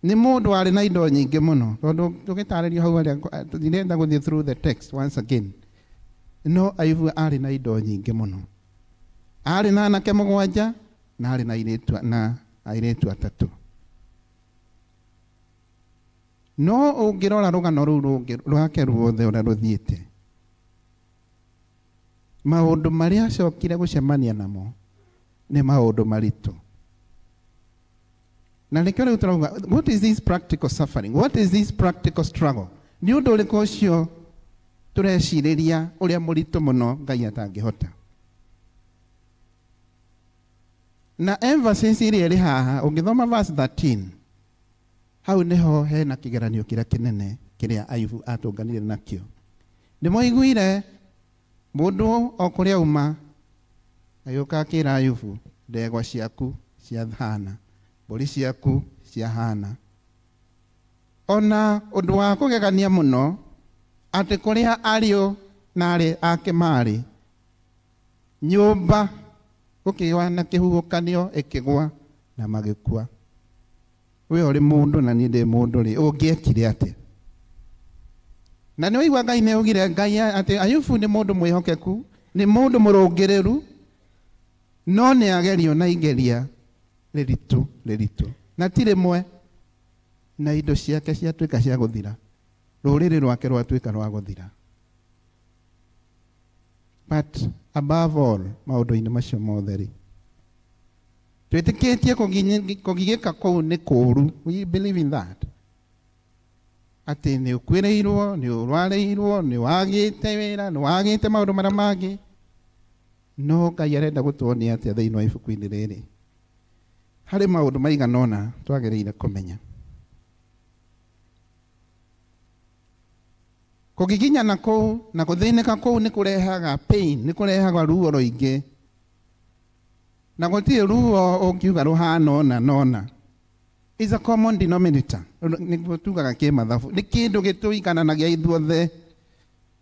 Speaker 13: nĩ mũndũ arĩ na indo nyingĩ mũno, tondũ tũgĩtarĩrio hau arĩa tũtirenda gũthiĩ through the text once again. No Ayubu arĩ na indo nyingĩ mũno. Arĩ na anake mũgwanja na arĩ na airĩtu atatũ. No ũngĩrora rũgano rũu rwake ruothe ũrĩa rũthiĩte, maũndũ marĩa acokire gũcemania namo nĩ maũndũ maritũ. Na nĩkĩo rĩu tũrauga, what is this practical suffering? What is this practical struggle? Nĩ ũndũ ũrĩkũ ũcio tũrecirĩria ũrĩa mũritũ mũno Ngai atangĩhota. Na emphasis ĩrĩa ĩrĩ haha, ũngĩthoma verse 13, hau nĩho hena kĩgeranio kĩrĩa kĩnene kĩrĩa Ayubu atũnganire nakĩo. Nĩmũiguire mũndũ o kũrĩa uma agĩũka akĩra Ayubu, ndegwa ciaku ciathana, mbũri ciaku ciahana. Ona ũndũ wa kũgegania mũno, atĩ kũrĩa ariũ na arĩ ake marĩ, nyũmba gũkĩgĩa na kĩhuhũkanio ĩkĩgwa na magĩkua. we uri mundu na ni ndi mundu ri ungiekire atia? Na ni waigua Ngai neugire Ngai ati Ayubu ni mundu mwihokeku, ni mundu murungireru, no ni agerio na igeria riritu na ti rimwe na indo ciake ciatuika cia guthira, ruriri rwake rwatuika rwa guthira. But above all, maundu-ini macio mothe ri twitikitie kugigika kou ni kuru. We believe in that. Ati ni ukwireirwo, ni urwareirwo, ni wagite wira, ni wagite maundu maria mangi. No Ngai arenda gutuonia atia thiini wa ibuku-ini riri hari maundu maigana ona twagiriire kumenya. Kugiginyana kou na kuthinika kou ni kurehaga pain, ni kurehaga ruo ruingi, na gutiri ruo ungiuga ruhana ona nona. Is a common denominator. Ni tugaga kimathabu, ni kindu gituigananagia ithuothe.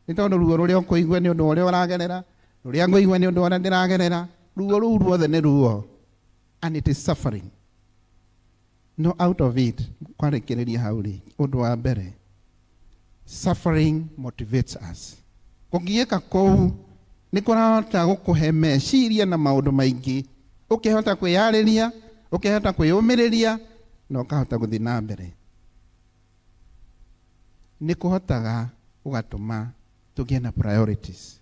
Speaker 13: Ni tondu ruo ruria ukuigua ni undu uria uragerera, ruria nguigua ni undu uria ndiragerera, ruo ruu ruothe ni ruo, and it is suffering. No, out of it kwarikiriria hau ri, undu wa mbere, suffering motivates us. Kugieka kou ni kurahota gukuhe meciria na maundu maingi, ukihota kwiyariria, ukihota kwiyumiriria, na ukahota guthi na mbere. Ni kuhotaga ugatuma tugie na priorities.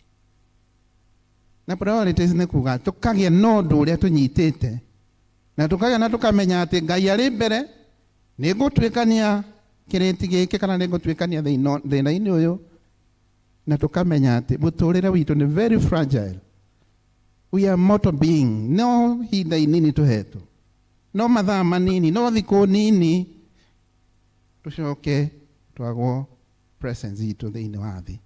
Speaker 13: Na priorities ni kuga tukagia no undu uria tunyitite, na tukagia na tukamenya ati Ngai ari mbere, ni gutwikania kiriti giki kana ni gutwikania thina-ini uyu, na tukamenya ati muturire witu ni very fragile. We are mortal being. No hinda inini tuhetu, no mathaa manini, no thiku nini tucoke twagwo presence itu thiini wa thi.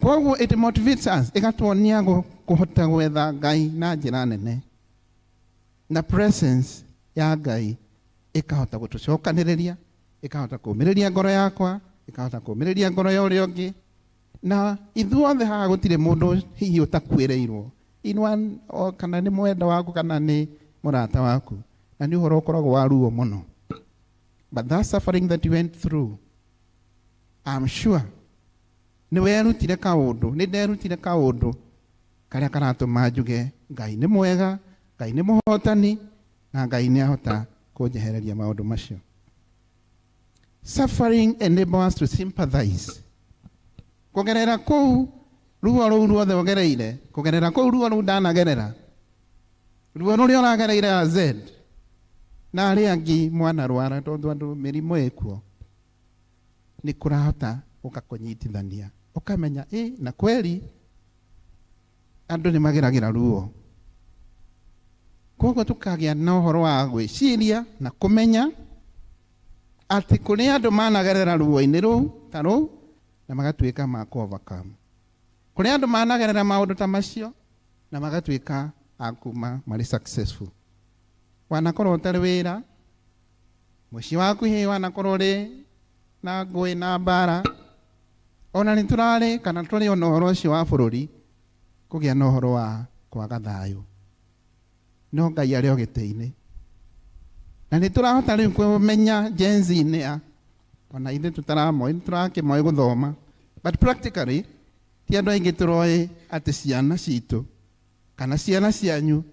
Speaker 13: Koguo it motivates us, igatuonia kuhota gwetha Ngai na njira nene, na presence ya Ngai ikahota gutucokaniriria, ikahota kumiriria ngoro yakwa, ikahota kumiriria ngoro ya uria ungi, na ithuothe haha gutire mundu hihi utakwireirwo, kana ni mwenda waku kana ni murata waku, na ni uhoro ukoragwo wa ruo muno. But that suffering that you went through, I'm sure ni werutire kaundu, ni nderutire kaundu karia karatuma njuge Ngai ni mwega, Ngai ni muhotani, na Ngai ni ahota kunjehereria maundu macio. Suffering enables us to sympathize. Kugerera kou ruo ruu ruothe ugereire, kugerera kou ruo ruu ndanagerera, ruo ruria uragereire a Z na aria angi mwana rwara tondu andu mirimu ikuo, ni kurahota ukakunyitithania, ukamenya na kweli andu ni mageragira ruo. Koguo tukagia na uhoro wa gwiciria na kumenya ati kuri andu managerera ruo-ini ruu ta ruu na magatuika ma overcome. Kuri andu managerera maundu ta macio na magatuika akuma mari successful. Wanakorwo utari wira, muci waku hi wanakorwo ri na ngui na mbara, ona ni turari kana turi ona uhoro ucio wa bururi kugia na uhoro wa kwaga thayu. No Ngai ari o giti-ini, na ni turahota riu kumenya jenzi-ini ya ona ithe tutaramoi turakimoi guthoma, but practically ti andu aingi turoi ati ciana citu kana ciana cianyu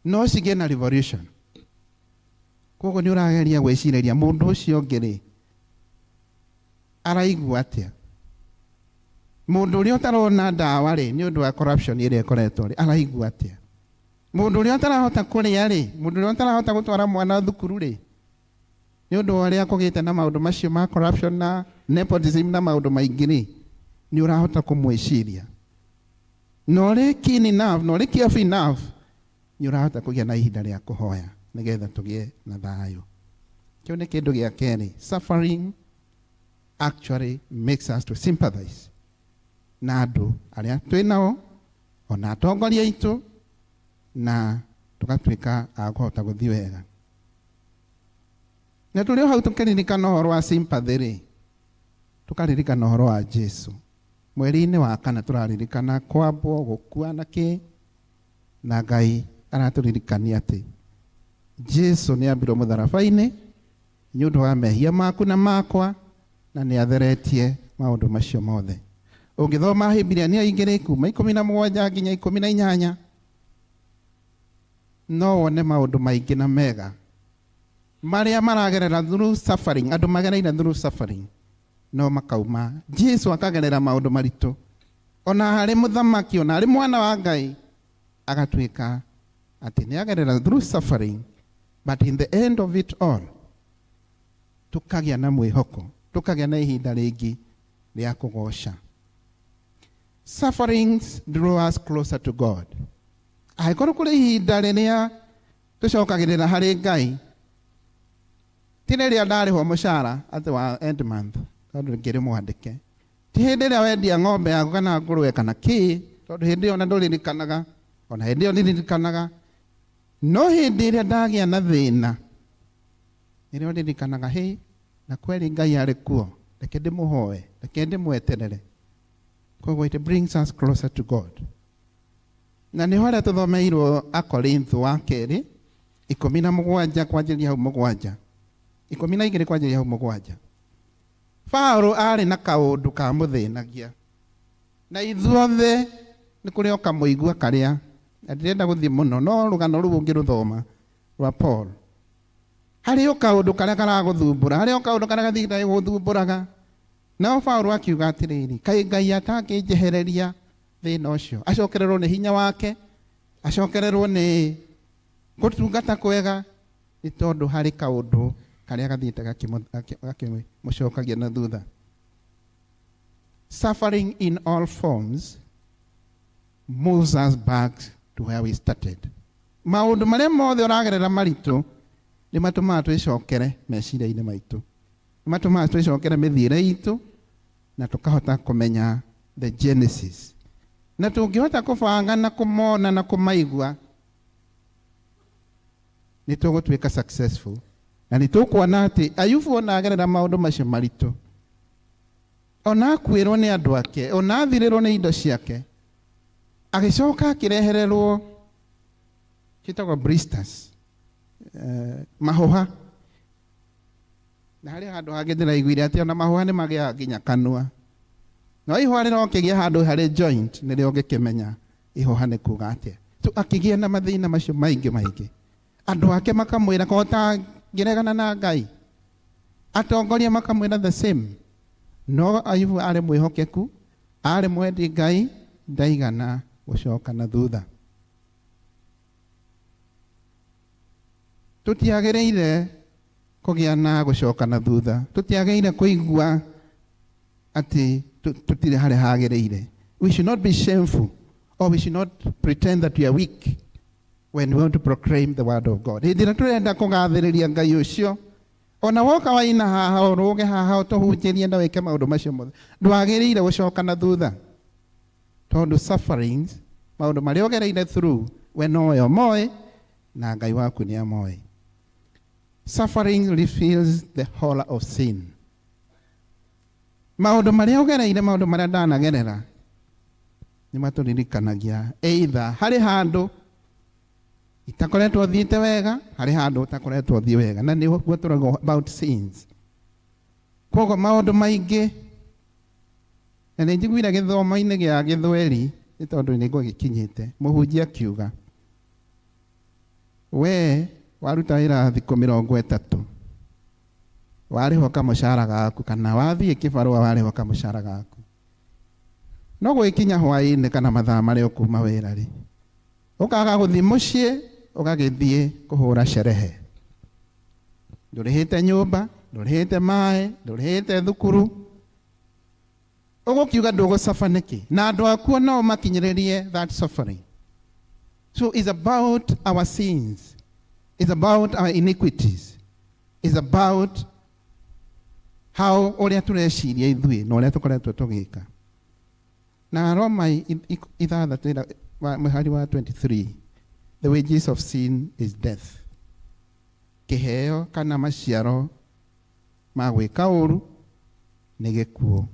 Speaker 13: no cigie na revolution. Koguo ni urageria gwiciriria mundu ucio ngiri araigua atia, mundu uria utarona ndawa ri ni undu wa corruption iria ikoretwo ri araigua atia, mundu uria utarahota kuria ri, mundu uria utarahota gutwara mwana thukuru ri ni undu uria kugite na maundu macio ma corruption na nepotism na maundu maingi ri, ni urahota kumwiciria. No ri keen enough, no ri careful enough, ni urahota kugia na ihinda ria kuhoya nigetha tugie na thayu. Kiu ni kindu gia keri. Suffering actually makes us to sympathize na andu aria twinao, ona atongoria itu, na tukatuika a kuhota guthii wega. Na tuli hau tukiririkana uhoro wa sympathy ri, tukaririkana uhoro wa Jesu. Mweri-ini wa kana turaririkana kwambwo gukua na ki, na Ngai araturirikania ati Jesu nĩ ambirwo mũtharabai-inĩ nĩ ũndũ wa mehia maku na makwa, na nĩ atheretie maũndũ macio mothe. Ũngĩthoma Hĩbirania 2:17 nginya 18 no wone maũndũ maingĩ na mega marĩa maragerera through suffering, andũ magereire through suffering, no makauma. Jesu akagerera maũndũ maritũ, ona harĩ mũthamaki, ona harĩ mwana wa Ngai, agatuĩka atĩ nĩ agerera through suffering, but in the end of it all tukagĩa na mwĩhoko, tukagĩa na ihinda rĩngĩ rĩa kũgoca. Sufferings draw us closer to God. Angĩkorwo kũrĩ ihinda rĩrĩa tũcokagĩrĩra harĩ Ngai, ti rĩrĩa ndarĩhwo mũcara atĩ wa end month, tondũ ngĩrĩ mwandĩke, ti hĩndĩ ĩrĩa wendia ng'ombe yaku kana ngũrwe kana kĩ, tondũ hĩndĩ ĩyo ona ndũririkanaga, ona hĩndĩ ĩyo ndirikanaga, no hĩndĩ ĩrĩa ndagĩa na thĩna nĩrĩo ndirikanaga, hĩ, na kweli Ngai arĩ kuo, reke ndĩmũhoe, reke ndĩmweterere. Koguo it brings us closer to God. Na nĩ harĩa tũthomeirwo Akorintho wa kerĩ 17 kwanjĩrĩria hau 7, 12 kwanjĩrĩria hau 7. Paulo arĩ na kaũndũ ka mũthĩnagia, na ithuothe nĩ kũrĩ oka mũigua karĩa, na ndirenda gũthiĩ mũno, no rũgano rũu ũngĩrũthoma rwa Paul, harĩ o kaũndũ karĩa karagũthumbũra, harĩ o kaũndũ karĩa gathiĩ gũthumbũraga. Nao Paulo akiuga atĩrĩrĩ, kaĩ Ngai atangĩnjehereria thĩna ũcio, acokererwo nĩ hinya wake, acokererwo nĩ gũtungata kwega, nĩ tondũ harĩ kaũndũ karĩa gathiĩte gakĩmũcokagia na thutha. Suffering in all forms moves us back to where we started. Maũndũ marĩa mothe ũragerera maritũ nĩ matũmaga twĩcokere meciria-inĩ maitũ, nĩ matũmaga twĩcokere mĩthiĩre itũ, na tũkahota kũmenya the genesis. Na tũngĩhota kũbanga na kũmona na kũmaigua, nĩ tũgũtuĩka successful. Na nĩ tũkuona atĩ Ayubu ona agerera maũndũ macio maritũ, ona akuĩrwo nĩ andũ ake, ona athirĩrwo nĩ indo ciake, agĩcoka akĩrehererwo gĩtagwo blisters, mahũha. Na harĩ handũ hangĩ ndĩraiguire atĩ ona mahũha nĩ magĩaga nginya kanua. No ihũha rĩrokĩgĩa handũ harĩ joint, nĩrĩo ũngĩkĩmenya ihũha nĩ kuuga atĩa. Akĩgĩa na mathĩna macio maingĩ maingĩ. Andũ ake makamwĩra kota ngĩregana na Ngai, atongoria makamwĩra the same. No Ayubu arĩ mwĩhokeku, arĩ mwendi Ngai, ndaigana gũcoka na thutha. Tũtiagĩrĩire kũgĩa na gũcoka na thutha, tũtiagĩrĩire kũigua atĩ tũtirĩ harĩa hagĩrĩire. We should not be shameful, or we should not pretend that we are weak when we want to proclaim the word of God. Hĩndĩ ĩrĩa tũrenda kũgathĩrĩria Ngai ũcio, ona woka waina haha ũrũge haha ũtũhunjĩrie na wĩke maũndũ macio mothe, ndwagĩrĩire gũcoka na thutha, tondũ sufferings, maũndũ marĩa ũgereire through, we nowe ũmoĩ na Ngai waku nĩ amoĩ. Suffering reveals the horror of sin. Maũndũ marĩa ũgereire, maũndũ marĩa ndanagerera, nĩ matũririkanagia either harĩ handũ itakoretwo thiĩte wega, harĩ handũ utakoretwo thiĩ wega, na nĩ guo tũrauga about sins. Koguo maũndũ maingĩ, na nĩ njiguire gĩthomo-inĩ gĩa Gĩthweri, nĩ tondũ nĩguo gĩkinyĩte, mũhunjia akiuga, we waruta wĩra thikũ 30, warĩho kamũcara gaku, kana wathiĩ kĩbarũa warĩho kamũcara gaku, no gwĩkinya hwaĩ-inĩ kana mathaa marĩa ũkuma wĩra-rĩ, ũkaga gũthiĩ mũciĩ, ũgagĩthiĩ kũhũra sherehe. Ndũrĩhĩte nyũmba, ndũrĩhĩte maĩ, ndũrĩhĩte thukuru, ũgũkiuga ndũgũcafa nĩkĩ? Na andũ akuo no makinyĩrĩrie that suffering. So it's about our sins, it's about our iniquities, it's about how ũrĩa tũreciria ithuĩ na ũrĩa tũkoretwo tũgĩka. Na Roma 6 mũhari wa 23, the wages of sin is death. Kĩheo kana maciaro ma gwĩka ũru nĩ gĩkuũ.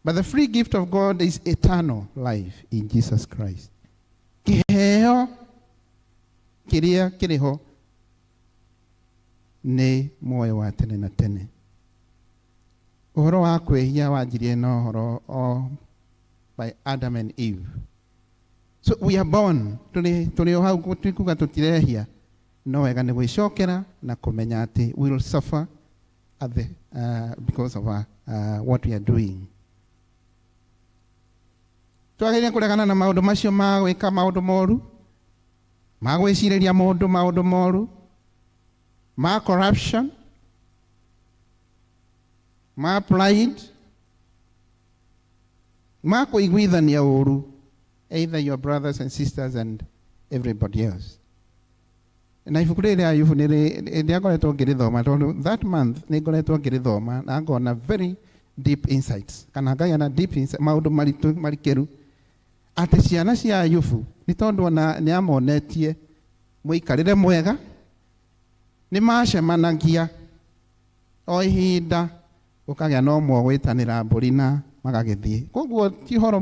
Speaker 13: But the free gift of God is eternal life in Jesus Christ. Kĩheo kĩrĩa kĩrĩho nĩ muoyo wa tene na tene. Ũhoro wa kwĩhia wanjirie na ũhoro o by Adam and Eve. So we are born, tũrĩ o hau tũkuga tũtirehia, no wega nĩ gwĩcokera na kũmenya atĩ we will suffer at the, because of what we are doing. Twagĩrĩire kũregana na maũndũ macio ma gwĩka maũndũ moru, ma gwĩcirĩria mũndũ maũndũ moru, ma corruption, ma pride, ma kũiguithania ũru, either your brothers and sisters and everybody else. Na ibuku rĩrĩ rĩa Ayubu nĩ ngoretwo ngĩrĩthoma tondũ that month nĩ ngoretwo ngĩrĩthoma na ngona very deep insights, kana ngagĩa deep insights, maũndũ maritũ marikĩru atĩ ciana cia Ayubu nĩ tondũ ona nĩ amonetie mũikarĩre mwega, nĩ macemanagia o ihinda, ũkagĩa na ũmwe gwĩtanĩra mbũri na magagĩthiĩ. Koguo ti ũhoro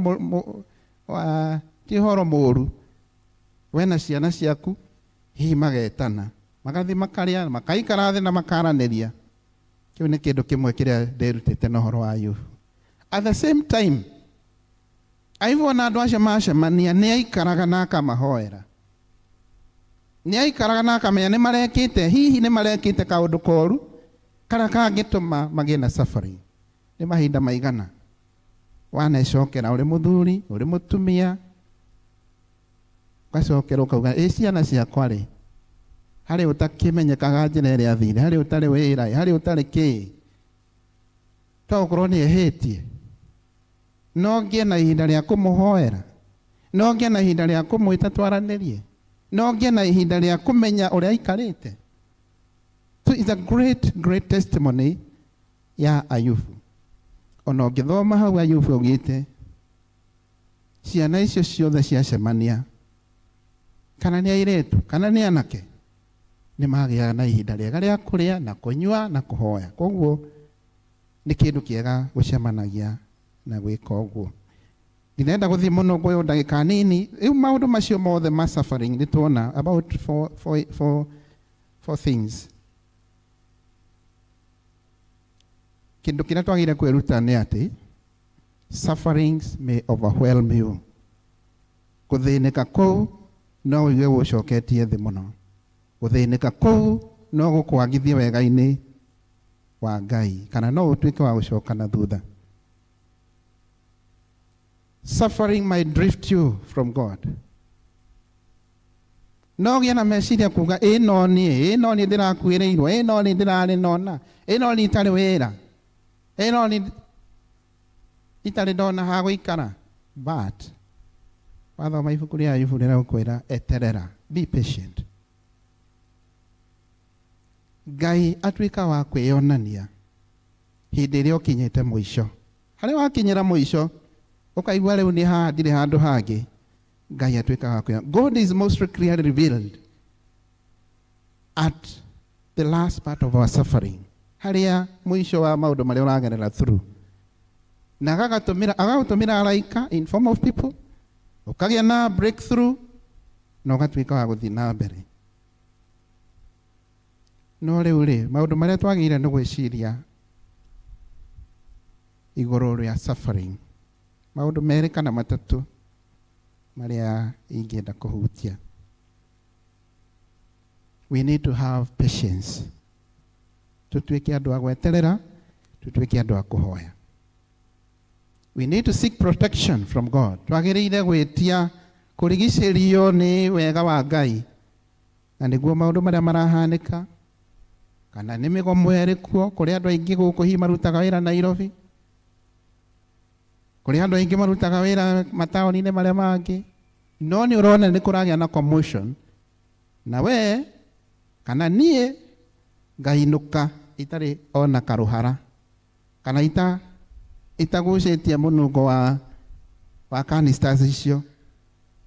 Speaker 13: mũũru we na ciana ciaku hihi magetana magathiĩ makarĩa makaikara thĩ na makaranĩria. Kĩu nĩ kĩndũ kĩmwe kĩrĩa ndĩrutĩte na ũhoro wa Ayubu. At the same time, Ayubu ona andũ acio macemania nĩ aikaraga na akamahoera, nĩ aikaraga na akamenya nĩ marekĩte, hihi nĩ marekĩte kaũndũ koru kana kangĩtũma magĩe na suffering. Nĩ mahinda maigana wanecokera ũrĩ mũthuri ũrĩ mũtumia, ũgacokera ũkauga ciana ciakwa rĩ, harĩ ũtakĩmenyekaga njĩra ĩrĩa athire, harĩ ũtarĩ wĩra, harĩ ũtarĩ kĩ, to gũkorwo nĩ ehĩtie, no ngĩe na ihinda rĩa kũmũhoera, no ngĩe na ihinda rĩa kũmwĩta twaranĩrie, no ngĩe na ihinda rĩa kũmenya ũrĩa aikarĩte. So it's a great testimony ya Ayubu. Ona ũngĩthoma hau Ayubu augĩte ciana icio ciothe ciacemania, kana nĩ airĩtu kana nĩ anake, nĩ magĩaga na ihinda rĩega rĩa kũrĩa na kũnyua na kũhoya. Koguo nĩ kĩndũ kĩega gũcemanagia na gwĩka ũguo. Ndĩrenda gũthiĩ mũno kwa ndagĩka nini. Rĩu maũndũ macio mothe ma suffering nĩ tuona about four things. Kĩndũ kĩrĩa twagĩrĩire kwĩruta nĩ atĩ sufferings may overwhelm you. Gũthĩnĩka kũu no ũigue gũcoketie thĩ mũno. Gũthĩnĩka kũu no gũkwagithie wega-inĩ wa Ngai, kana no ũtuĩke wa gũcoka na thutha. Suffering might drift you from God. No gĩa na meciria kuga no niĩ ndĩrakuĩrĩirwo, no niĩ ndĩrarĩ nona, no niĩ itarĩ wĩra, no niĩ itarĩ ndona ha gũikara. But wathoma ibuku rĩa Ayubu rĩrakwĩra eterera, be patient. Ngai atuĩka wa kwĩyonania hĩndĩ ĩrĩa ũkinyĩte mũico. Harĩa wakinyĩra mũico ũkaigua rĩu nĩ haha ndirĩ handũ hangĩ, Ngai atuĩka wa kwĩyonania. God is most clearly revealed at the last part of our suffering, harĩa mũico wa maũndũ marĩa ũragerera through, na agagũtũmĩra araika in form of people, ũkagĩa na breakthrough na ũgatuĩka wa gũthiĩ na mbere. No rĩu rĩ, maũndũ marĩa twagĩrĩire nĩ gwĩciria igũrũ rĩa suffering, maũndũ merĩ kana matatũ marĩa ingĩenda kũhutia. We need to have patience. Tutuĩke andũ a gweterera, tutuĩke andũ a kũhoya. We need to seek protection from God. Twagĩrĩire gwĩtia kũrigicĩrio nĩ wega wa Ngai, na nĩguo maũndũ marĩa marahanĩka, kana nĩ mĩgomo ĩrĩ kuo kũrĩ andũ aingĩ gũkũ hihi marutaga wĩra Nairobi, kũrĩ andũ aingĩ marutaga wĩra mataũni-inĩ marĩa mangĩ, no nĩ ũrona nĩ kũragĩa na commotion, na we kana niĩ ngainũka itarĩ ona karũhara, kana itagucĩtie mũnungo wa canisters icio,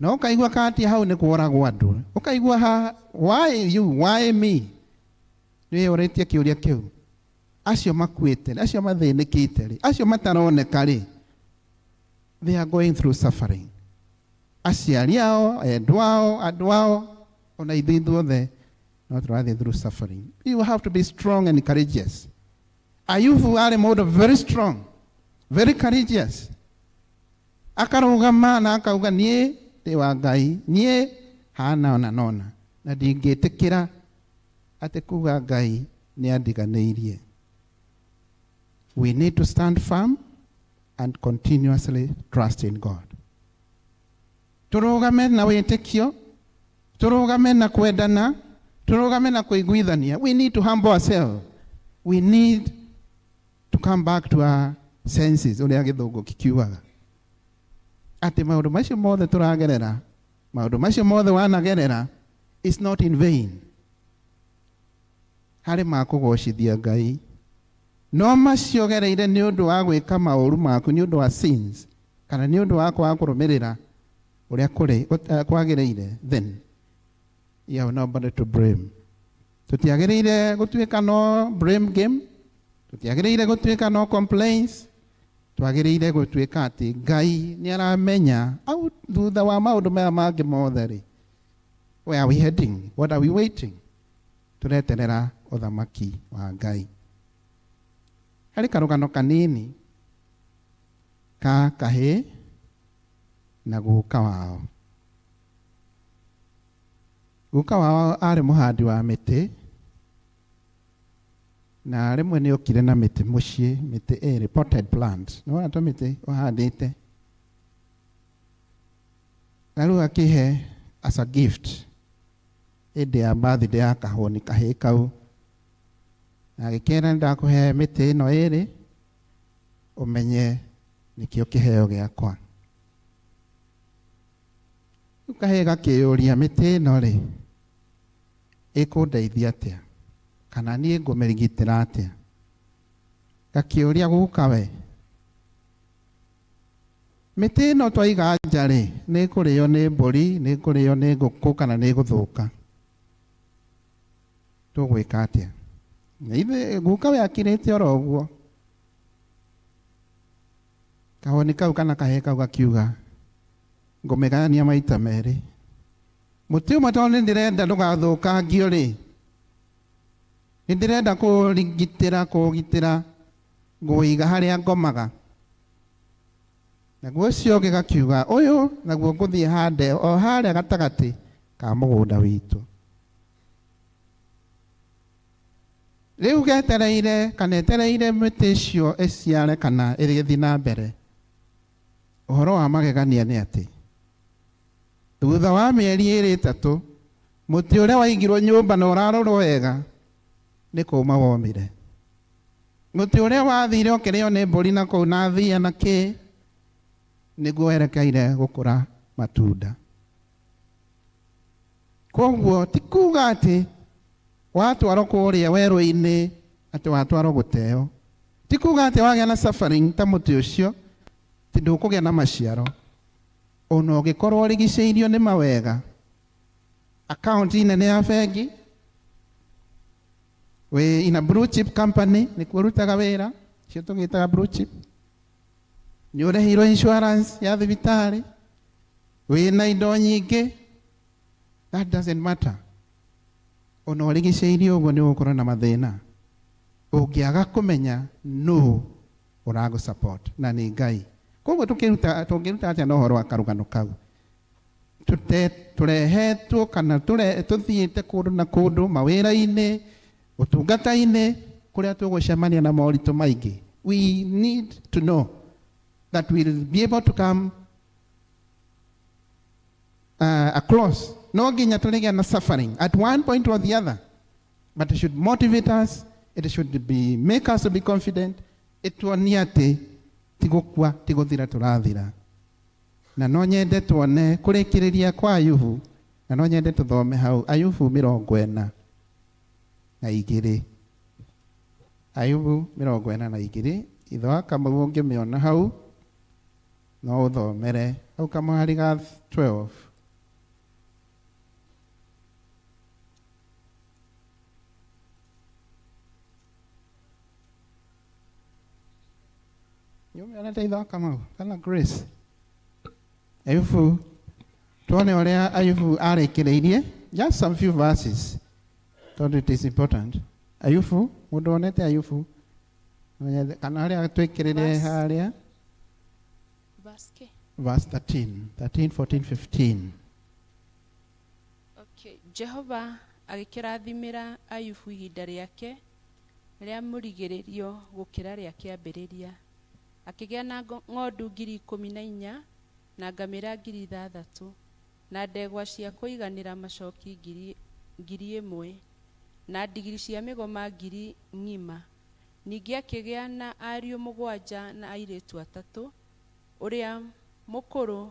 Speaker 13: na ũkaigua kati hau nĩ kũragwo andũ, ũkaigua why me? Nĩ ũrĩtie kĩũria kĩu. Acio makuĩte, acio mathĩnĩkĩte rĩ, acio mataroneka rĩ, they are going through suffering. Aciari ao, endwa ao, andũ ao, ona ithuĩ ithuothe not rather through suffering. You have to be strong and courageous. Ayubu arĩ mũndũ very strong, very courageous. Akarũgama na akauga niĩ ndĩ wa Ngai, niĩ hana ona nona, na ndingĩtĩkĩra atĩ kuga Ngai nĩ andiganĩirie. We need to stand firm and continuously trust in God. Tũrũgame na wĩtĩkio, tũrũgame na kwendana, tũrũgame na kũiguithania. We need to humble ourselves. We need to come back to our senses, ũrĩa gĩthũngũ kikiugaga. Atĩ maũndũ macio mothe tũragerera, maũndũ macio mothe wanagerera, is not in vain. Harĩ ma kũgocithia Ngai. No macio gereire nĩ ũndũ wa gwĩka maũru maku, nĩ ũndũ wa sins, kana nĩ ũndũ wa kwaga kũrũmĩrĩra ũrĩa kwagĩrĩire, then you have nobody to blame. Tũtiagĩrĩire gũtuĩka no blame game, tũtiagĩrĩire gũtuĩka no complaints, twagĩrĩire gũtuĩka atĩ Ngai nĩ aramenya au thutha wa maũndũ maya mangĩ mothe rĩ, where are we heading? What are we waiting? Tũreterera ũthamaki wa Ngai. Harĩ karũgano kanini ka kahĩ na guka wao. Guka wao arĩ mũhandi wa mĩtĩ, na rĩmwe nĩ okire na mĩtĩ mũciĩ, mĩtĩ ĩrĩ, potted plant. No wona mĩtĩ ũhandĩte. Na rĩu akĩhe as a gift hĩndĩ ya birthday ya kahũni kahĩ kau. Na agĩkĩra ndakũhe mĩtĩ ĩno ĩrĩ, ũmenye nĩkĩo kĩheo gĩakwa. Rĩu kahĩ gakĩũria mĩtĩ ĩno rĩ, ĩkũndeithia atĩa? Kana niĩ ngũmĩrigitĩra atĩa? Gakĩũria guka we, mĩtĩ ĩno twaiga nja rĩ, nĩ ĩkũrĩo nĩ mbũri, nĩ ĩkũrĩo nĩ ngũkũ, kana nĩ ĩgũthũka? Tũgwĩka atĩa? Ithe guka we akirĩte oro ũguo. Kahũni kau kana kahĩ kau gakiuga, ngũmĩgania maita merĩ. Mũtĩ ũmwe tondũ nĩndĩrenda ndũgathũkangio rĩ, nĩndĩrenda kũũgitĩra, ngũiga harĩa ngomaga. Naguo ũcio ũngĩ gakiuga, ũyũ naguo ngũthiĩ hande o harĩa gatagatĩ ka mũgũnda witũ. Rĩu getereire kana etereire mĩtĩ icio ĩciare kana ĩgĩthiĩ na mbere. Ũhoro wa magegania nĩ atĩ thutha wa mĩeri ĩrĩ ĩtatũ, mũtĩ ũrĩa waigirwo nyũmba na ũrarorwo wega nĩ kũũma womire. Mũtĩ ũrĩa wathire ũkĩrĩo nĩ mbũri na kũu na thia na kĩ, nĩguo werekeire gũkũra matunda. Koguo ti kuga atĩ watwarwo kũrĩa werũ-inĩ atĩ watwarwo gũteo. Ti kuga atĩ wagĩa na suffering ta mũtĩ ũcio ti ndũkũgĩa na maciaro. Ona ũngĩkorwo ũrigicĩirio nĩ mawega, akaunti nene ya bengi, we in a blue chip company, nĩkuo ũrutaga wĩra, cio tũgĩtaga blue chip, nĩ ũrĩhirwo insurance ya thibitarĩ, wĩna indo nyingĩ, that doesn't matter. Ona ũrigicĩirio ũguo nĩ ũgũkorwo na mathĩna. Ũngĩaga kũmenya nũ ũragũ support, na nĩ Ngai. Koguo tũngĩruta atĩa na ũhoro wa karũgano kau? Tũrehetwo kana tũthiĩte kũndũ na kũndũ, mawĩra-inĩ, ũtungata-inĩ, kũrĩa tũgũcemania na moritũ maingĩ. We need to know that we'll be able to come across. No nginya tũrĩgĩa na suffering at one point or the other, but it should motivate us, it should make us to be confident, ĩtuonie atĩ ti gũkua, ti gũthira tũrathira. Na no nyende tuone kũrĩkĩrĩria kwa Ayubu, na no nyende tũthome hau Ayubu 42. Ayubu 42. Ithe wa Kamau ũngĩmĩona hau, no ũthomere hau kamũhari ga 12. Nyũmĩona ithe wa Kamau kana Grace. Tuone ũrĩa Ayubu arĩkĩrĩirie, just some few verses. Thought it is important. Ayufu, mundu onete ayufu. Kana haria twikirire haria. Verse 13, 14, 15.
Speaker 6: Okay. Jehova agĩkĩrathimĩra Ayubu ihinda rĩake rĩa mũrigĩrĩrio gũkĩra rĩa kĩambĩrĩria. Akĩgĩa na ng'ondu 14,000 na ngamĩra 6,000 na ndegwa cia kũiganĩra macoki 1,000 na ndigiri cia mĩgoma 1,000. Ningĩ akĩgĩa na ariũ 7 na airĩtu 3. Ũrĩa mũkũrũ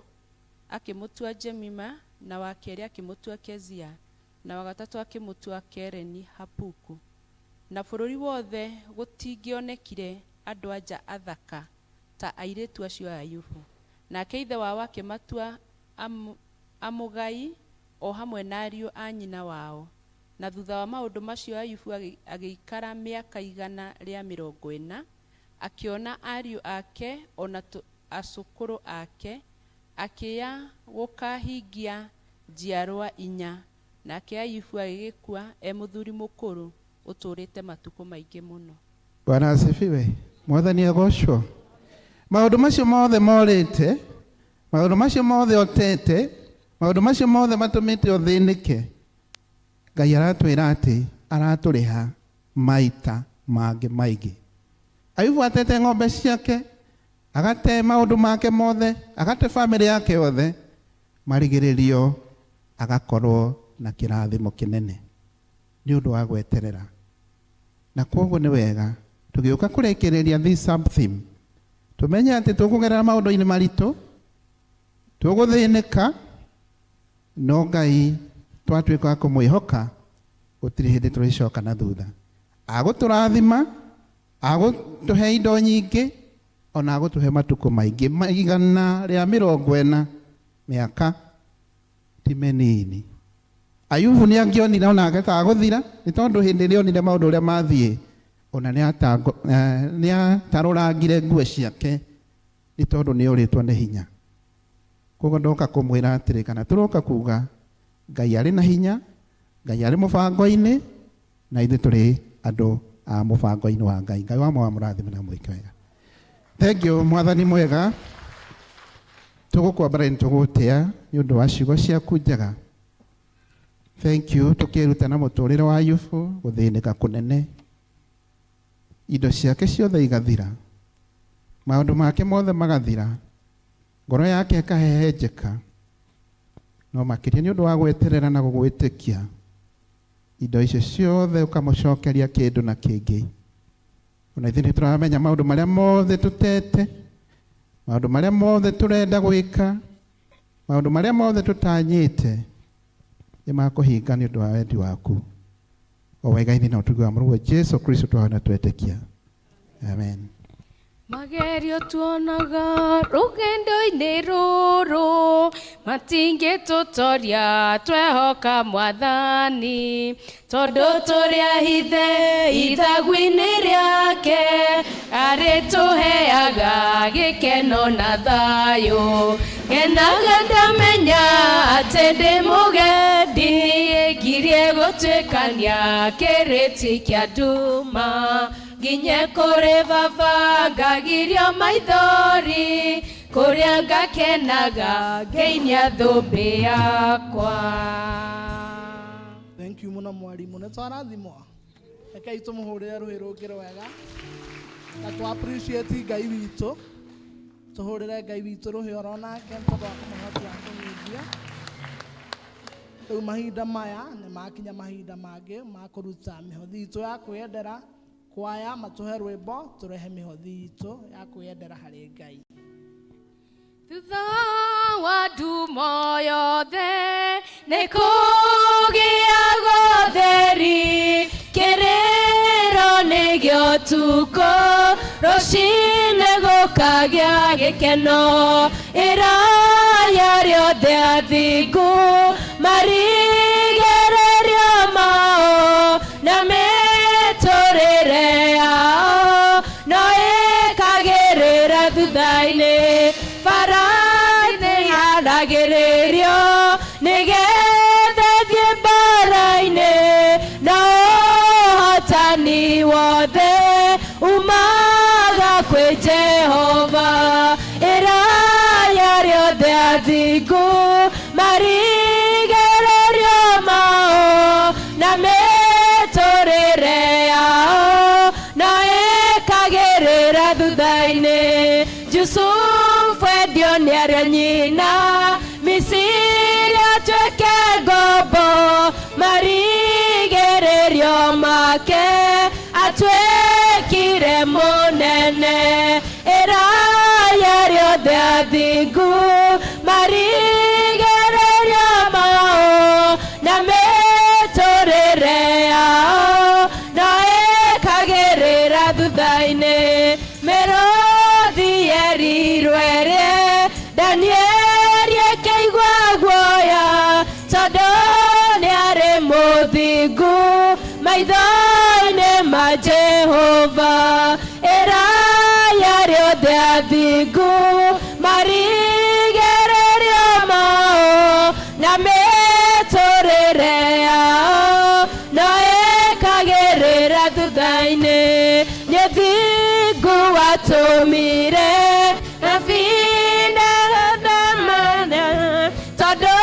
Speaker 6: akĩmũtua Jemima, na wa kerĩ akĩmũtua Kezia, na wa gatatũ akĩmũtua Kereni Hapuku. Na bũrũri wothe gũtingĩonekire andũ anja athaka ta airĩtu acio a Ayubu. Nake ithe wao akĩmatua amũgai o hamwe na ariũ a nyina wao. Na thutha wa maũndũ macio Ayubu agĩikara mĩaka 140, akĩona ariũ ake ona acũkũrũ ake, akĩya gũkahingia njiarwa 4. Nake Ayubu agĩgĩkua mũthuri mũkũrũ ũtũrĩte matukũ maingĩ mũno.
Speaker 13: Bwana asifiwe. Mwathani agocwo. Maũndũ macio mothe morĩte, maũndũ macio mothe otete, maũndũ macio mothe matũmĩte ũthĩnĩke. Ngai aratwĩra atĩ aratũrĩha maita mangĩ maingĩ. Ayubu atete ng'ombe ciake, agate maũndũ make mothe, agate family yake yothe, marigĩrĩrio agakorwo na kĩrathimo kĩnene nĩ ũndũ wa gweterera. Na kwoguo nĩ wega tũgĩũka kũrekereria this sub-theme, tũmenye atĩ tũkũgerera maũndũ-inĩ maritũ, tũgũthĩnĩka, no Ngai twatuĩka wa kũmwĩhoka gũtirĩ hĩndĩ tũrĩcoka na thutha. Agũtũrathima, agũtũhe indo nyingĩ, ona agũtũhe matukũ maingĩ 140 mĩaka ti mĩnini. Ayubu nĩ angĩonire ona agĩka gũthira, nĩ tondũ hĩndĩ ĩrĩa onire maũndũ ũrĩa mathiĩ, ona nĩ atarũrangire nguo ciake, nĩ tondũ nĩ orĩtwo nĩ hinya. Koguo ndoka kũmwĩra atĩrĩ, kana tũroka kuga Ngai arĩ na hinya, Ngai arĩ mũbango-inĩ, na ithuĩ tũrĩ andũ a mũbango-inĩ wa Ngai. Ngai wa mũrathime na mwĩke wega. Thank you Mwathani mwega. Tũgũkwambara nĩ tũgũtĩa nĩ ũndũ wa ciugo ciaku njega. Thank you. Tũkĩruta na mũtũrĩre wa Ayubu gũthĩnĩka kũnene, indo ciake ciothe igathira, maũndũ make mothe magathira, ngoro yake ĩkahehenjeka, no makĩria nĩ ũndũ wa gweterera na gũgwĩtĩkia, indo icio ciothe ũkamũcokeria kĩndũ na kĩngĩ. Ona ithuĩ nĩ tũramenya maũndũ marĩa mothe tũtete, maũndũ marĩa mothe tũrenda gwĩka, maũndũ marĩa mothe tũtanyĩte, nĩ makũhinga nĩ ũndũ wa wendi waku. O wega-inĩ na ũtugi wa Mũrũ Jesu Kristo twahona twetĩkia. Amen.
Speaker 5: Magerio tuonaga rũgendo-inĩ rũrũ matingĩtũtoria twehoka Mwathani, tondũ tũrĩa hithe ithagu-inĩ rĩake arĩtũheaga gĩkeno na thayũ. Ngenaga ndamenya atĩ ndĩ mũgendi, ngirie gũtuĩkania kĩrĩti kĩa nduma, nginye kũrĩ baba ngagirio maithori, kũrĩa ngakenaga ngĩinia thũmbĩ yakwa.
Speaker 1: Thank you mũno mwarimũ, nĩ twarathimwo. Rekei tũmũhũrĩre rũhĩ rũngĩ wega na tũ appreciate Ngai witũ. Tũhũrĩre Ngai witũ rũhĩ oro nake nĩ tondũ wa kũmũhota kũnyihia. Rĩu mahinda maya nĩ makinya mahinda mangĩ ma kũruta mĩhothi itũ ya kwĩyendera. Kwaya matũhe rwĩmbo tũrehe mĩhothi itũ ya kwĩyendera harĩ Ngai.
Speaker 5: Thutha wa ndumo yothe nĩ kũgĩaga ũtheri, kĩrĩro nĩgĩo ũtukũ, rũcinĩ gũkagĩa gĩkeno, iraya rĩothe athingu marigĩrĩrio mao na mĩtũrĩre yao no ĩkagĩrĩra thutha-inĩ, bara-inĩ yaragĩrĩrio nĩgetha thiĩ mbara-inĩ no fwendio nĩ arĩa nyina Misiri atuĩke ngombo marigĩrĩrio make atuĩkire mũnene Iraya rĩothe athingu marigĩrĩrio mao na mĩtũrĩre yao no ĩkagĩrĩra thutha-inĩ mĩrũthi yerirwe rĩ Danieli akĩigua guoya tondũ nĩ arĩ mũthingu maitho-inĩ ma Jehova Iraya rĩothe athingu marigĩrĩrio mao na mĩtũrĩre yao no ĩkagĩrĩra thutha-inĩ nĩ ũthingu watũmire tondũ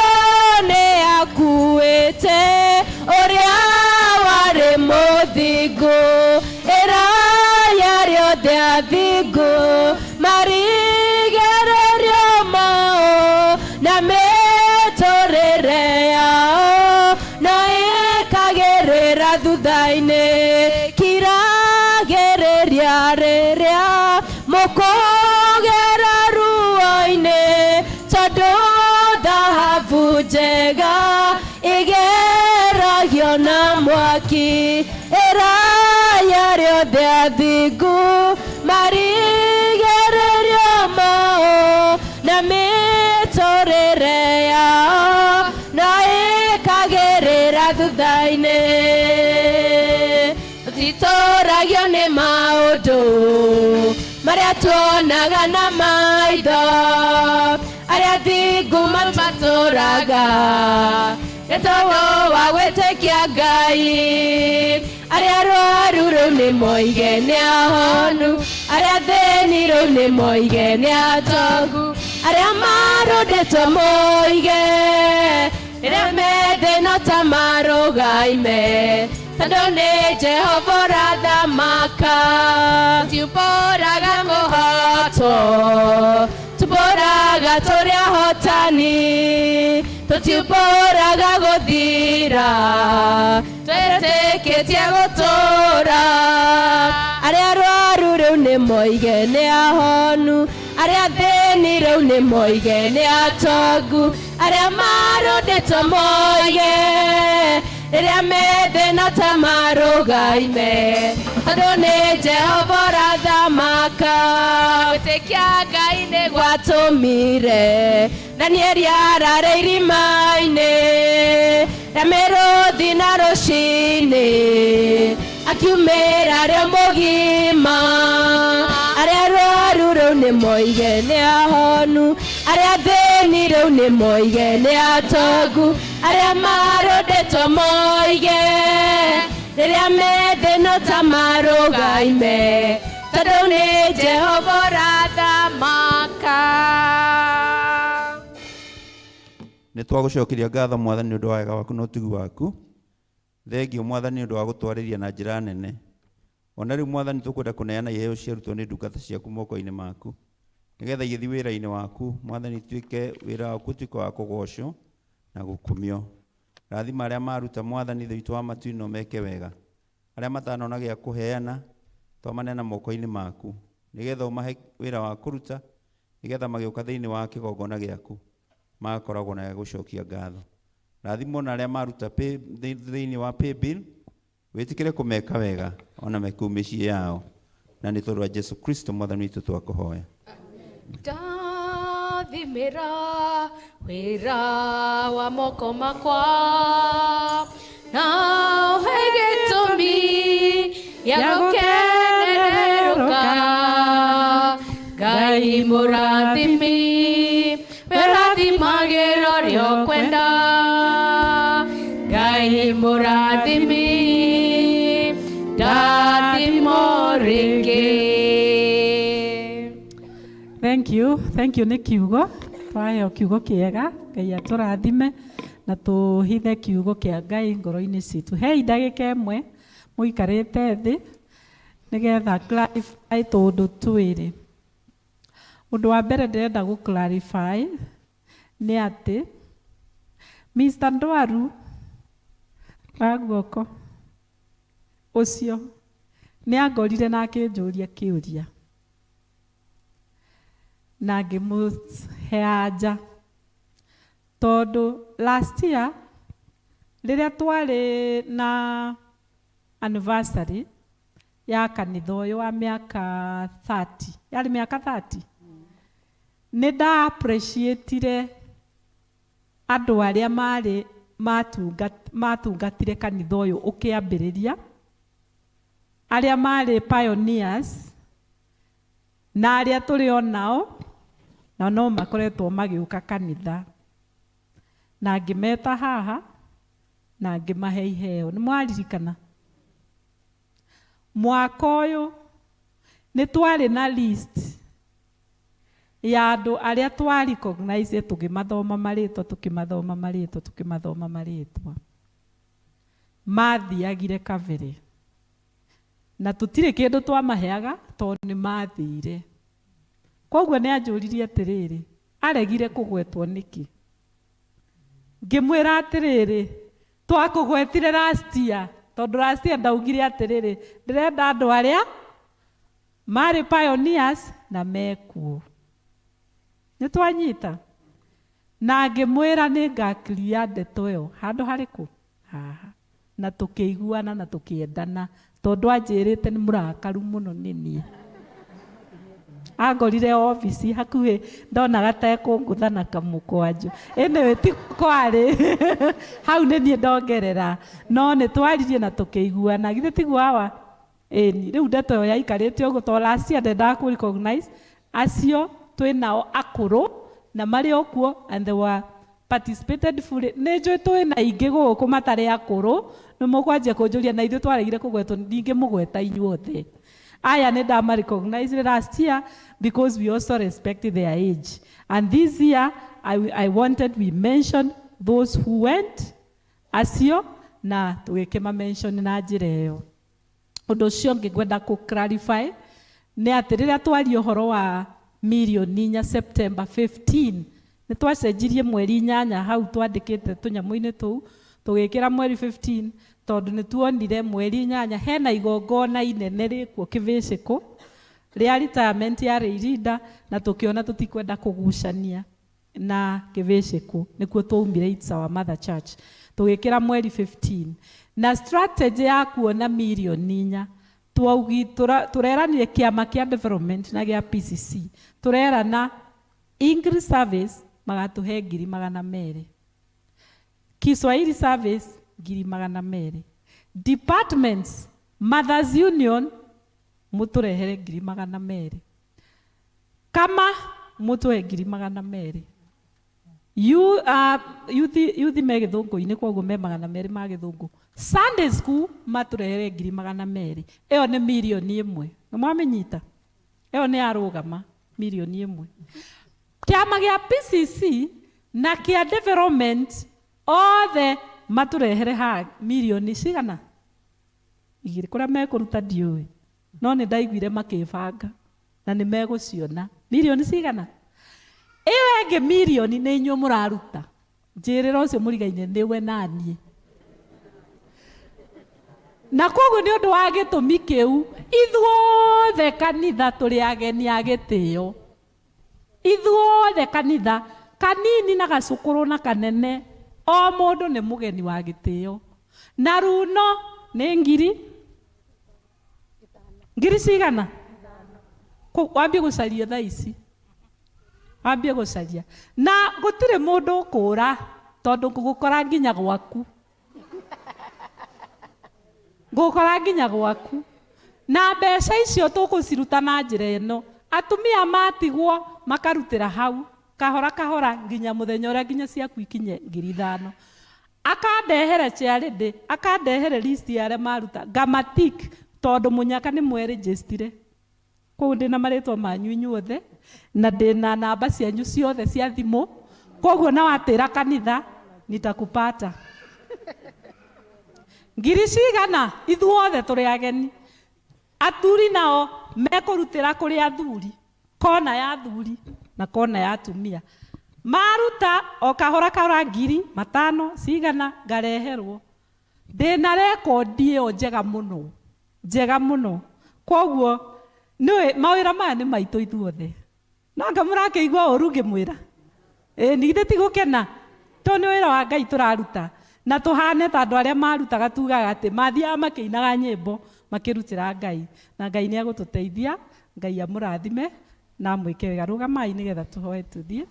Speaker 5: nĩ akuĩte ũrĩa warĩ mũthingu Iraya rĩothe athingu marigĩrĩrio mao na mĩtũrĩre yao no ĩkagĩrĩra thutha-inĩ kiragĩrĩria rĩrĩa mũkũgera ruo-inĩ tondũ thahabu njega igeragio na mwaki Iraya rĩothe athingu marigĩrĩrio mao na mĩtũrĩre yao no ĩkagĩrĩra thutha-inĩ tũtitũragio nĩ maũndũ marĩa tuonaga na maitho arĩa athingu matũraga nĩ tondũ wa gwĩtĩkia Ngai arĩa arwaru rĩu nĩ moige nĩ ahonu arĩa athĩni rĩu nĩ moige nĩ atongu arĩa marũndĩtwo moige rĩrĩa methĩna ta marũgaime tondũ nĩ Jehova ũrathamaka tũtiũmbũraga kũhotwo tũmbũraga tũrĩ ahotani tũtiũmbũraga gũthira twĩtĩkĩtie gũtũũra arĩa arwaru rĩu nĩ moige nĩ ahonu arĩa athĩni rĩu nĩ moige nĩ atongu arĩa marũndĩtwo moige rĩrĩa methĩna ta marũgaime tondũ nĩ Jehova ũrathamaka gwĩtĩkia Ngai nĩ gwatũmire Danieli arare irima-inĩ rĩa mĩrũthi na rũcinĩ akiumĩra arĩ mũgima arĩa arwaru rĩu nĩ moige nĩ ahonu arĩa athĩni rĩu nĩ moige nĩ atongu arĩa marũndĩtwo moige rĩrĩa methĩna ta marũgaime tondũ nĩ Jehova ũrathamaka.
Speaker 7: Nĩ twagũcokeria ngatho Mwathani nĩ ũndũ wa wega waku na ũtugi waku. Thengio Mwathani nĩ ũndũ wa gũtwarĩria na njĩra nene. Ona rĩu Mwathani tũkwenda kũneana iheo ciarutwo nĩ ndungata ciaku moko-inĩ maku, nĩgetha igĩthiĩ wĩra-inĩ waku Mwathani tuĩke wĩra waku ũtuĩke wa kũgocwo na gũkumio. Rathima arĩa maruta Mwathani thĩinĩ wa matu-inĩ meke wega, arĩa matanona gĩa kũheana twamanena moko-inĩ maku, nĩgetha ũmahe wĩra wa kũruta, nĩgetha magĩũka thĩinĩ wa kĩgongona gĩaku magakoragwo na gũcokia ngatho. Rathimo na arĩa maruta thĩinĩ wa paybill, wĩtĩkĩre kũmeka wega ona mekuu mĩciĩ yao, na nĩ tondũ wa Jesu Kristo Mwathani witũ twakũhoya.
Speaker 5: Ndathimĩra wĩra wa moko makwa na ũhe gĩtũmi gĩa gũkenerũka. Ngai mũrathimi wĩrathimagĩra ũrĩa ũkwenda. Ngai mũrathimi ndathimo rĩngĩ.
Speaker 3: Thank you nĩ kiugo twaheo kiugo kĩega. Ngai atũrathime na tũhithe kiugo kĩa Ngai ngoro-inĩ citũ. He ndagĩka ĩmwe mũikarĩte thĩ nĩgetha clarify tũndũ twĩrĩ. Ũndũ wa mbere ndĩrenda gũ clarify nĩ atĩ Mr. Ndwaru wa guoko ũcio nĩ angorire na akĩnjũria kĩũria na ngĩmũhe anja tondũ last year rĩrĩa twarĩ na anniversary ya kanitha ũyũ wa mĩaka 30 yarĩ mĩaka 30 nĩ nda appreciate andũ arĩa marĩ matungatire kanitha ũyũ ũkĩambĩrĩria, arĩa marĩ pioneers na arĩa tũrĩ o nao na no makoretwo magĩũka kanitha, na ngĩmeta haha na ngĩmahe iheo. Nĩ mwaririkana mwaka ũyũ nĩ twarĩ na list ya andũ arĩa twa recognize tũkĩmathoma marĩtwa mathiagire kabere na tũtirĩ kĩndũ twamaheaga tondũ nĩ mathire. Koguo nĩ anjũririe atĩrĩrĩ, aregire kũgwetwo nĩkĩ? Ngĩmwĩra atĩrĩrĩ, twakũgwetire last year tondũ last year ndaugire atĩrĩrĩ, ndĩrenda andũ arĩa marĩ pioneers na mekuo. Nĩ twanyita na ngĩmwĩra nĩ ngaklia ndeto ĩyo handũ harĩkũ haha, na tũkĩiguana na tũkĩendana tondũ anjĩrĩte nĩ mũrakaru mũno nĩ niĩ. Angorire ofici hakuhĩ ndonaga ta ekũngũtha na kamũkwanjũ. Anyway ti kwarĩ hau nĩ niĩ ndongerera, no nĩ twaririe na tũkĩiguana. Githĩ tiguo hawa ĩni rĩu ndeto ĩyo yaikarĩte ũguo tondũ last year ndendaga kũ recognize acio twĩnao akũrũ na marĩ okuo and they were participated fully. Nĩ njũĩ twĩna ingĩ gũkũ matarĩ akũrũ, nĩ mũkwanjia kũnjũria na ithuĩ twaregire kũgwetwo, ningĩ mũgweta inyuothe. Aya nĩ ndama recognize last year because we also respect their age. And this year I wanted we mention those who went acio na tũgĩkĩma mention na njĩra ĩyo. Ũndũ ũcio ũngĩ ngwenda kũ clarify nĩ atĩ rĩrĩa twaria ũhoro wa milioni 4 September 15 nĩ twacenjirie mweri 8 hau twandĩkĩte tũnyamũ-inĩ tũu tũgĩkĩra mweri 15 tondũ nĩ tuonire mweri 8 hena igongona inene rĩkuo kĩbĩcĩkũ rĩa retirement ya Rĩirinda na tũkĩona tũtikwenda kũgucania na kĩbĩcĩkũ, nĩkuo twaumire It's Our Mother Church tũgĩkĩra mweri 15 na strategy ya kuona milioni 4 tureranire kĩama kĩa development na gĩa PCC turerana English service magatuhe 200,000, Kiswahili service 200,000, departments Mothers Union muturehere 200,000, kama mutuhe 200,000, youth me gĩthũngũ-inĩ koguo me 200 ma gĩthũngũ, Sunday school maturehere 200,000. Ĩyo nĩ milioni 1. Nĩ mwamenyita? Ĩyo nĩ arũgama milioni 1. Kĩama gĩa PCC na kĩa development othe maturehere ha milioni cigana? 2 kũrĩa mekũruta ndiũĩ, no nĩ ndaiguire makĩbanga na nĩ megũciona. Milioni cigana? Ĩyo ĩngĩ milioni nĩ inyuĩ mũraruta. Njĩrĩra ũcio mũrigaine nĩwe na niĩ. Na koguo nĩ ũndũ wa gĩtũmi kĩu ithuothe kanitha tũrĩ ageni a gĩtĩo. Ithuothe kanitha kanini na gacũkũrũ na kanene o mũndũ nĩ mũgeni wa gĩtĩo. Na runo nĩ ngiri cigana? Wambie gũcaria thaa ici. Wambie gũcaria. Na gũtirĩ mũndũ ũkũra tondũ ngũgũkora nginya gwaku. Ngũkora nginya gwaku. Na mbeca icio tũkũciruta na njĩra ĩno. Atumia matigwo makarutĩra hau kahora kahora nginya mũthenya ũrĩa nginya ciaku ikinye 5,000. Akandehere charity, akandehere list ya arĩa maruta ngamatik tondũ mũnyaka nĩ mweregistire. Kũu ndĩna marĩtwa manyu inyuothe na ndĩna namba cianyu ciothe cia thimũ. Koguo na watĩra kanitha nitakupata. Ngiri cigana ithuothe tũrĩ ageni. Aturi nao mekũrutĩra kũrĩ athuri. kona ya thuri na kona ya atumia. Maruta o kahora kahora ngiri matano cigana ngareherwo. Ndina rekondi ĩyo njega mũno. Koguo nĩ mawĩra maya nĩ maitũ ithuothe. Nanga mũrakĩigua ũru ngĩmwĩra. Ningĩ ti gũkena. To nĩ wĩra wa Ngai tũraruta. Na tũhane ta andũ arĩa marutaga tugaga atĩ mathiaga makĩinaga nyĩmbo makĩrutĩra Ngai. Na Ngai nĩ agũtũteithia. Ngai amũrathime na mwĩke wega. Rũgamai nĩgetha tũhoe tũthiĩ.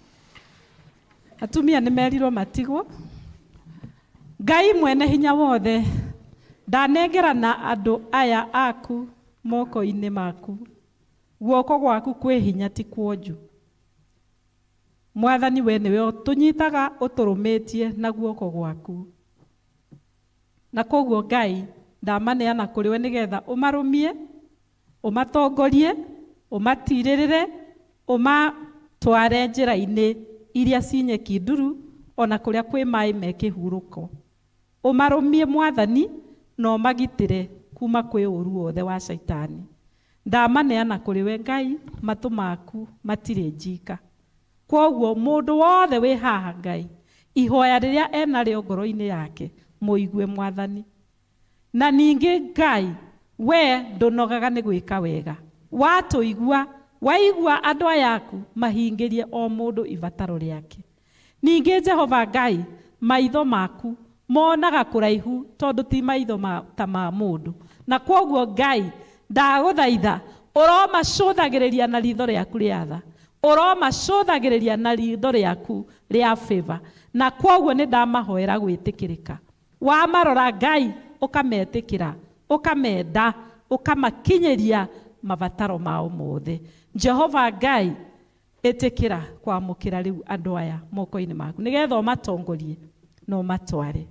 Speaker 3: Atumia nĩ merirwo matigwo. Ngai mwene hinya wothe ndanengerana andũ aya aku moko-inĩ maku. Guoko gwaku kwĩ hinya ti kwonju. Mwathani we nĩwe ũtũnyitaga ũtũrũmĩtie na guoko gwaku. Na koguo Ngai ndamaneana kũrĩ we nĩgetha ũmarũmie, ũmatongorie, ũmatirĩrĩre, ũmatware njĩra-inĩ iria cinyeki nduru ona kũrĩa kwĩ maĩ mekĩhurũko. Ũmarũmie Mwathani na ũmagitĩre kuma kwĩ ũru wothe wa Shaitani. Ndamaneana kũrĩ we Ngai, matũ maku matirĩ njika. Koguo mũndũ wothe wĩ haha Ngai, ihoya rĩrĩa enarĩo ngoro-inĩ yake mũigue Mwathani. Na ningĩ Ngai, we ndũnogaga nĩ gwĩka wega. Watũigua, waigua andũ ayaku mahingĩrie o mũndũ ibataro rĩake. Ningĩ Jehova Ngai, maitho maku monaga kũraihu tondũ ti maitho ta ma mũndũ. Na koguo Ngai, ndagũthaitha ũromacũthagĩrĩria na ritho rĩaku rĩa tha. Ũromacũthagĩrĩria na ritho rĩaku rĩa favor. Na koguo nĩ ndamahoera gwĩtĩkĩrĩka. Wamarora Ngai, ũkametĩkĩra, ũkamenda, ũkamakinyĩria mabataro mao mothe. Jehova Ngai, ĩtĩkĩra kwamũkĩra rĩu andũ aya moko-inĩ maku nĩgetha ũmatongorie na ũmatware.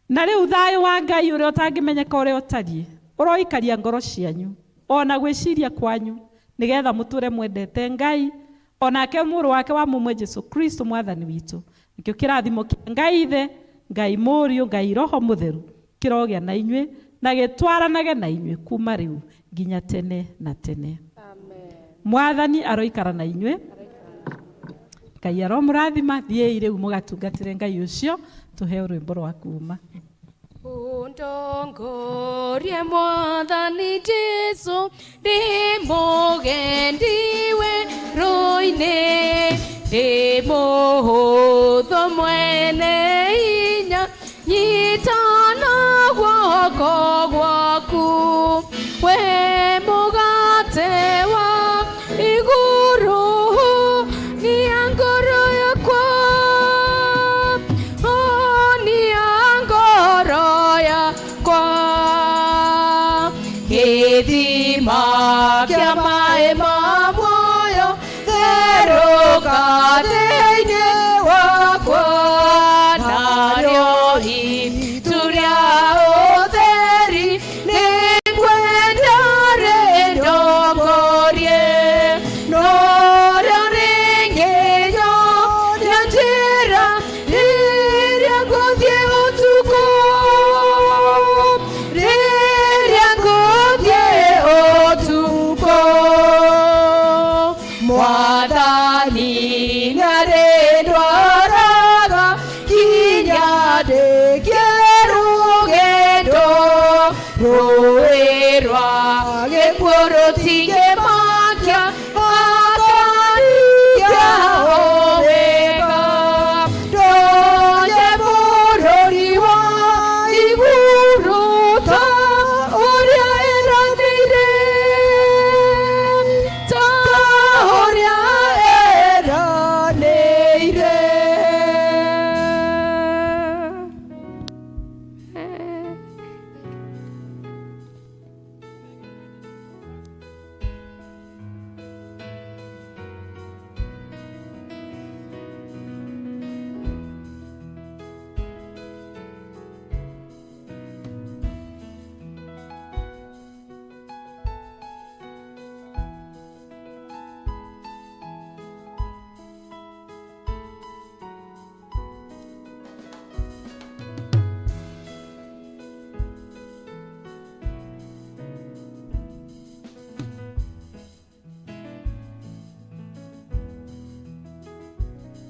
Speaker 3: Na rĩu thayũ wa Ngai ũrĩa ũtangĩmenyeka ũrĩa ũtariĩ ũroikaria ngoro cianyu ona gwĩciria kwanyu nĩgetha mũtũre mwendete Ngai onake mũrũ wake wa mũmwe Jesu Kristo Mwathani witũ. Nikĩo kĩrathimo kĩa Ngai Ithe, Ngai Mũriũ, Ngai Roho Mũtheru kĩrogĩa na inyuĩ na gĩtwaranage na inyuĩ kuma rĩu nginya tene na tene. Amen. Mwathani aroikara na inyuĩ. Ngai aromũrathima. Thiĩi rĩu mũgatungatĩre Ngai ũcio. Tũheo rwĩmbo rwa kuuma.
Speaker 5: Undongorie Mwathani Jesu ndĩmũgendiwe rũi-inĩ ndĩmũhũthũ mwene hinya nyitana guoko gwaku we mũgate wa igũrũ nia ngoro yakwa gĩthima kĩa maĩ ma muoyo therũka thĩinĩ wakwa narĩo itu rĩa ũtheri nĩngwenda rĩndongorie norĩo rĩngĩnyonia njĩra rĩrĩa ngũthiĩ ũtukũ Mwathani nĩarĩndwaraga kinya ndĩkĩe rũgendo rũĩ rwa